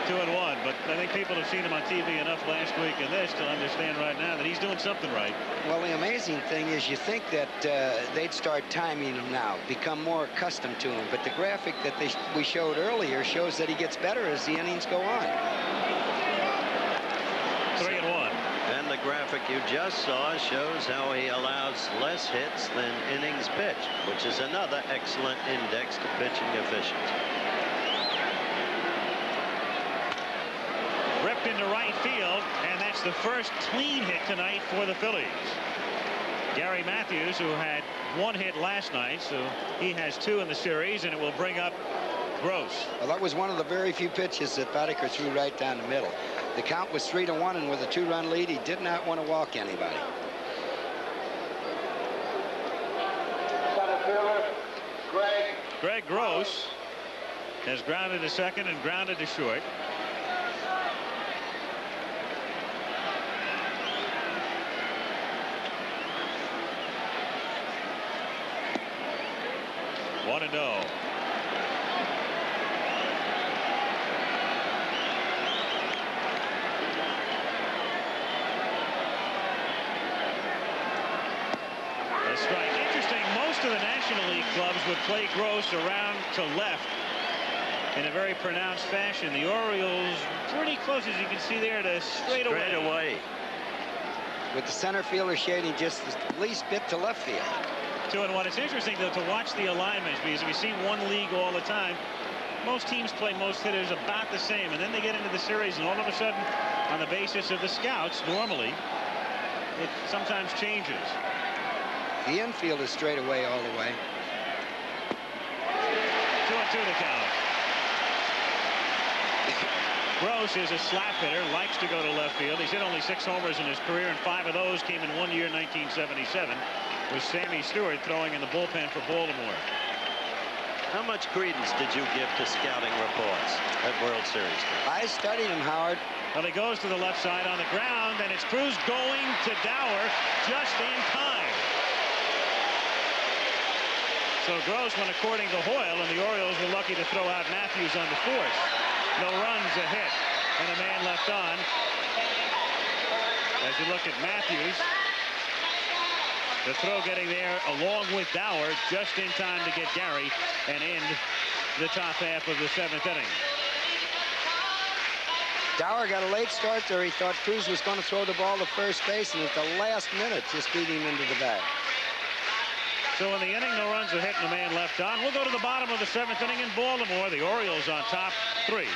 2-1, but I think people have seen him on TV enough last week and this to understand right now that he's doing something right. Well, the amazing thing is you think that they'd start timing him now, become more accustomed to him, but the graphic that we showed earlier shows that he gets better as the innings go on. 3-1. And the graphic you just saw shows how he allows less hits than innings pitched, which is another excellent index to pitching efficiency. Ripped into right field, and that's the first clean hit tonight for the Phillies. Gary Matthews, who had 1 hit last night, so he has 2 in the series, and it will bring up Gross. Well, that was one of the very few pitches that Boddicker threw right down the middle. The count was 3-1, and with a 2-run lead, he did not want to walk anybody. Greg Gross has grounded to second and grounded to short. One and oh. A strike. Interesting. Most of the National League clubs would play Gross around to left in a very pronounced fashion. The Orioles pretty close, as you can see there, to straight away. With the center fielder shading just the least bit to left field. 2-1. It's interesting, though, to watch the alignments, because we see one league all the time. Most teams play most hitters about the same, and then they get into the series, and all of a sudden, on the basis of the scouts, normally, it sometimes changes. The infield is straight away all the way. 2-2 the count. Gross is a slap hitter, likes to go to left field. He's hit only 6 homers in his career, and 5 of those came in one year, 1977, with Sammy Stewart throwing in the bullpen for Baltimore. How much credence did you give to scouting reports at World Series? I studied him, Howard. Well, he goes to the left side on the ground, and it's Cruz going to Dower just in time. So Gross went according to Hoyle, and the Orioles were lucky to throw out Matthews on the 4th. No runs, a hit, and a man left on. As you look at Matthews, the throw getting there along with Dower just in time to get Gary and end the top half of the 7th inning. Dower got a late start there. He thought Cruz was going to throw the ball to first base, and at the last minute just beat him into the bag. So in the inning, no runs are hit and a man left on. We'll go to the bottom of the 7th inning in Baltimore. The Orioles on top 3-1.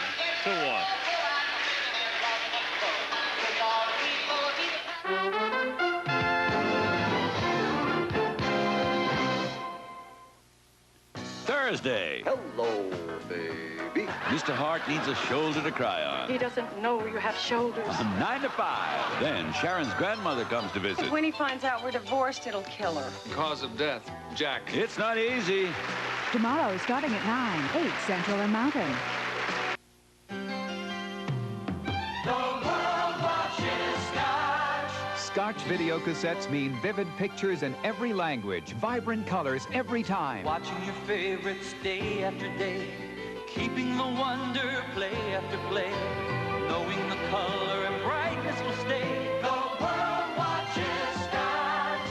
Thursday. Hello, baby. Mr. Hart needs a shoulder to cry on. He doesn't know you have shoulders. 9 to 5. Then Sharon's grandmother comes to visit. When he finds out we're divorced, it'll kill her. Cause of death, Jack. It's not easy. Tomorrow, starting at 9, 8 Central and Mountain. Scotch video cassettes mean vivid pictures in every language, vibrant colors every time. Watching your favorites day after day, keeping the wonder play after play, knowing the color and brightness will stay. The world watches Scotch,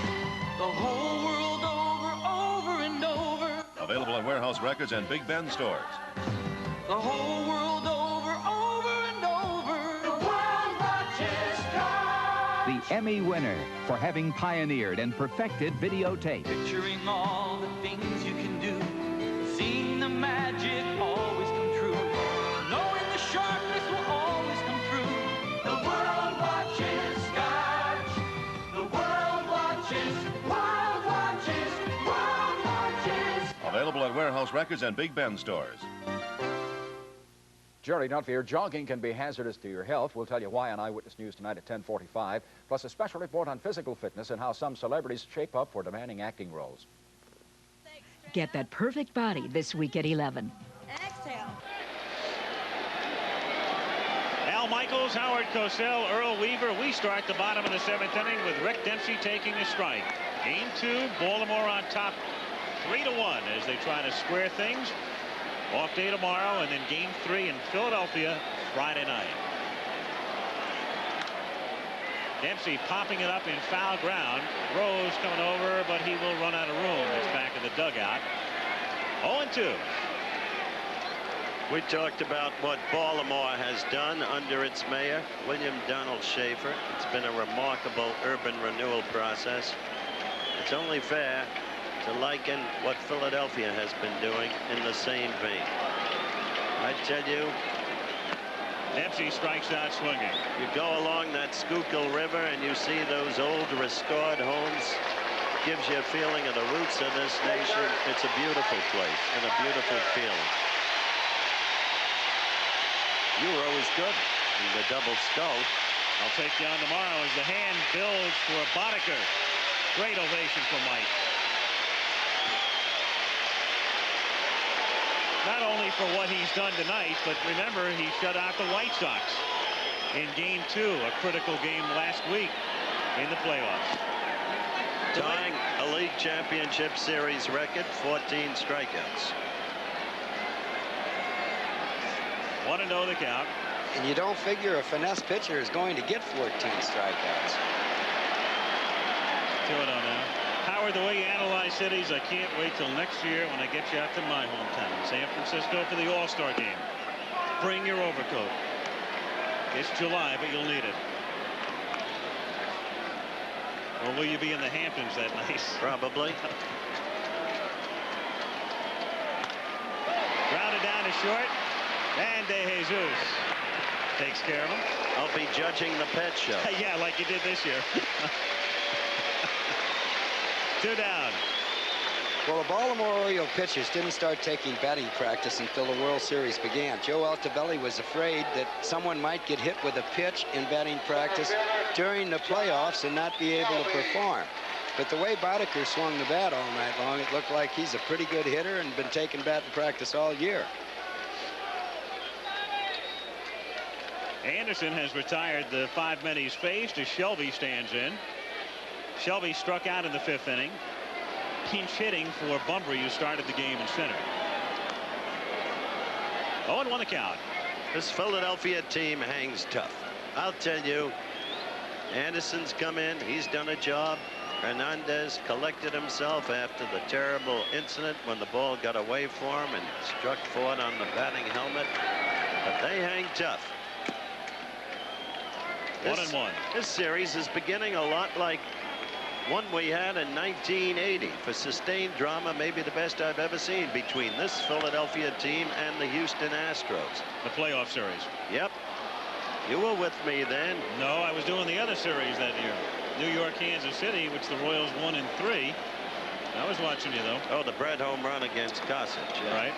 the whole world over and over. Available at Warehouse Records and Big Ben stores. The whole world over and over. The world watches Scotch. The Emmy winner for having pioneered and perfected videotape. Picturing all the things you can do, seeing the magic always come true, knowing the sharpness will always come through. The world watches Scotch. The world watches, world watches, world watches. Available at Warehouse Records and Big Ben stores. Jerry, don't fear. Jogging can be hazardous to your health. We'll tell you why on Eyewitness News tonight at 10:45. Plus a special report on physical fitness and how some celebrities shape up for demanding acting roles. Get that perfect body this week at 11. Exhale. Al Michaels, Howard Cosell, Earl Weaver. We start the bottom of the 7th inning with Rick Dempsey taking a strike. Game 2, Baltimore on top 3-1 as they try to square things. Off day tomorrow, and then Game 3 in Philadelphia Friday night. Dempsey popping it up in foul ground. Rose coming over, but he will run out of room. It's back in the dugout. 0-2. We talked about what Baltimore has done under its mayor, William Donald Schaefer. It's been a remarkable urban renewal process. It's only fair to liken what Philadelphia has been doing in the same vein. I tell you, Dempsey strikes out swinging. You go along that Schuylkill River and you see those old restored homes. Gives you a feeling of the roots of this nation. It's a beautiful place and a beautiful feeling. You were always good in the double skull. I'll take you on tomorrow as the hand builds for Boddicker. Great ovation for Mike. Not only for what he's done tonight, but remember, he shut out the White Sox in Game 2, a critical game last week in the playoffs. Tying a league championship series record, 14 strikeouts. 1-0 the count. And you don't figure a finesse pitcher is going to get 14 strikeouts. 2-0 now. Howard, the way you analyze cities, I can't wait till next year when I get you out to my hometown, San Francisco, for the All-Star game. Bring your overcoat. It's July, but you'll need it. Or will you be in the Hamptons that night? Probably. Grounded down to short. And De Jesus takes care of him. I'll be judging the pet show. Yeah, like you did this year. 2 down. Well, the Baltimore Orioles pitchers didn't start taking batting practice until the World Series began. Joe Altobelli was afraid that someone might get hit with a pitch in batting practice during the playoffs and not be able to perform. But the way Boddicker swung the bat all night long, it looked like he's a pretty good hitter and been taking batting practice all year. Anderson has retired the 5 men he's faced as Shelby stands in. Shelby struck out in the 5th inning. Pinch hitting for Bumbry, who started the game in center. 0-1 the count. This Philadelphia team hangs tough. I'll tell you, Anderson's come in. He's done a job. Hernandez collected himself after the terrible incident when the ball got away for him and struck Ford on the batting helmet. But they hang tough. 1-1. This series is beginning a lot like One we had in 1980 for sustained drama, maybe the best I've ever seen between this Philadelphia team and the Houston Astros. The playoff series. Yep. You were with me then. No, I was doing the other series that year. New York, Kansas City, which the Royals won in 3. I was watching you, though. Oh, the Brett home run against Gossage. Yeah. Right.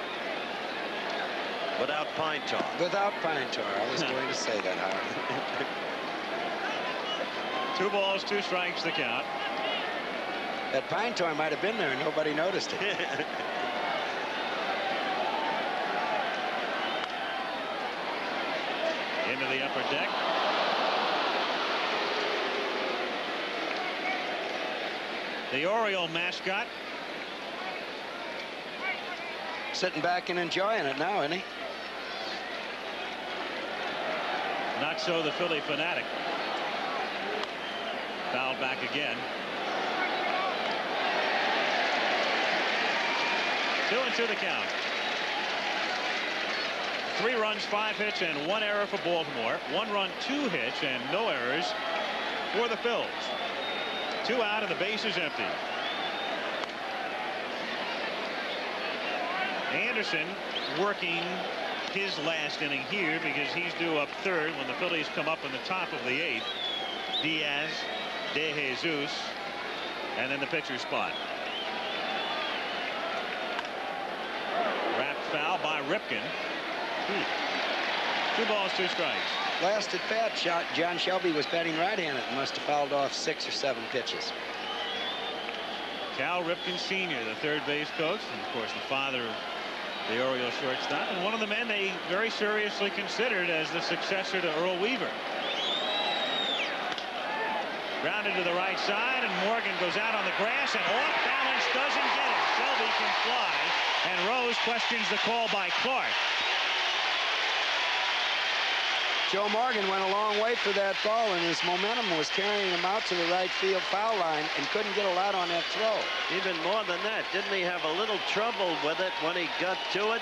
Without Pine Tar. Without Pine Tar. I was going to say that, Howard. 2 balls, 2 strikes the count. That Pine Tar might have been there and nobody noticed it. Into the upper deck. The Oriole mascot. Sitting back and enjoying it now, isn't he? Not so the Philly fanatic. Fouled back again. 2-2 the count. 3 runs, 5 hits, and 1 error for Baltimore. 1 run, 2 hits, and no errors for the Phils. 2 out and the base is empty. Anderson working his last inning here because he's due up 3rd when the Phillies come up in the top of the 8th. Diaz, De Jesus, and then the pitcher spot. Wrapped foul by Ripken. 2 balls, 2 strikes. Last at bat, John Shelby was batting right-handed and must have fouled off 6 or 7 pitches. Cal Ripken Sr., the 3rd base coach, and of course the father of the Orioles shortstop, and one of the men they very seriously considered as the successor to Earl Weaver. Grounded to the right side, and Morgan goes out on the grass, and off balance doesn't get it. Shelby can fly, and Rose questions the call by Clark. Joe Morgan went a long way for that ball, and his momentum was carrying him out to the right field foul line and couldn't get a lot on that throw. Even more than that, didn't he have a little trouble with it when he got to it?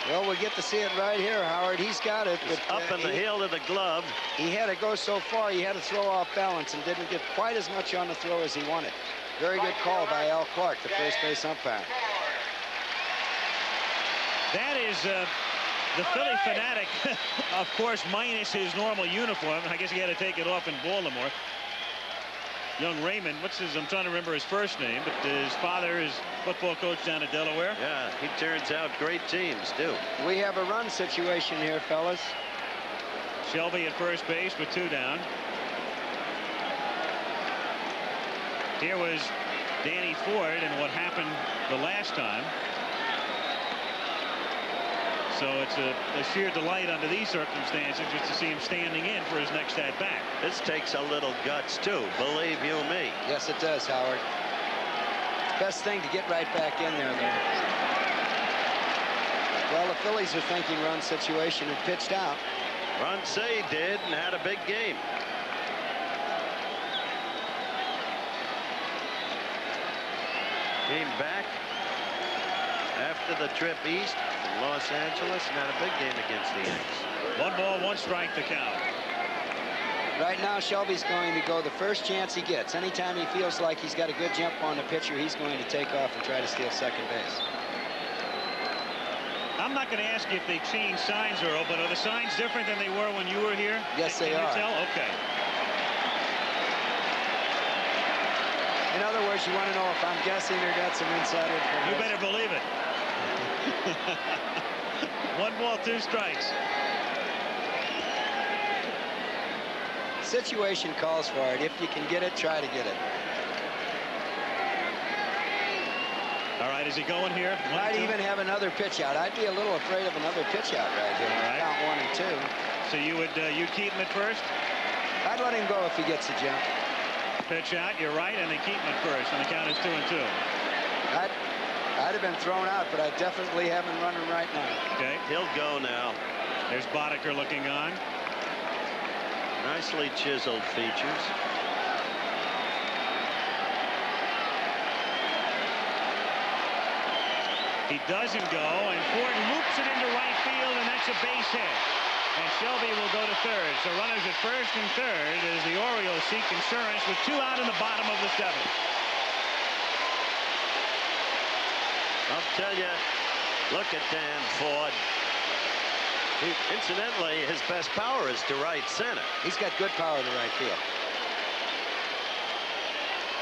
Well, we get to see it right here, Howard. He's got it. But up in the heel of the glove. He had to go so far, he had to throw off balance and didn't get quite as much on the throw as he wanted. Very good call by Al Clark, the first base umpire. That is the Philly fanatic, of course, minus his normal uniform. I guess he had to take it off in Baltimore. Young Raymond, I'm trying to remember his first name, but his father is football coach down at Delaware. Yeah, he turns out great teams, too. We have a run situation here, fellas. Shelby at first base with 2 down. Here was Danny Ford and what happened the last time. So it's a sheer delight under these circumstances just to see him standing in for his next at-bat. This takes a little guts, too, believe you me. Yes, it does, Howard. Best thing to get right back in there, though. Well, the Phillies are thinking run situation and pitched out. Ronsay did and had a big game. Came back after the trip east from Los Angeles and had a big game against the Yanks. 1 ball, 1 strike the count. Right now, Shelby's going to go the first chance he gets. Anytime he feels like he's got a good jump on the pitcher, he's going to take off and try to steal second base. I'm not going to ask you if they changed signs, Earl, but are the signs different than they were when you were here? Yes, they are. Can you tell? Okay. In other words, you want to know if I'm guessing or got some inside information. You better believe it. 1 ball, 2 strikes. Situation calls for it. If you can get it, try to get it. All right, is he going here? Might even have another pitch out. I'd be a little afraid of another pitch out right here. All right. Count 1 and 2. So you would keep him at first? I'd let him go if he gets a jump. Pitch out, you're right, and they keep him at first, and the count is 2 and 2. I'd have been thrown out, but I definitely have him running right now. Okay. He'll go now. There's Boddicker looking on. Nicely chiseled features. He doesn't go, and Ford loops it into right field, and that's a base hit. And Shelby will go to third. So runners at first and third as the Orioles seek insurance with 2 out in the bottom of the 7th. I'll tell you, look at Dan Ford. Incidentally, his best power is to right center. He's got good power to right field.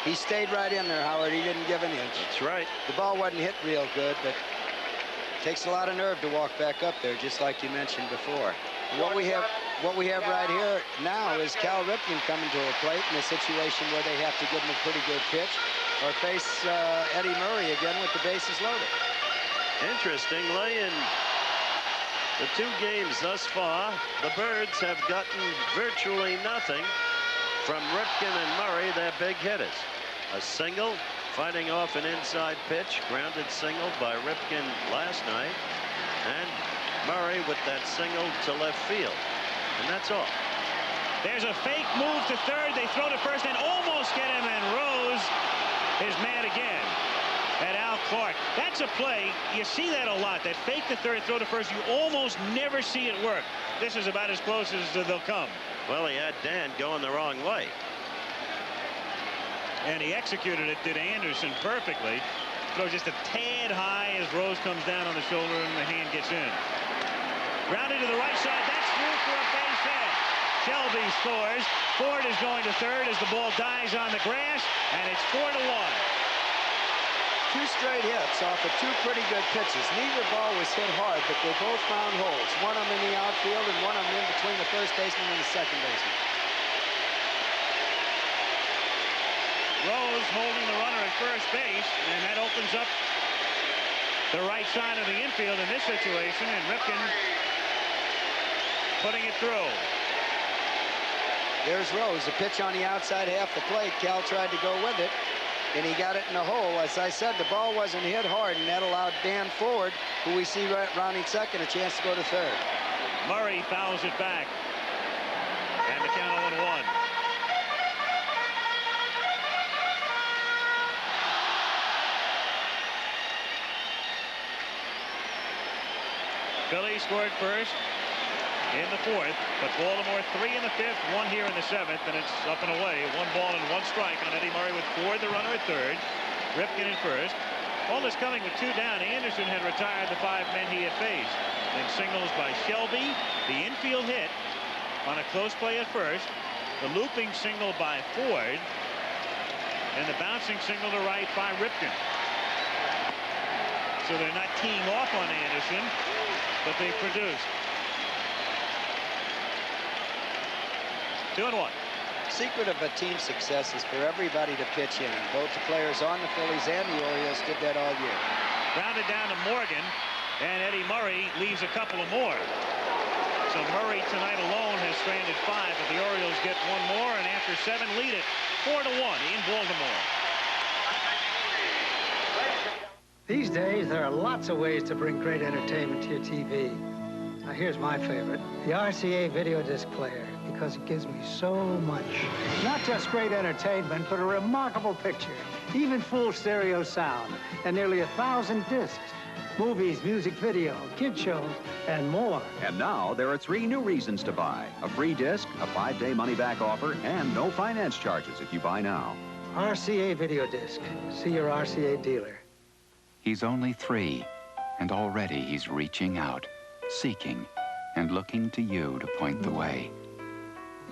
He stayed right in there, Howard. He didn't give an inch. That's right. The ball wasn't hit real good, but it takes a lot of nerve to walk back up there, just like you mentioned before. What we have right here now is Cal Ripken coming to a plate in a situation where they have to give him a pretty good pitch or face Eddie Murray again with the bases loaded. Interestingly, in the 2 games thus far, the Birds have gotten virtually nothing from Ripken and Murray, their big hitters. A single, fighting off an inside pitch, grounded single by Ripken last night, and Murray with that single to left field. And that's all. There's a fake move to third. They throw to first and almost get him, and Rose is mad again at Al Clark. That's a play. You see that a lot. That fake to third, throw to first. You almost never see it work. This is about as close as they'll come. Well, he had Dan going the wrong way. And he executed it, did Anderson perfectly. Throw just a tad high as Rose comes down on the shoulder and the hand gets in. Grounded to the right side. That's through for a base hit. Shelby scores. Ford is going to third as the ball dies on the grass, and it's 4-1. 2 straight hits off of 2 pretty good pitches. Neither ball was hit hard, but they both found holes. One of them in the outfield and one of them in between the first baseman and the second baseman. Rose holding the runner at first base, and that opens up the right side of the infield in this situation, and Ripken putting it through. There's Rose, a pitch on the outside half the plate. Cal tried to go with it, and he got it in the hole. As I said, the ball wasn't hit hard, and that allowed Dan Ford, who we see rounding second, a chance to go to third. Murray fouls it back, and the count 0-1. Phillies scored first in the 4th, but Baltimore 3 in the 5th, 1 here in the 7th, and it's up and away. 1 ball and 1 strike on Eddie Murray with Ford, the runner, at third. Ripken in first. All this coming with 2 down. Anderson had retired the 5 men he had faced. Then singles by Shelby, the infield hit on a close play at first, the looping single by Ford, and the bouncing single to right by Ripken. So they're not teeing off on Anderson, but they produced. 2-1. Secret of a team's success is for everybody to pitch in. Both the players on the Phillies and the Orioles did that all year. Grounded down to Morgan, and Eddie Murray leaves a couple of more. So Murray tonight alone has stranded 5, but the Orioles get 1 more, and after 7 lead it 4-1 in Baltimore. These days, there are lots of ways to bring great entertainment to your TV. Now, here's my favorite, the RCA video disc player, because it gives me so much. Not just great entertainment, but a remarkable picture, even full stereo sound, and nearly 1,000 discs. Movies, music video, kid shows, and more. And now there are 3 new reasons to buy. A free disc, a 5-day money-back offer, and no finance charges if you buy now. RCA video disc. See your RCA dealer. He's only 3, and already he's reaching out, seeking, and looking to you to point the way.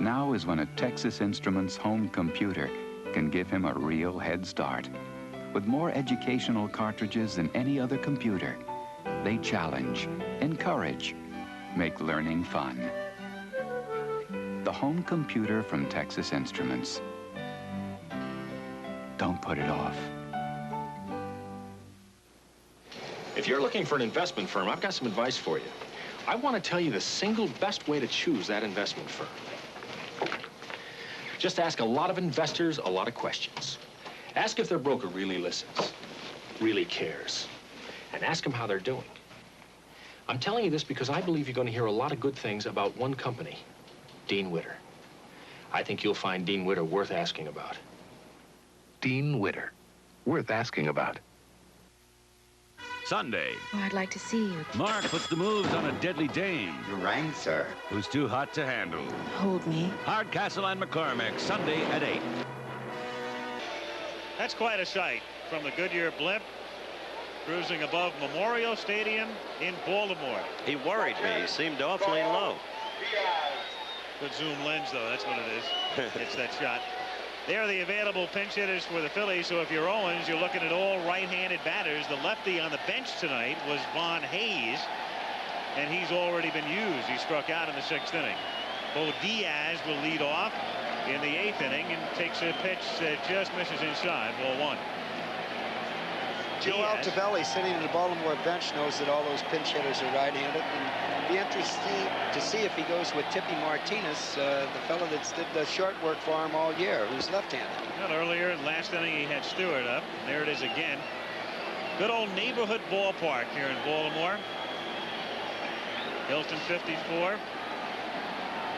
Now is when a Texas Instruments home computer can give him a real head start. With more educational cartridges than any other computer, they challenge, encourage, make learning fun. The home computer from Texas Instruments. Don't put it off. If you're looking for an investment firm, I've got some advice for you. I want to tell you the single best way to choose that investment firm. Just ask a lot of investors a lot of questions. Ask if their broker really listens, really cares, and ask them how they're doing. I'm telling you this because I believe you're going to hear a lot of good things about one company, Dean Witter. I think you'll find Dean Witter worth asking about. Dean Witter, worth asking about. Sunday. Oh, I'd like to see you. Mark puts the moves on a deadly dame. You rang, sir. Who's too hot to handle. Hold me. Hardcastle and McCormick, Sunday at 8. That's quite a sight from the Goodyear blimp, cruising above Memorial Stadium in Baltimore. He worried me. He seemed awfully low. Good zoom lens, though. That's what it is. It's that shot. They're the available pinch hitters for the Phillies. So if you're Owens, you're looking at all right-handed batters. The lefty on the bench tonight was Von Hayes, and he's already been used. He struck out in the 6th inning. Bo Diaz will lead off in the 8th inning and takes a pitch that just misses inside. Ball 1. Joe Altobelli, sitting in the Baltimore bench, knows that all those pinch hitters are right-handed. And be interesting to see if he goes with Tippy Martinez, the fellow that's did the short work for him all year, who's left-handed. Well, earlier in last inning, he had Stewart up. There it is again. Good old neighborhood ballpark here in Baltimore. Hilton 54.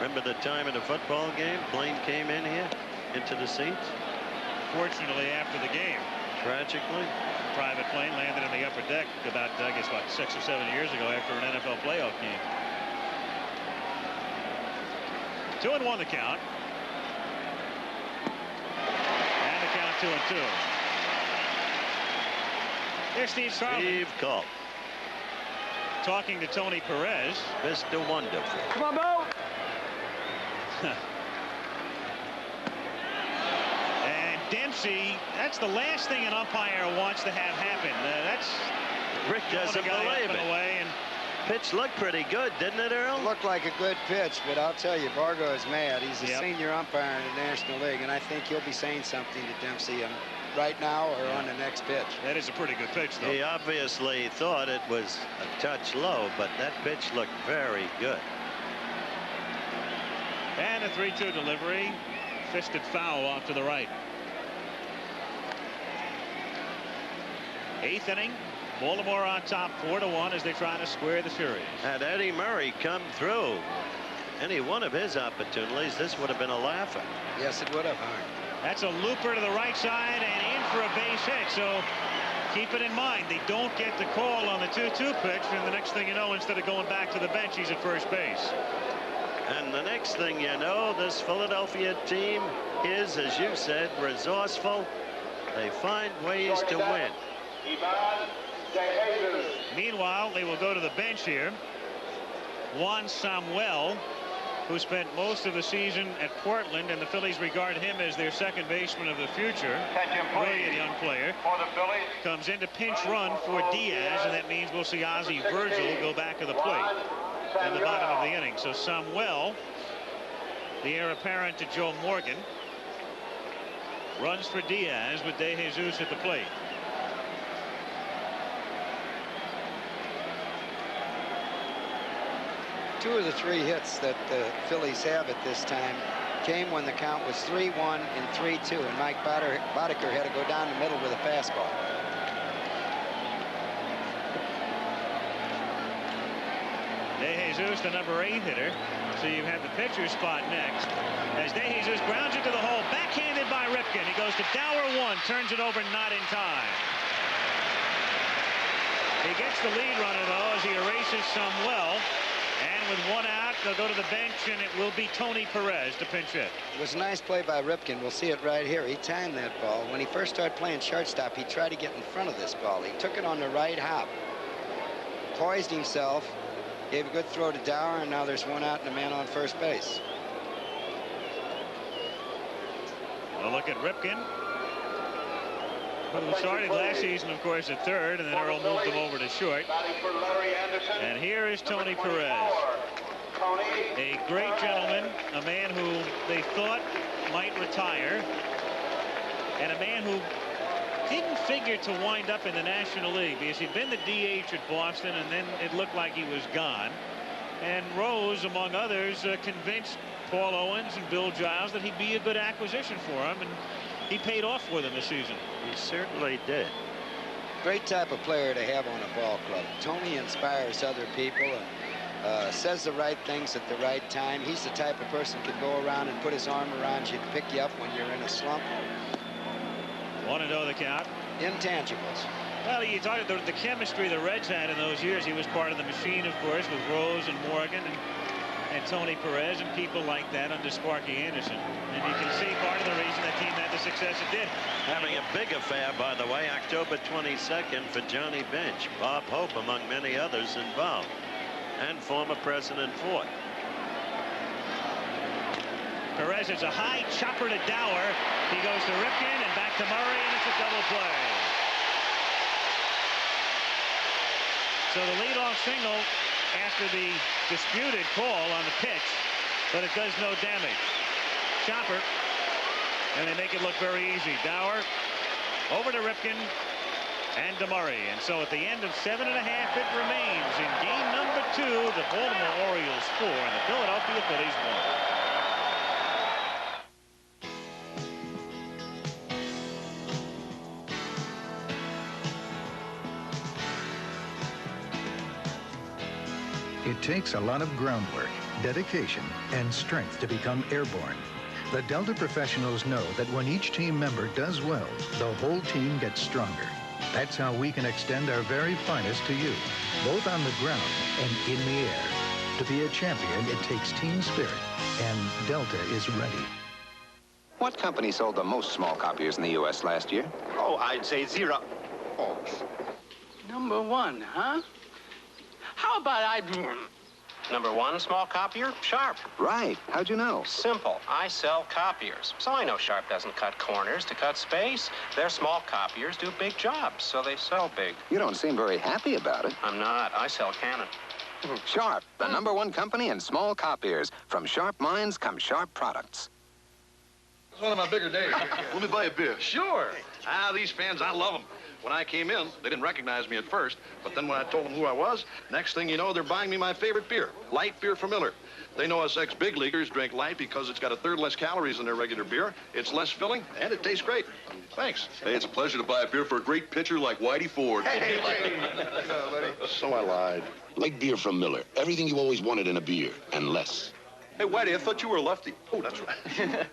Remember the time of the football game? Plane came in here into the seats. Fortunately, after the game. Tragically. Private plane landed in the upper deck about, I guess, what, 6 or 7 years ago after an NFL playoff game. 2-1 the count. And the count 2-2. There's Steve Carlton. Steve Carlton. Talking to Tony Perez. Mr. Wonderful. Come on, Bo. And Dempsey, that's the last thing an umpire wants to have happen. Rick doesn't believe it. And pitch looked pretty good, didn't it, Earl? It looked like a good pitch, but I'll tell you, Vargo is mad. He's a senior umpire in the National League, and I think he'll be saying something to Dempsey right now or on the next pitch. That is a pretty good pitch, though. He obviously thought it was a touch low, but that pitch looked very good. And a 3-2 delivery. Fisted foul off to the right. 8th inning. Baltimore on top 4-1 as they try to square the series. Had Eddie Murray come through any one of his opportunities, this would have been a laugher. Yes, it would have. That's a looper to the right side and in for a base hit. So keep it in mind, they don't get the call on the 2-2 pitch, and the next thing you know, instead of going back to the bench, he's at first base. And the next thing you know, this Philadelphia team is, as you said, resourceful. They find ways to win. Meanwhile, they will go to the bench here. Juan Samuel, who spent most of the season at Portland, and the Phillies regard him as their second baseman of the future. Brilliant young player. Comes in to pinch run for Diaz, and that means we'll see Ozzie Virgil go back to the plate in the bottom of the inning. So Samuel, the heir apparent to Joe Morgan, runs for Diaz with De Jesus at the plate. Two of the 3 hits that the Phillies have at this time came when the count was 3-1 and 3-2, and Mike Boddicker had to go down the middle with a fastball. De Jesus, the number 8 hitter. So you have the pitcher's spot next. As De Jesus grounds it to the hole, backhanded by Ripken. He goes to Dower 1, turns it over, not in time. He gets the lead runner, though, as he erases Samuel. And with 1 out, they'll go to the bench, and it will be Tony Perez to pinch hit. It was a nice play by Ripken. We'll see it right here. He timed that ball. When he first started playing shortstop, he tried to get in front of this ball. He took it on the right hop, poised himself, gave a good throw to Dower, and now there's 1 out and a man on first base. A look at Ripken, who started last season, of course, at third, and then Earl moved him over to short. And here is Tony Perez, a great gentleman, a man who they thought might retire, and a man who didn't figure to wind up in the National League because he'd been the DH at Boston, and then it looked like he was gone. And Rose, among others, convinced Paul Owens and Bill Giles that he'd be a good acquisition for him, and he paid off for them this season. He certainly did. Great type of player to have on a ball club. Tony inspires other people and says the right things at the right time. He's the type of person who can go around and put his arm around you to pick you up when you're in a slump. 1-0 the count. Intangibles. Well, you talked about the chemistry the Reds had in those years. He was part of the machine, of course, with Rose and Morgan and Tony Perez and people like that under Sparky Anderson. And you can see part of the reason the team had the success it did. Having a big affair, by the way, October 22nd for Johnny Bench. Bob Hope, among many others involved, and former President Ford. Perez is a high chopper to Dower. He goes to Ripken and back to Murray, and it's a double play. So the leadoff single after the disputed call on the pitch, but it does no damage. Chopper, and they make it look very easy. Dower over to Ripken and to Murray. And so at the end of 7.5, it remains in game number 2, the Baltimore Orioles 4 and the Philadelphia Phillies 1. It takes a lot of groundwork, dedication, and strength to become airborne. The Delta professionals know that when each team member does well, the whole team gets stronger. That's how we can extend our very finest to you, both on the ground and in the air. To be a champion, it takes team spirit, and Delta is ready. What company sold the most small copiers in the U.S. last year? Oh, I'd say Xerox. Oh. Number 1, huh? How about Number 1 small copier, Sharp. Right. How'd you know? Simple. I sell copiers. So I know Sharp doesn't cut corners to cut space. Their small copiers do big jobs, so they sell big. You don't seem very happy about it. I'm not. I sell Canon. Sharp, the #1 company in small copiers. From sharp minds come sharp products. It's one of my bigger days. Let me buy a beer. Sure. These fans, I love them. When I came in, they didn't recognize me at first, but then when I told them who I was, next thing you know, they're buying me my favorite beer, light beer from Miller. They know us ex-big leaguers drink light because it's got 1/3 less calories than their regular beer. It's less filling, and it tastes great. Thanks. Hey, it's a pleasure to buy a beer for a great pitcher like Whitey Ford. Hey, so I lied. Light beer from Miller. Everything you always wanted in a beer, and less. Hey, Whitey, I thought you were a lefty. Oh, that's right.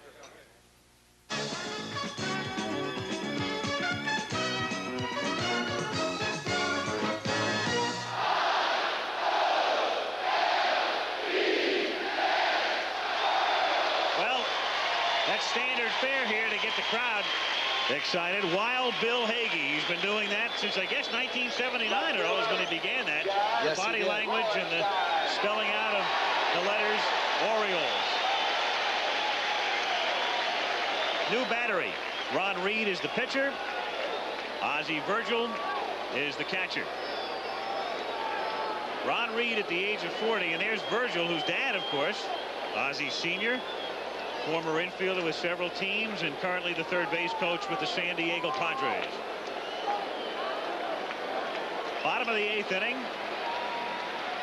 Standard fare here to get the crowd excited. Wild Bill Hagee. He's been doing that since, I guess, 1979 or always when he began that. Yes, Body language and the spelling out of the letters Orioles. New battery. Ron Reed is the pitcher. Ozzie Virgil is the catcher. Ron Reed at the age of 40, and there's Virgil, whose dad, of course, Ozzie Sr., former infielder with several teams and currently the third base coach with the San Diego Padres. Bottom of the 8th inning.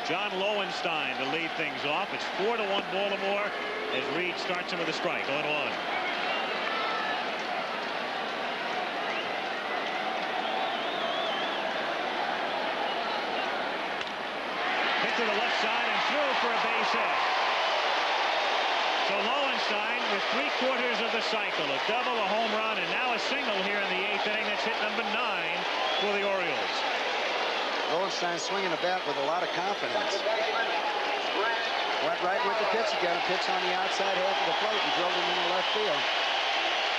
John Lowenstein to lead things off. It's 4-1 Baltimore as Reed starts him with a strike. 0-1. Hit to the left side and through for a base hit. So Lowenstein with 3/4 of the cycle, a double, a home run, and now a single here in the 8th inning. That's hit number 9 for the Orioles. Lowenstein swinging a bat with a lot of confidence. Went right with the pitch. He got a pitch on the outside half of the plate and drilled him into left field.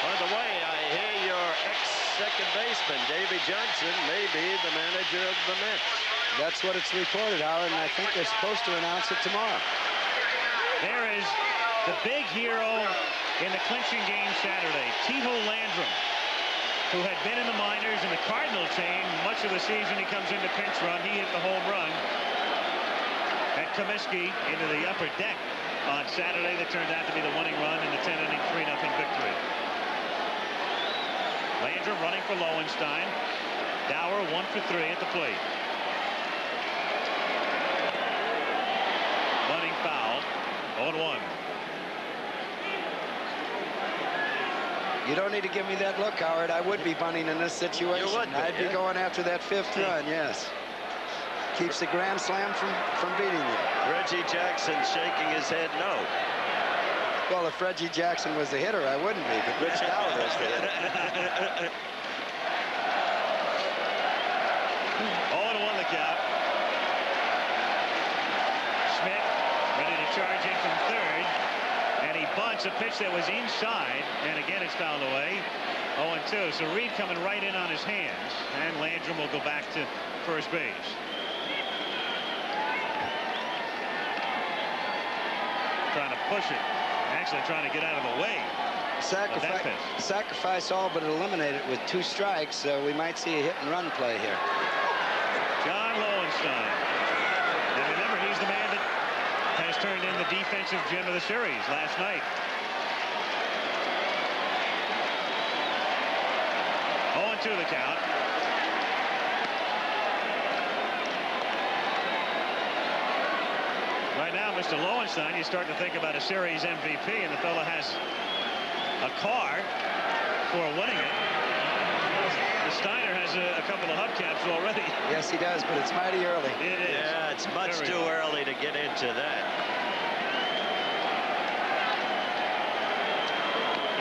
By the way, I hear your ex-second baseman, Davy Johnson, may be the manager of the Mets. That's what it's reported, Howard, and I think they're supposed to announce it tomorrow. There is the big hero in the clinching game Saturday, Tito Landrum, who had been in the minors in the Cardinal team much of the season. He comes into pinch run. He hit the home run at Comiskey into the upper deck on Saturday. That turned out to be the winning run in the 10-inning 3-0 victory. Landrum running for Lowenstein. Dower 1 for 3 at the plate. Bunting foul. 0-1. You don't need to give me that look, Howard. I would be bunting in this situation. You would be, I'd be going after that 5th run, yes. Keeps the grand slam from beating you. Reggie Jackson shaking his head no. Well, if Reggie Jackson was the hitter, I wouldn't be, but Rich Dower is the hitter. Schmidt ready to charge in from third. And he bunts a pitch that was inside. And again, it's fouled away. 0-2. So Reed coming right in on his hands. And Landrum will go back to first base. Trying to push it. Actually trying to get out of the way. Sacrifice all but eliminate it with 2 strikes. So we might see a hit-and-run play here. John Lowenstein. And remember, he's the man that has turned in the defensive gem of the series last night. 0-2 the count. Right now, Mr. Lowenstein, you start to think about a series MVP, and the fella has a car for winning it. Steiner has a couple of hubcaps already. Yes, he does, but it's mighty early. It is. Yeah, it's much too early to get into that.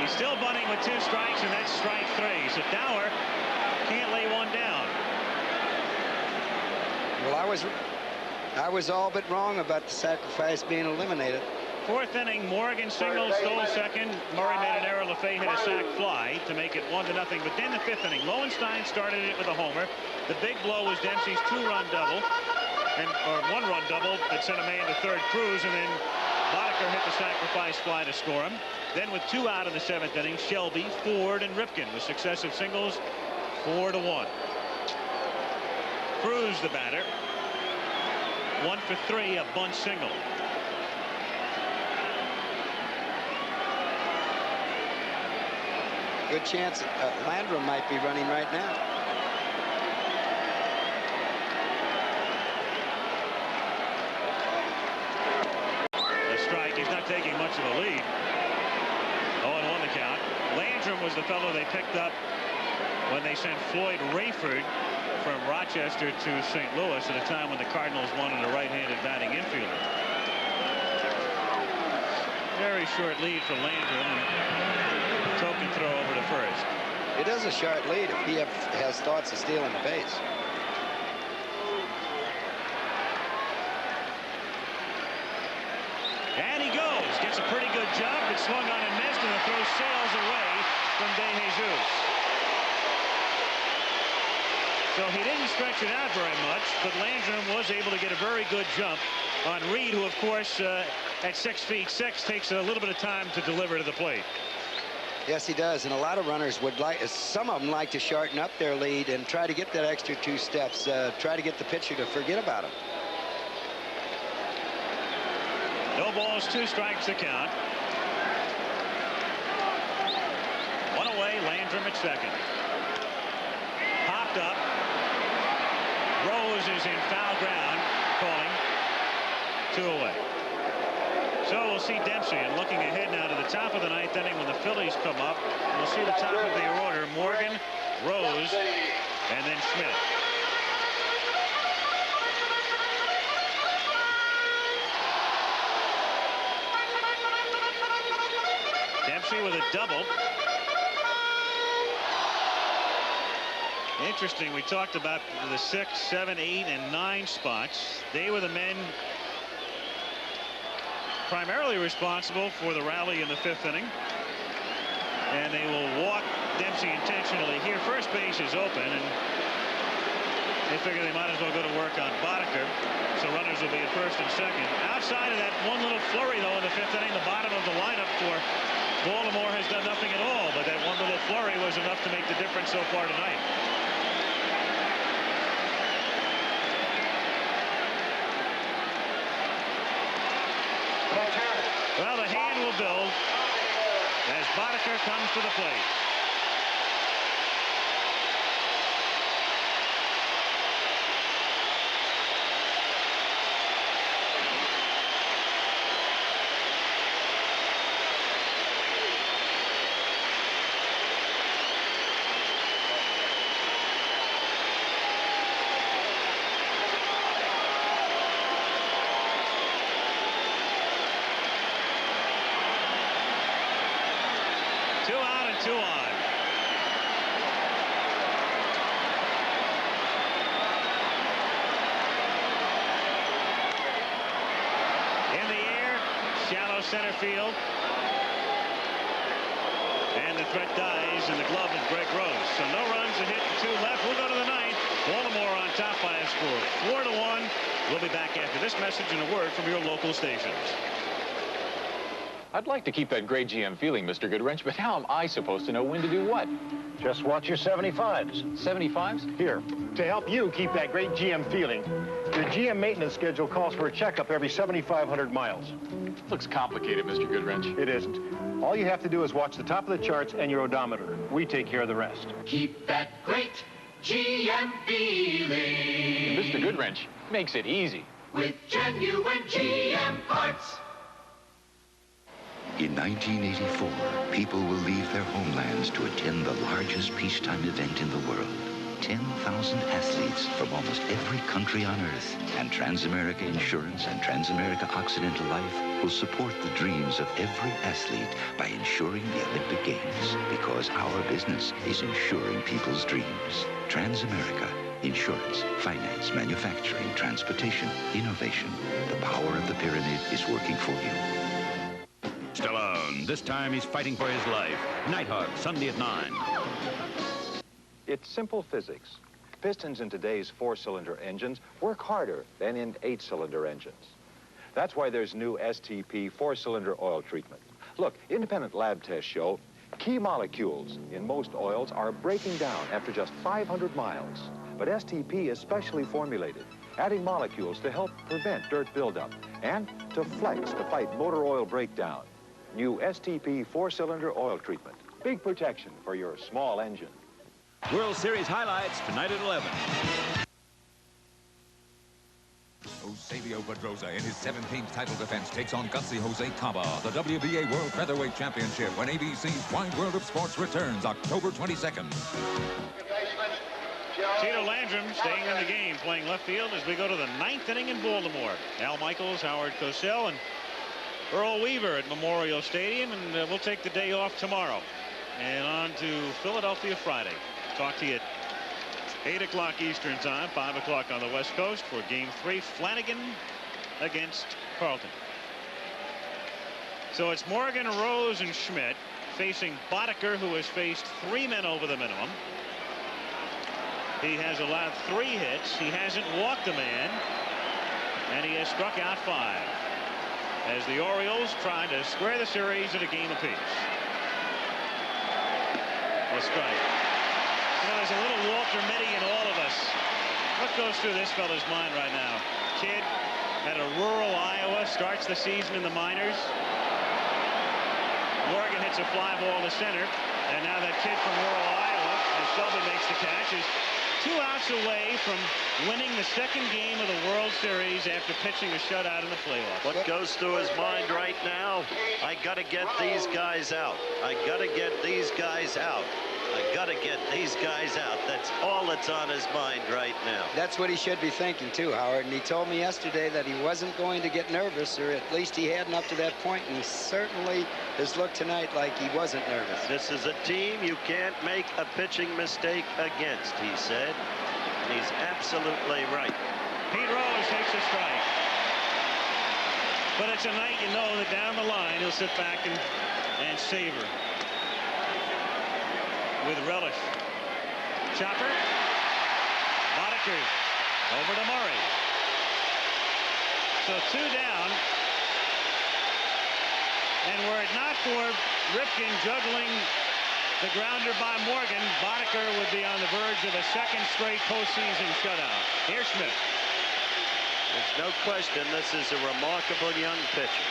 He's still bunting with 2 strikes, and that's strike 3. So Dower can't lay one down. Well, I was all but wrong about the sacrifice being eliminated. 4th inning, Morgan singled, stole second. Murray made an error. LaFay hit a sac fly to make it 1-0. But then the 5th inning, Lowenstein started it with a homer. The big blow was Dempsey's 2-run double, or 1-run double that sent a man to third. Cruz, and then Boddicker hit the sacrifice fly to score him. Then with 2 out in the 7th inning, Shelby, Ford, and Ripken with successive singles, 4-1. Cruz, the batter, 1 for 3, a bunt single. Good chance Landrum might be running right now. A strike. He's not taking much of a lead. 0-1 the count. Landrum was the fellow they picked up when they sent Floyd Rayford from Rochester to St. Louis at a time when the Cardinals wanted a right-handed batting infielder. Very short lead for Landrum. Token throw over to first. It is a short lead if he has thoughts of stealing the base. And he goes. Gets a pretty good jump. It swung on and missed, and the throw sails away from De Jesus. So he didn't stretch it out very much, but Landrum was able to get a very good jump on Reed, who, of course, at 6'6", takes a little bit of time to deliver to the plate. Yes, he does, and a lot of runners would like, some of them like to shorten up their lead and try to get that extra 2 steps, try to get the pitcher to forget about him. No balls, 2 strikes to count. 1 away, Landrum at second. Popped up. Rose is in foul ground, calling. 2 away. So we'll see Dempsey, and looking ahead now to the top of the 9th inning when the Phillies come up. We'll see the top of the order: Morgan, Rose, and then Schmidt. Dempsey with a double. Interesting, we talked about the 6, 7, 8, and 9 spots. They were the men primarily responsible for the rally in the 5th inning. And they will walk Dempsey intentionally here. First base is open, and they figure they might as well go to work on Boddicker. So runners will be at first and second. Outside of that one little flurry, though, in the 5th inning, the bottom of the lineup for Baltimore has done nothing at all. But that one little flurry was enough to make the difference so far tonight. Well, the hand will build as Boddicker comes to the plate. shallow center field. And the threat dies in the glove of Greg Rose. So no runs, a hit, and 2 left. We'll go to the 9th. Baltimore on top by a score of 4-1. We'll be back after this message and a word from your local stations. I'd like to keep that great GM feeling, Mr. Goodwrench, but how am I supposed to know when to do what? Just watch your 75s. 75s? Here, to help you keep that great GM feeling, your GM maintenance schedule calls for a checkup every 7,500 miles. Looks complicated, Mr. Goodwrench. It isn't. All you have to do is watch the top of the charts and your odometer. We take care of the rest. Keep that great GM feeling. Mr. Goodwrench makes it easy. With genuine GM parts. In 1984, people will leave their homelands to attend the largest peacetime event in the world. 10,000 athletes from almost every country on Earth. And Transamerica Insurance and Transamerica Occidental Life will support the dreams of every athlete by insuring the Olympic Games. Because our business is insuring people's dreams. Transamerica. Insurance, finance, manufacturing, transportation, innovation. The power of the pyramid is working for you. Stallone. This time he's fighting for his life. Nighthawk, Sunday at 9. It's simple physics. Pistons in today's 4-cylinder engines work harder than in 8-cylinder engines. That's why there's new STP 4-cylinder oil treatment. Look, independent lab tests show key molecules in most oils are breaking down after just 500 miles. But STP is specially formulated, adding molecules to help prevent dirt buildup and to flex to fight motor oil breakdown. New STP 4-cylinder oil treatment. Big protection for your small engine. World Series highlights tonight at 11. Eusebio Pedrosa in his 17th title defense takes on gutsy Jose Caba, the WBA World Featherweight Championship, when ABC's Wide World of Sports returns October 22nd. Tito Landrum staying in the game, playing left field as we go to the 9th inning in Baltimore. Al Michaels, Howard Cosell, and Earl Weaver at Memorial Stadium, and we'll take the day off tomorrow. And on to Philadelphia Friday. Talk to you at 8 o'clock Eastern Time, 5 o'clock on the West Coast for Game 3, Flanagan against Carlton. So it's Morgan, Rose, and Schmidt facing Boddicker, who has faced 3 men over the minimum. He has allowed 3 hits. He hasn't walked a man, and he has struck out 5 as the Orioles try to square the series at a game apiece. A strike. You know, there's a little Walter Mitty in all of us. What goes through this fella's mind right now? Kid out of rural Iowa, starts the season in the minors. Morgan hits a fly ball to center, and now that kid from rural Iowa, and Shelby makes the catch, is 2 outs away from winning the 2nd game of the World Series after pitching a shutout in the playoffs. What goes through his mind right now? I got to get these guys out. I got to get these guys out. I got to get these guys out. That's all that's on his mind right now. That's what he should be thinking, too, Howard. And he told me yesterday that he wasn't going to get nervous, or at least he hadn't up to that point. And he certainly has looked tonight like he wasn't nervous. This is a team you can't make a pitching mistake against, he said. And he's absolutely right. Pete Rose takes a strike. But it's a night you know that down the line he'll sit back and savor with relish. Chopper. Boddicker over to Murray. So 2 down. And were it not for Ripken juggling the grounder by Morgan, Boddicker would be on the verge of a 2nd straight postseason shutout. Here's Schmidt. There's no question this is a remarkable young pitcher.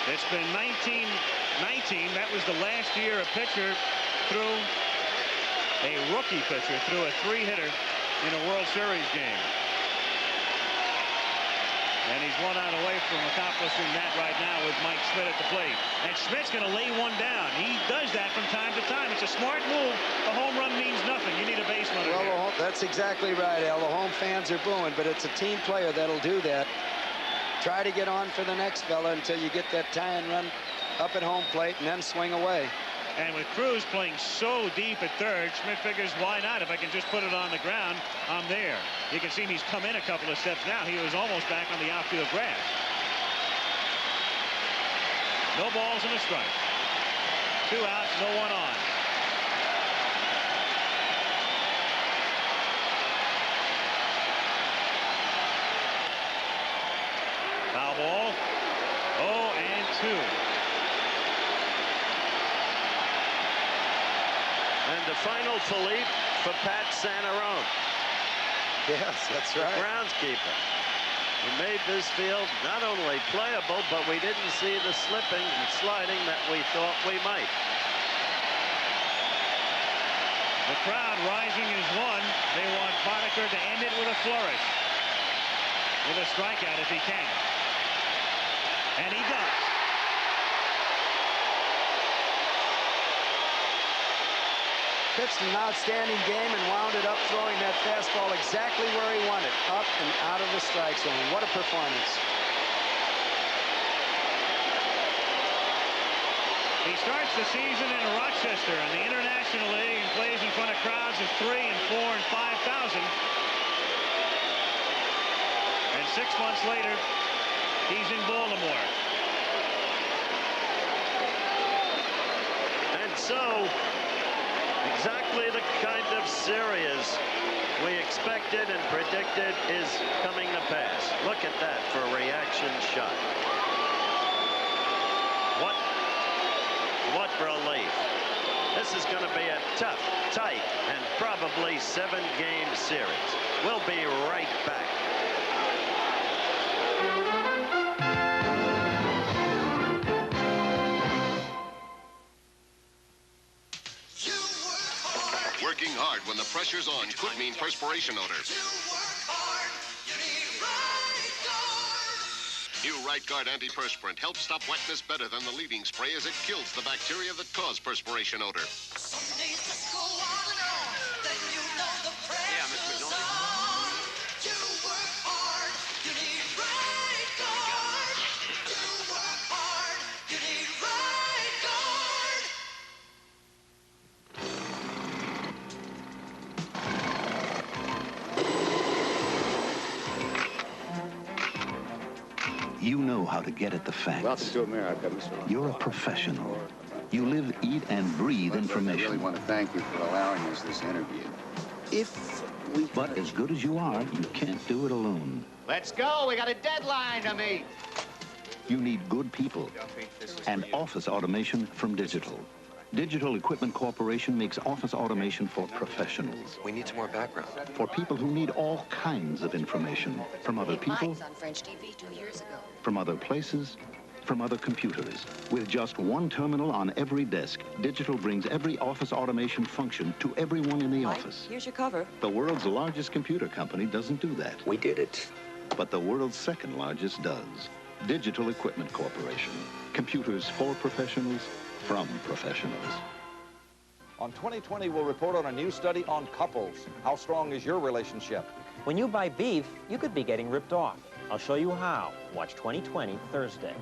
It's been 19. That was the last year a pitcher threw, a rookie pitcher threw a 3-hitter in a World Series game. And he's 1 out away from accomplishing that right now with Mike Schmidt at the plate. And Schmidt's going to lay one down. He does that from time to time. It's a smart move. A home run means nothing. You need a base runner. Well, that's exactly right, Al. The home fans are booing, but it's a team player that'll do that. Try to get on for the next fella until you get that tying run up at home plate and then swing away. And with Cruz playing so deep at third, Schmidt figures, why not? If I can just put it on the ground, I'm there. You can see he's come in a couple of steps now. He was almost back on the outfield grass. No balls and a strike. 2 out, no one on. Foul ball. 0-2. And the final Philippe for Pat Santarone. Yes, that's right. The groundskeeper. He made this field not only playable, but we didn't see the slipping and sliding that we thought we might. The crowd rising as one. They want Boddicker to end it with a flourish. With a strikeout if he can. And he does. Pitched an outstanding game and wound it up throwing that fastball exactly where he wanted, up and out of the strike zone. What a performance. He starts the season in Rochester in the International League and plays in front of crowds of 3 and 4 and 5,000. And 6 months later, he's in Baltimore. And so, exactly the kind of series we expected and predicted is coming to pass. Look at that for a reaction shot. What relief. This is going to be a tough, tight, and probably 7-game series. We'll be right back. Working hard when the pressure's on could mean perspiration odor. New Right Guard antiperspirant helps stop wetness better than the leading spray as it kills the bacteria that cause perspiration odor. You know how to get at the facts. Welcome to America, Mr. Ross. You're a professional. You live, eat, and breathe information. I really want to thank you for allowing us this interview. But as good as you are, you can't do it alone. Let's go. We got a deadline to meet. You need good people and office automation from Digital. Digital Equipment Corporation makes office automation for professionals. We need some more background. For people who need all kinds of information from other people, on French TV 2 years ago. from other places, from other computers. With just one terminal on every desk, Digital brings every office automation function to everyone in the office. Here's your cover. The world's largest computer company doesn't do that. We did it. But the world's second largest does. Digital Equipment Corporation. Computers for professionals, from professionals. On 2020, we'll report on a new study on couples. How strong is your relationship? When you buy beef, you could be getting ripped off. I'll show you how. Watch 2020 Thursday.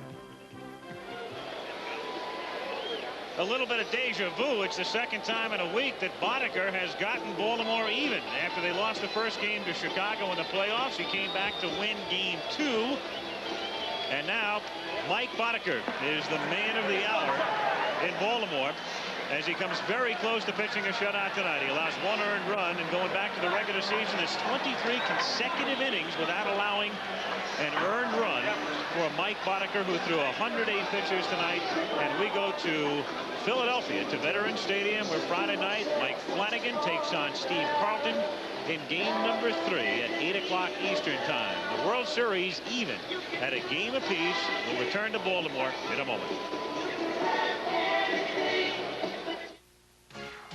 A little bit of deja vu. It's the second time in a week that Boddicker has gotten Baltimore even. After they lost the first game to Chicago in the playoffs, he came back to win game 2. And now, Mike Boddicker is the man of the hour in Baltimore as he comes very close to pitching a shutout tonight. He allows 1 earned run, and going back to the regular season, it's 23 consecutive innings without allowing an earned run for Mike Boddicker, who threw 108 pitches tonight. And we go to Philadelphia, to Veterans Stadium, where Friday night Mike Flanagan takes on Steve Carlton in game number 3 at 8 o'clock Eastern time. The World Series even at a game apiece. We'll return to Baltimore in a moment.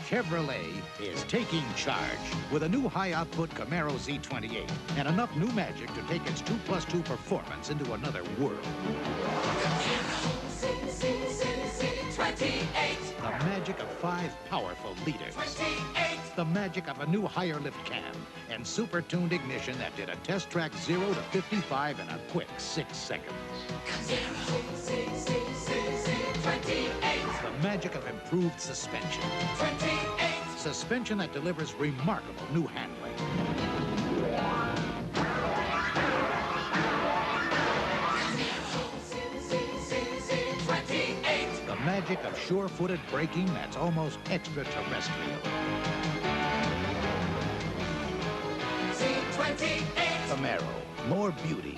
Chevrolet is taking charge with a new high-output Camaro Z28 and enough new magic to take its 2+2 performance into another world. The magic of 5 powerful liters. 28. The magic of a new higher lift cam and super-tuned ignition that did a test track 0 to 55 in a quick 6 seconds. 28. the magic of improved suspension. 28. Suspension that delivers remarkable new handling. The magic of sure-footed braking that's almost extraterrestrial. C28. Camaro, more beauty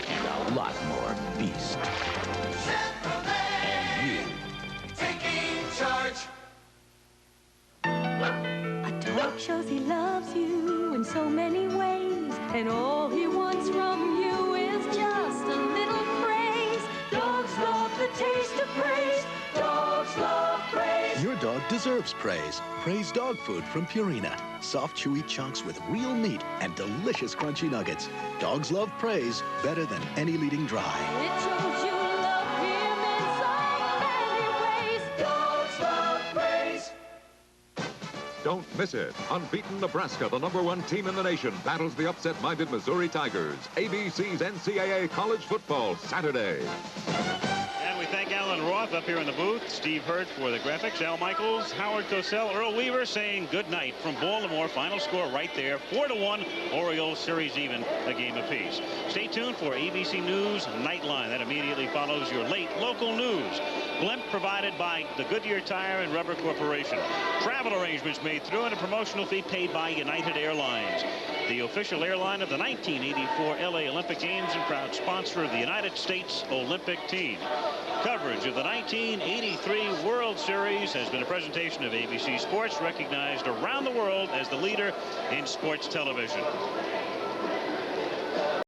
and a lot more beast. Chevrolet. And you. Taking charge. A dog shows he loves you in so many ways, and all he wants from you is just a little praise. Dogs love the taste of praise. Dogs love praise. Your dog deserves praise. Praise dog food from Purina. Soft, chewy chunks with real meat and delicious crunchy nuggets. Dogs love praise better than any leading dry. It shows you love him in so many ways. Dogs love praise. Don't miss it. Unbeaten Nebraska, the #1 team in the nation, battles the upset-minded Missouri Tigers. ABC's NCAA College Football, Saturday. And we thank Alan Roth up here in the booth, Steve Hurt for the graphics, Al Michaels, Howard Cosell, Earl Weaver saying good night from Baltimore. Final score right there, 4-1, Orioles series even, a game apiece. Stay tuned for ABC News Nightline. That immediately follows your late local news. Blimp provided by the Goodyear Tire and Rubber Corporation. Travel arrangements made through and a promotional fee paid by United Airlines, the official airline of the 1984 LA Olympic Games and proud sponsor of the United States Olympic team. Coverage of the 1983 World Series has been a presentation of ABC Sports, recognized around the world as the leader in sports television.